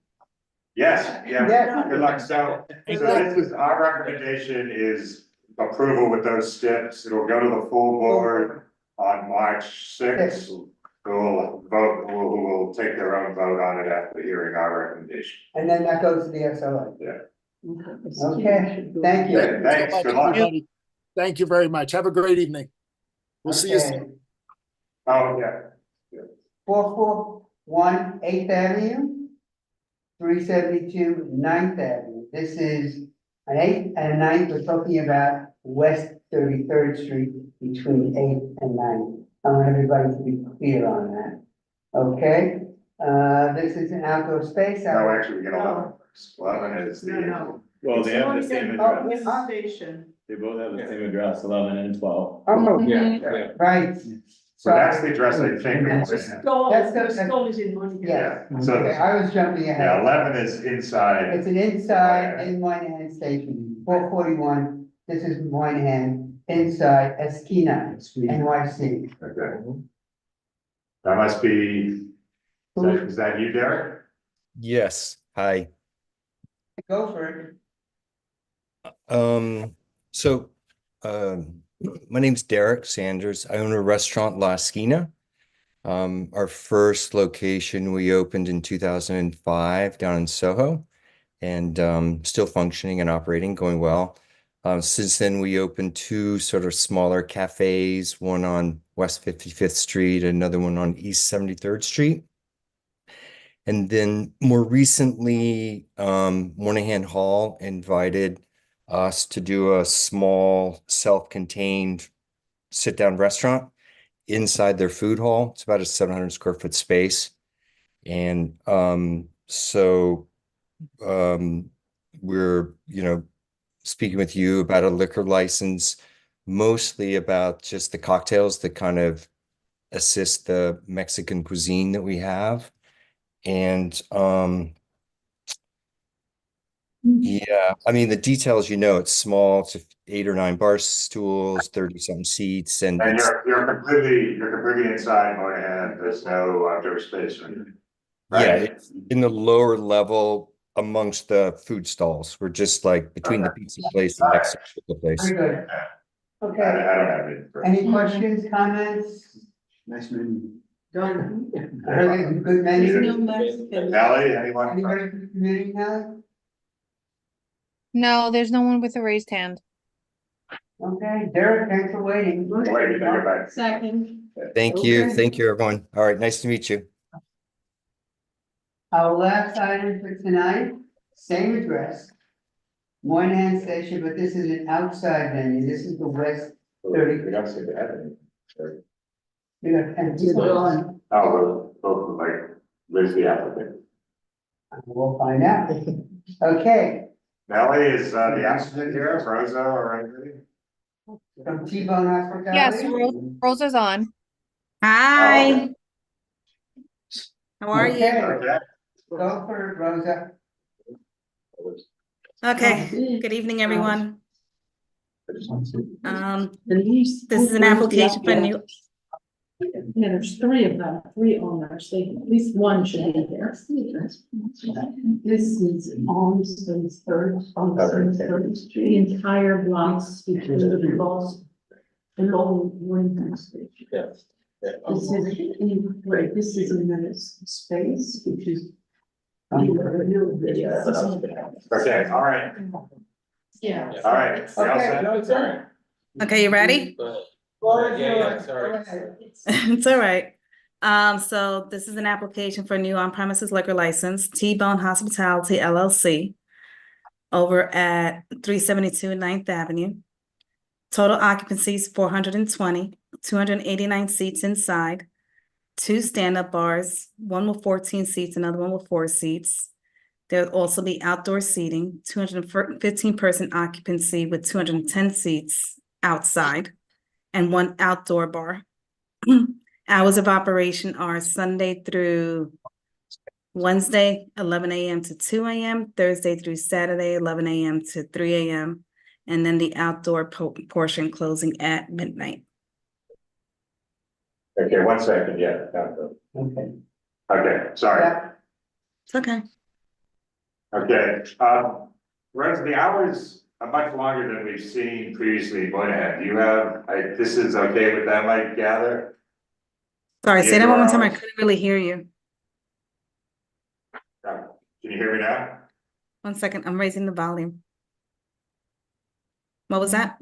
Yes, Yes. good luck. So this is, our recommendation is approval with those steps. It'll go to the full board on March 6th. Who will take their own vote on it after hearing our recommendation. And then that goes to the SOA. Yeah. Okay, thank you. Okay, thanks, good luck. Everybody. Thank you very much. Have a great evening. We'll see you soon. Oh, yeah. 441 8th Avenue, 372 9th Avenue. This is On 8th and 9th, we're talking about West 33rd Street between 8th and 9th. I want everybody to be clear on that. Okay, this is an outdoor space. No, actually, we got 11 first. 11 is the. No. Well, they have the same Oh, address. it's the station. They both have the same address, 11 and 12. Oh, Yeah. right. So that's the address I think. That's the stall, That's the the- stall is in Monica. Yes, So, okay, I was jumping ahead. yeah, 11 is inside. It's an inside in Moynihan Station, 441. This is Moynihan, inside Esquina, NYC. Okay. That must be, is that you, Derek? Yes, hi. Go for it. So, my name's Derek Sanders. I own a restaurant, La Esquina. Our first location we opened in 2005 down in Soho, and still functioning and operating, going well. Since then, we opened two sort of smaller cafes, one on West 55th Street, another one on East 73rd Street. And then more recently, Moynihan Hall invited us to do a small self-contained sit-down restaurant inside their food hall. It's about a 700 square foot space. And we're, speaking with you about a liquor license, mostly about just the cocktails that kind of assist the Mexican cuisine that we have. And yeah, I mean, the details, it's small, it's 8 or 9 bar stools, 30-something seats, and And it's, you're completely inside Moynihan. There's no outdoor space or anything. yeah, Right? it's in the lower level amongst the food stalls. We're just like between the pizza place and Mexican place. Very good. Okay, I don't have it. any questions, comments? Nice menu. Done. Good menu. Nelly, anyone? Anybody from the community, Nelly? No, there's no one with a raised hand. Okay, Derek, thanks for waiting. Wait, you think about it. Second. Thank you. Okay. Thank you, everyone. All right, nice to meet you. Our last item for tonight, same address. Moynihan Station, but this is an outside venue. This is the West 30. We don't seem to have any. We got 10 people on. Oh, both like, where's the applicant? We'll find out. Okay, Nelly, is the applicant here, Rosa or anybody? from T-Bone Hospitality. Yes, Rosa's on. Hi. How are Okay. you? Okay. Go for it, Rosa. Okay, good evening, everyone. This This is an application for new, Yeah, there's 3 of them, 3 owners, at least one should be there. This is on third street, the entire blocks between the blocks. And all one station. This is, right, this is in the space, which is. Okay, all right. Yeah. All right. We all set? okay, you ready? Sorry. It's all right. So this is an application for a new on-premises liquor license, T-Bone Hospitality LLC, over at 372 9th Avenue. Total occupancy is 420, 289 seats inside, 2 stand-up bars, one with 14 seats, another one with 4 seats. There'll also be outdoor seating, 215-person occupancy with 210 seats outside, and 1 outdoor bar. Hours of operation are Sunday through Wednesday, 11 a.m. to 2 a.m., Thursday through Saturday, 11 a.m. to 3 a.m., and then the outdoor portion closing at midnight. Okay, 1 second, yeah. Okay. Okay, sorry. It's okay. Okay, Rose, the hours are much longer than we've seen previously in Moynihan. Do you have, this is okay with them, I gather? Sorry, The say that one more time. I indoor couldn't really hear you. hours? Can you hear me now? 1 second, I'm raising the volume. What was that?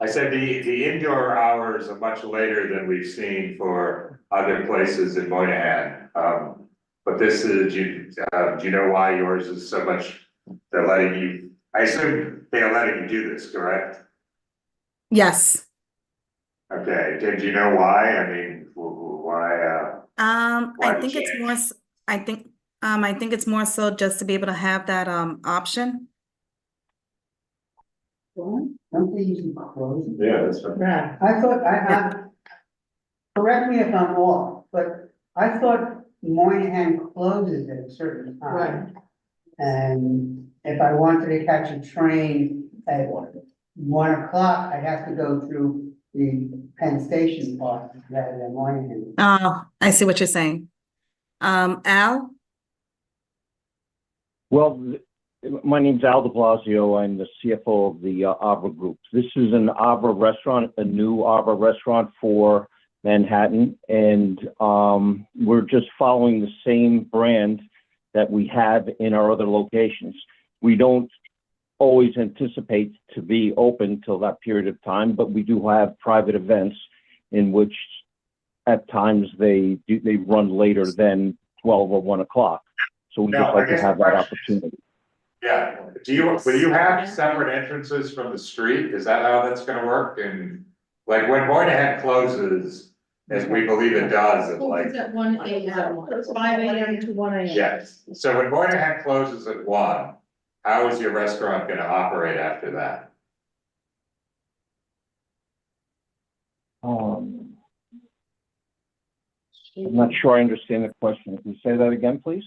I said the indoor hours are much later than we've seen for other places in Moynihan. But this is, do you know why yours is so much, they're letting you I assume they are letting you do this, correct? Yes. Okay, did you know why? I mean, why, I why think it's change? more, I think it's more so just to be able to have that, option. Don't they usually close? Yeah, that's right. I thought, correct me if I'm off, but I thought Moynihan closes at a certain time. And if I wanted to catch a train at 1 o'clock, I'd have to go through the Penn Station part rather than Moynihan. Oh, I see what you're saying. Al? Well, my name's Al de Blasio. I'm the CFO of the Avra Group. This is an Avra restaurant, a new Avra restaurant for Manhattan, and we're just following the same brand that we have in our other locations. We don't always anticipate to be open till that period of time, but we do have private events in which at times they run later than 12 or 1 o'clock. So we just like to have that opportunity. Yeah, will you have separate entrances from the street? Is that how that's gonna work? And like when Moynihan closes, as we believe it does, at like. At 1 a.m. 5 a.m. to 1 a.m. Yes, so when Moynihan closes at 1, how is your restaurant gonna operate after that? I'm not sure I understand the question. Can you say that again, please?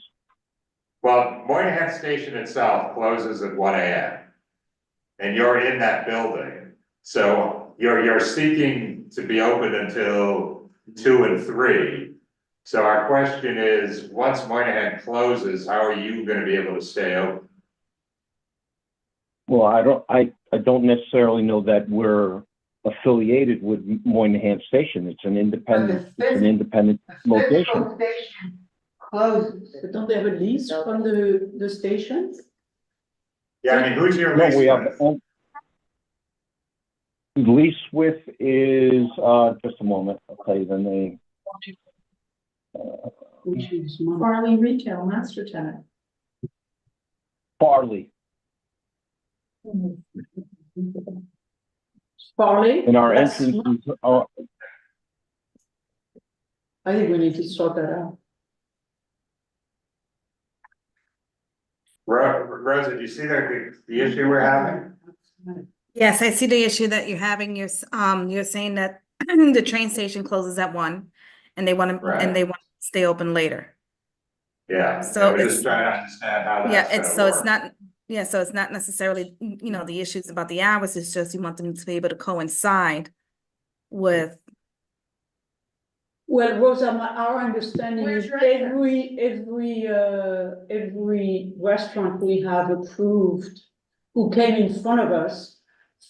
Well, Moynihan Station itself closes at 1 a.m. And you're in that building, so you're seeking to be open until 2 and 3. So our question is, once Moynihan closes, how are you gonna be able to stay open? Well, I don't necessarily know that we're affiliated with Moynihan Station. It's an independent location. Station closes. But don't they have a lease from the stations? Yeah, I mean, who's your No, lease we have with? lease with is just a moment. I'll tell you the name. Farley Retail Master Tenant. Farley. Farley? And our That's entrance smart. I think we need to sort that out. Rosa, do you see the issue we're having? Yes, I see the issue that you're having. You're saying that the train station closes at 1 and they want to, and they want to stay open later. Yeah, So we're it's, just trying to understand how yeah, that's it's, gonna so work. it's not, yeah, so it's not necessarily, the issues about the hours. It's just you want them to be able to coincide with. Well, Rosa, our understanding is every restaurant we have approved who came in front of us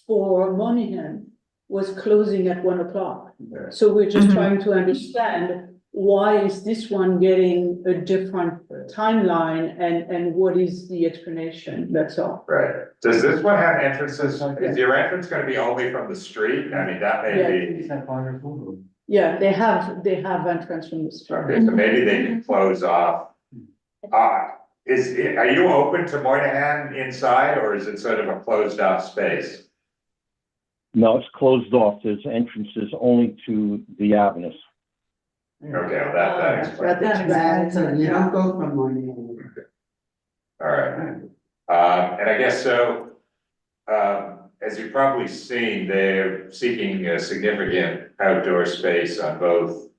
for Moynihan was closing at 1 o'clock. So we're just trying to understand why is this one getting a different timeline and what is the explanation, that's all. Right, does this one have entrances? Is your entrance gonna be only from the street? I mean, that may be. Yeah, they have entrance from the street. Okay, so maybe they can close off. Are you open to Moynihan inside, or is it sort of a closed off space? No, it's closed off. There's entrances only to the avenues. Okay, well, that explains. That, so you don't go from Moynihan. All right, and I guess so, as you've probably seen, they're seeking a significant outdoor space on both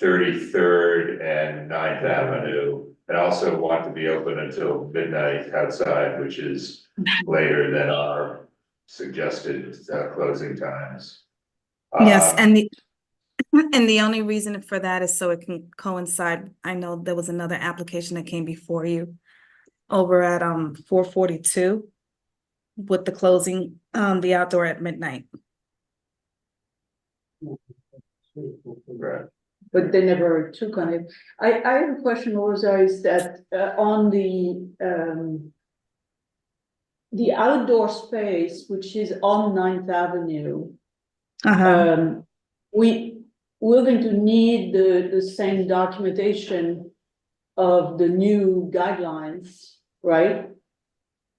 33rd and 9th Avenue, and also want to be open until midnight outside, which is later than our suggested closing times. Yes, and the only reason for that is so it can coincide. I know there was another application that came before you over at 442 with the closing the outdoor at midnight. Right. But they never took on it. I have a question, Rosa, is that on the outdoor space, which is on 9th Avenue, we're going to need the same documentation of the new guidelines, right?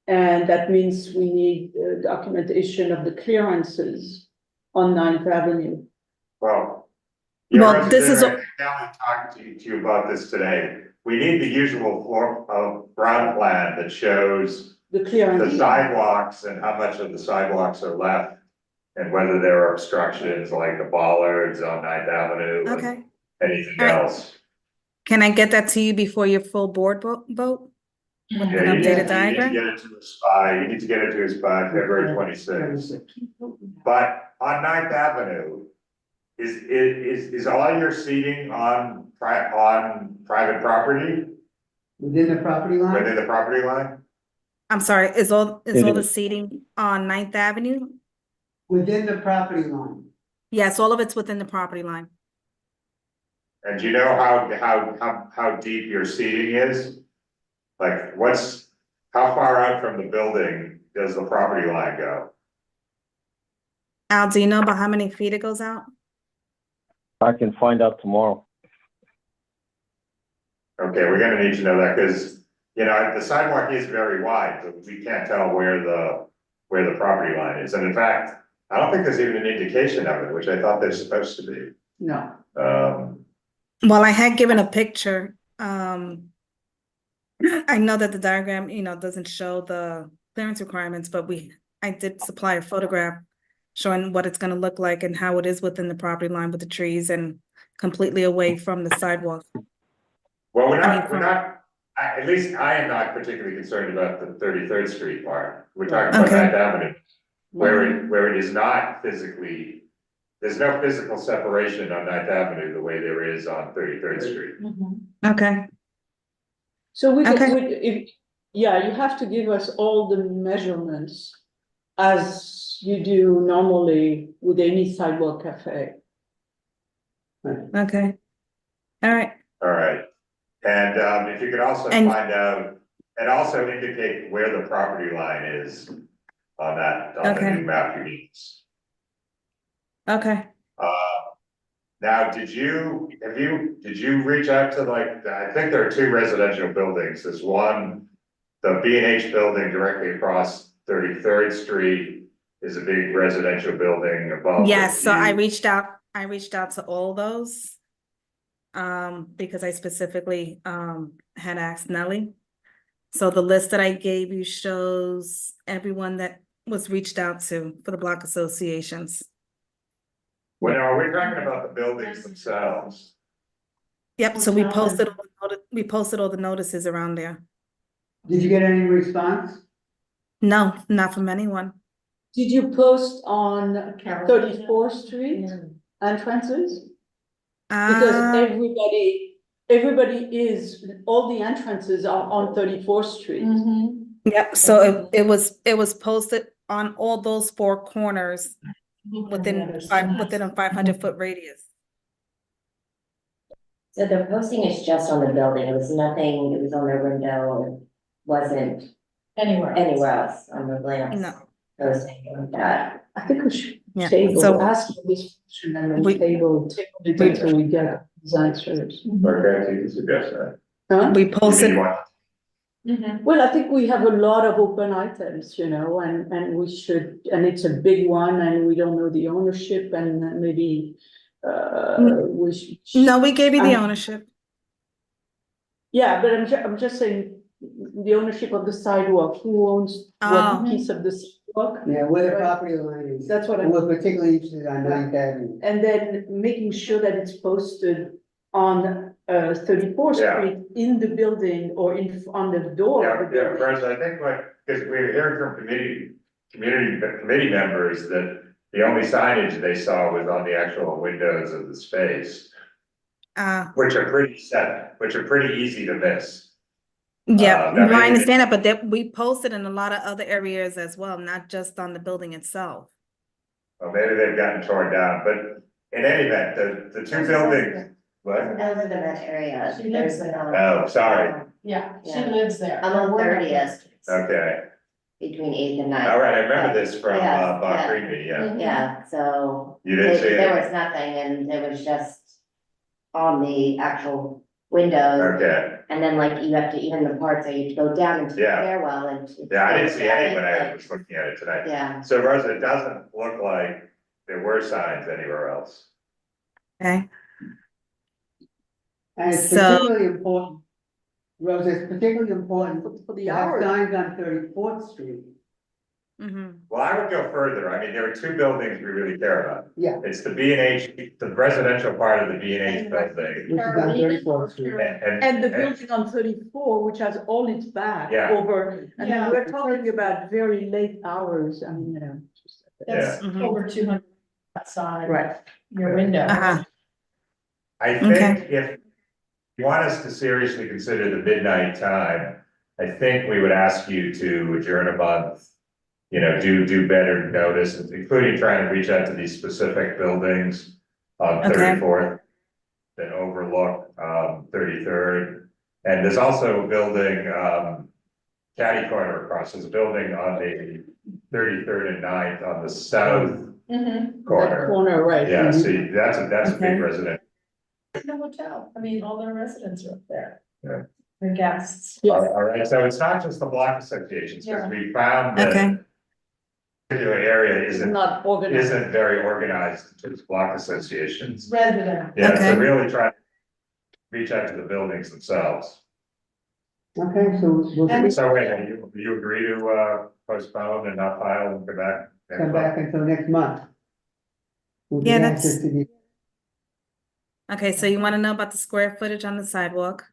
And that means we need documentation of the clearances on 9th Avenue. Well, your Well, this is, resident, Kelly talked to you about this today. We need the usual floor of ground plan that shows the clearance. the sidewalks and how much of the sidewalks are left. And whether there are obstructions like the bollards on 9th Avenue. and okay. Anything All right. else. Can I get that to you before your full board vote? With an Yeah, you need updated to diagram? get it to us by, you need to get it to us by February 26th. But on 9th Avenue, is all your seating on private property? Within the property line? Within the property line? I'm sorry, is all It the is. seating on 9th Avenue? Within the property line. Yes, all of it's within the property line. And do you know how deep your seating is? Like how far out from the building does the property line go? Al, do you know about how many feet it goes out? I can find out tomorrow. Okay, we're gonna need to know that, because, you know, the sidewalk is very wide, but we can't tell where the property line is, and in fact, I don't think there's even an indication of it, which I thought there's supposed to be. No. Well, I had given a picture. I know that the diagram, doesn't show the clearance requirements, but I did supply a photograph showing what it's gonna look like and how it is within the property line with the trees and completely away from the sidewalk. Well, at least I am not particularly concerned about the 33rd Street part. We're talking about 9th Avenue, where it is not physically, there's no physical separation on 9th Avenue the way there is on 33rd Street. Okay. So you have to give us all the measurements as you do normally with any sidewalk cafe. Okay. All right. All right, and if you could also find out, and also indicate where the property line is on the new map you need. Okay. Now, did you reach out to, like, I think there are two residential buildings, there's one, the B&H building directly across 33rd Street is a big residential building above. Yes, so I reached out to all those. Because I specifically had asked Nellie. So the list that I gave you shows everyone that was reached out to for the block associations. Well, now, are we talking about the buildings themselves? Yep, so we posted all the notices around there. Did you get any response? No, not from anyone. Did you post on 34th Street entrances? Because all the entrances are on 34th Street. Yep, so it was posted on all those four corners within a 500-foot radius. So the posting is just on the building, it was on their window, it wasn't anywhere else on the lamps. No. Posting like that. I think we should ask for this question and then table it until we get these answers. Okay, so you can suggest that. Huh? We posted. Well, I think we have a lot of open items, and we should, and it's a big one, and we don't know the ownership, and maybe we should. No, we gave you the ownership. Yeah, but I'm just saying the ownership of the sidewalk, who owns what piece of the sidewalk? Yeah, where the property line is. That's what And we're particularly interested on 9th Avenue. And then making sure that it's posted on 34th Street in the building or on the door of the building. First, I think because we're hearing from committee members that the only signage they saw was on the actual windows of the space. Which are pretty easy to miss. Yeah, I understand that, but we posted in a lot of other areas as well, not just on the building itself. Well, maybe they've gotten torn down, but in any event, the two buildings. What? I live in that area. She lives there. Oh, sorry. Yeah, she lives there. I'm on 30th. Okay. Between 8th and 9th. All right, I remember this from Bob Creamy, Yeah, so. You didn't see it? There was nothing and it was just on the actual windows. Okay, And then like you have to, even the parts that you go down into the Yeah. stairwell and. it's yeah, I didn't so see any when I like- was looking at it tonight. Yeah, So Rosa, it doesn't look like there were signs anywhere else. Okay, And it's So- particularly important, Rosa, it's particularly important For the to have hours. signs on 34th Street. Well, I would go further. I mean, there are two buildings we really care about. Yeah. It's the B and H, the residential part of the B and H building. Which is on 34th Street. And the building on 34, which has all its back Yeah. over, and then Yeah. we're talking about very late hours, I mean, you know. That's Mhm. over 200 outside. Right. Your window. Uh-huh. I think if you want us to seriously consider the midnight time, I think we would ask you to adjourn a month. You know, do better notice, including trying to reach out to these specific buildings on Okay. 34th that overlook 33rd. And there's also a building catty corner across. There's a building on the 33rd and 9th on the south Mm-hmm. corner. Corner, right. Yeah, see, that's a Okay. big resident. The hotel, I mean, all the residents are up there. Yeah. The guests. All right, so it's not just the block associations, because Yeah. we found Okay. that particular area It's isn't not organized. very organized in terms of block associations. Resident. Yeah, Okay. so really try to reach out to the buildings themselves. Okay, so we'll And- So wait, do you agree to postpone and not file and come back? next come month? back until next month. We'll Yeah, get that's- answers to the- Okay, so you want to know about the square footage on the sidewalk,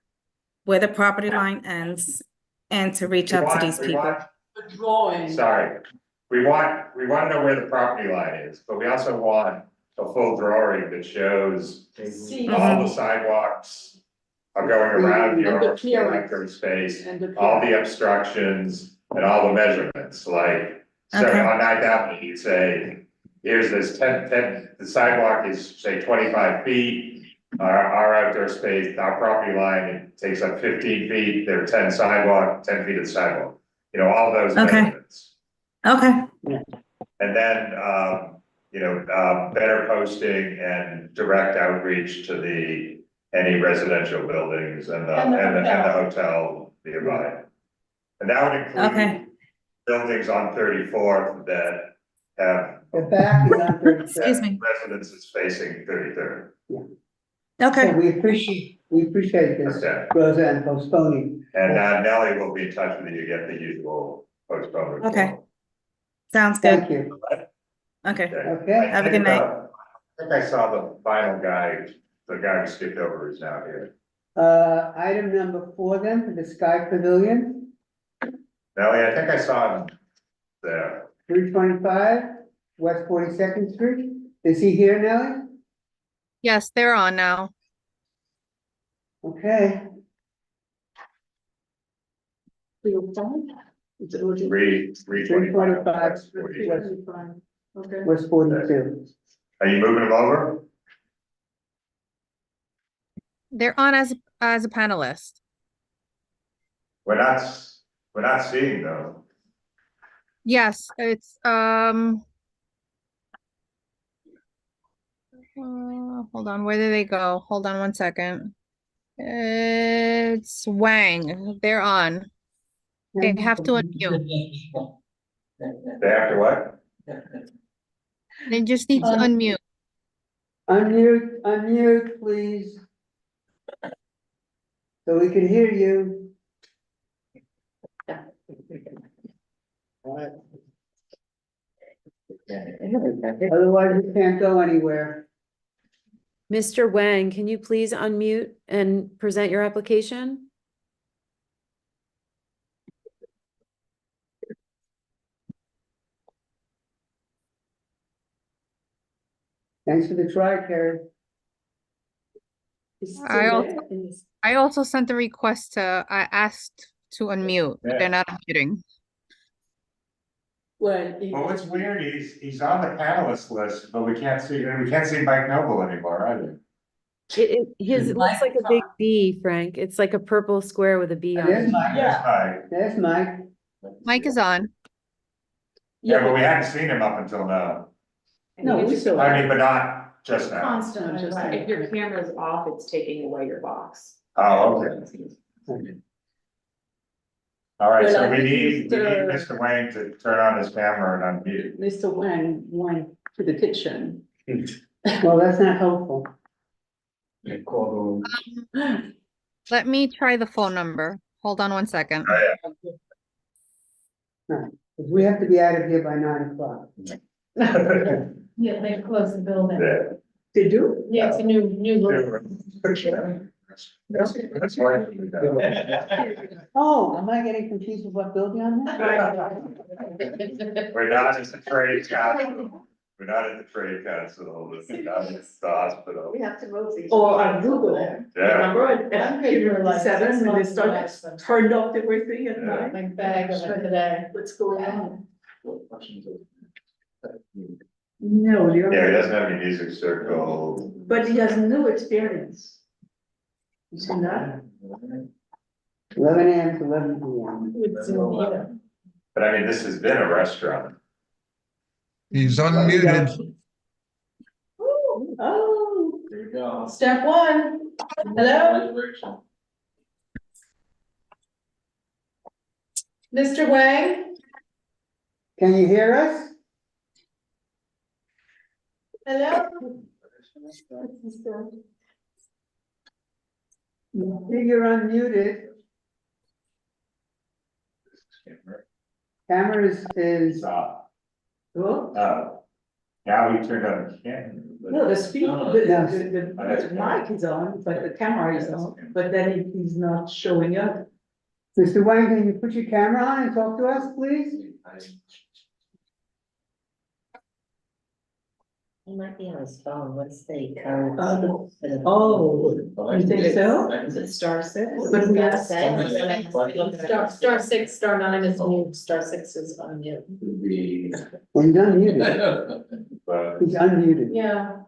where the property line ends, and to reach out to these people. The drawing. Sorry, we want to know where the property line is, but we also want a full drawing that shows See. all the sidewalks are going around And the your clearance. electric space, And the. all the obstructions and all the measurements, like, so Okay. on 9th Avenue, you'd say, here's this 10, the sidewalk is, say, 25 feet. Our outdoor space, our property line, it takes up 15 feet, there are 10 sidewalk, 10 feet of sidewalk, you know, all those Okay. measurements. Okay, And then, better posting and direct outreach to any residential buildings and And the the hotel nearby. And that would include okay, buildings on 34th that have The back is on 33rd. excuse me. residences facing 33rd. Okay, So we appreciate this, Okay. Rosa, and postponing. And Nellie will be in touch with you to get the usual postponement. Okay. Sounds good. Thank you. Okay, Okay. Have a good night. I think I saw the final guy, the guy who skipped over is now here. Item number 4 then, for the Sky Pavilion, Nellie, I think I saw him there. 325 West 42nd Street. Is he here, Nellie? Yes, they're on now. Okay, It's urgent. 325. 325 Okay. West 42. Are you moving him over? They're on as a panelist. We're not seeing them. Yes, it's hold on, where did they go? Hold on one second. It's Wang. They're on. They have to unmute. They have to what? They just need to unmute. Unmute, please. So we can hear you. Otherwise, we can't go anywhere. Mr. Wang, can you please unmute and present your application? Thanks for the try, Carrie. I also sent a request to, I asked to unmute, but they're not unmuting. Well, What's weird, he's on the panelist list, but we can't see Mike Noble anymore either. It looks like a big B, Frank. It's like a purple square with a B on There's it. Mike. Mike. There's Mike. Mike is on. Yeah, but we hadn't seen him up until now. No, we saw. I mean, but not just now. Constantly, right. If your camera's off, it's taking away your box. Oh, okay. All right, Well, so I we think need Mr. Mr. Wayne to turn on his camera and unmute. Mr. Wang went to the kitchen. Well, that's not helpful. Let me try the phone number. Hold on one second. No, we have to be out of here by 9 o'clock. Yeah, they closed the building. They do? Yeah, it's a new That's right. Oh, am I getting confused with what building I'm in? We're not at the trade council. We're not at the trade council. We're not at the hospital. We have to move these. Or on Google. Yeah. Remember at seven when they started, turned off everything at night? Like bag of it today. What's going on? No, you're. Yeah, he doesn't have any music circle. But he has no experience. You see that? 11 a.m. to 11 p.m. But I mean, this has been a restaurant. He's unmuted. Oh. There you go. Step one. Hello? Mr. Wang? Can you hear us? Hello? You're unmuted. Camera is. Oh. Now we turned on the camera. No, the speaker, the mic is on, but the camera is on, but then he's not showing up. Mr. Wang, can you put your camera on and talk to us, please? He might be on his phone. What's the current? You think so? Is it star six? But we have. Star six, star nine is mute, star six is unmute. Well, he's unmuted. He's unmuted. Yeah.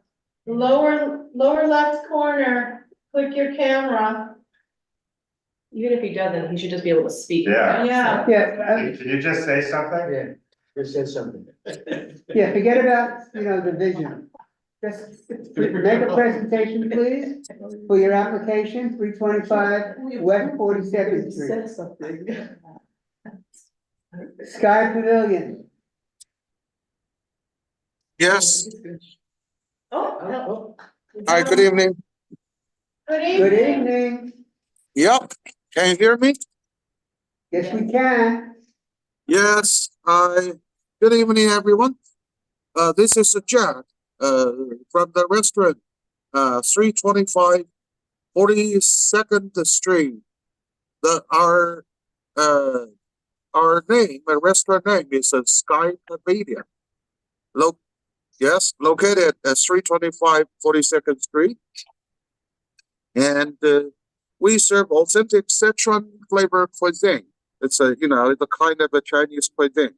Lower left corner, click your camera. Even if he doesn't, he should just be able to speak. Yeah. Yeah. Yeah, Can you just say something? yeah, just say something. Yeah, forget about, the vision. Just make a presentation, please, for your application, 325 West 42nd Street. Said something. Sky Pavilion. Yes. Oh. Hi, good evening. Good Good evening. evening. Yep. Can you hear me? Yes, we can. Yes. Good evening, everyone. This is Jack from the restaurant 325 42nd Street. Our name, my restaurant name is Sky Pavilion. Located at 325 42nd Street. And we serve authentic Sichuan flavor cuisine. It's it's a kind of a Chinese cuisine.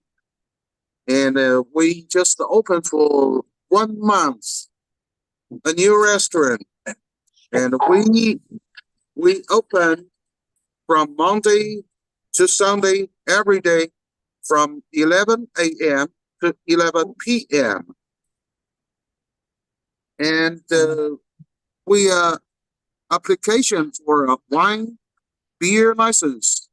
And we just opened for 1 month, a new restaurant. And we open from Monday to Sunday every day from 11 a.m. to 11 p.m. And we application for a wine beer license.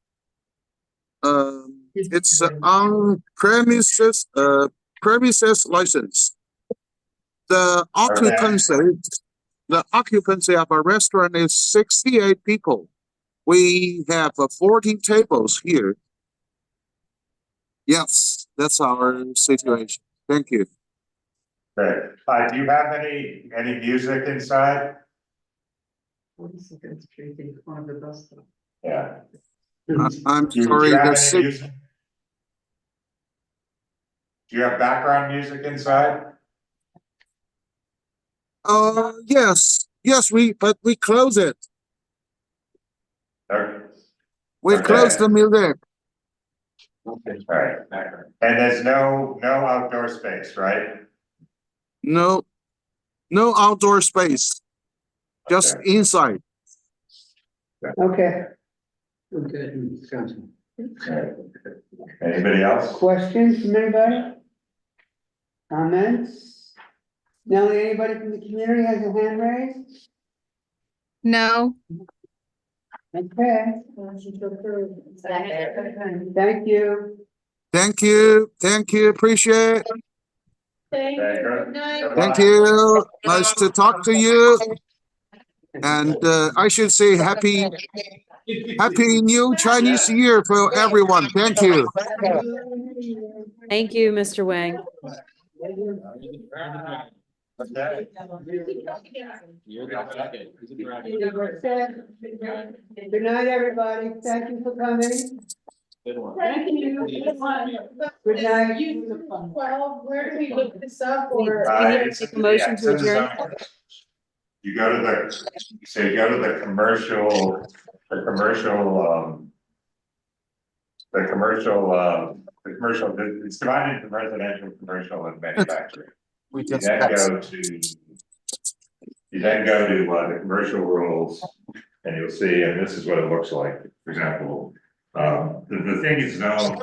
It's on premises license. The occupancy of a restaurant is 68 people. We have 14 tables here. Yes, that's our situation. Thank you. Great. Do you have any music inside? 42nd Street in front of the bus stop. Yeah. I'm Do you sorry. have any music? Do you have background music inside? Yes, but we close it. Okay. We close the music. Okay. All right. And there's no outdoor space, right? No outdoor space. Just inside. Okay. Anybody else? Questions from anybody? Comments? Nellie, anybody from the community has a hand raised? No. Okay, thank you. Thank you, appreciate it. Thank you, nice to talk to you. And I should say happy new Chinese Year for everyone. Thank you. Thank you, Mr. Wang. Good night, everybody. Thank you for coming. Thank you. Good night. Well, where do we look this up or? It's motion to adjourn. You go to you go to the commercial, it's divided into residential, commercial, and manufacturing. You then go to the commercial rules, and you'll see, and this is what it looks like, for example, the thing is zoned.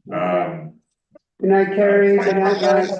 Good night, Carrie. Good night, guys.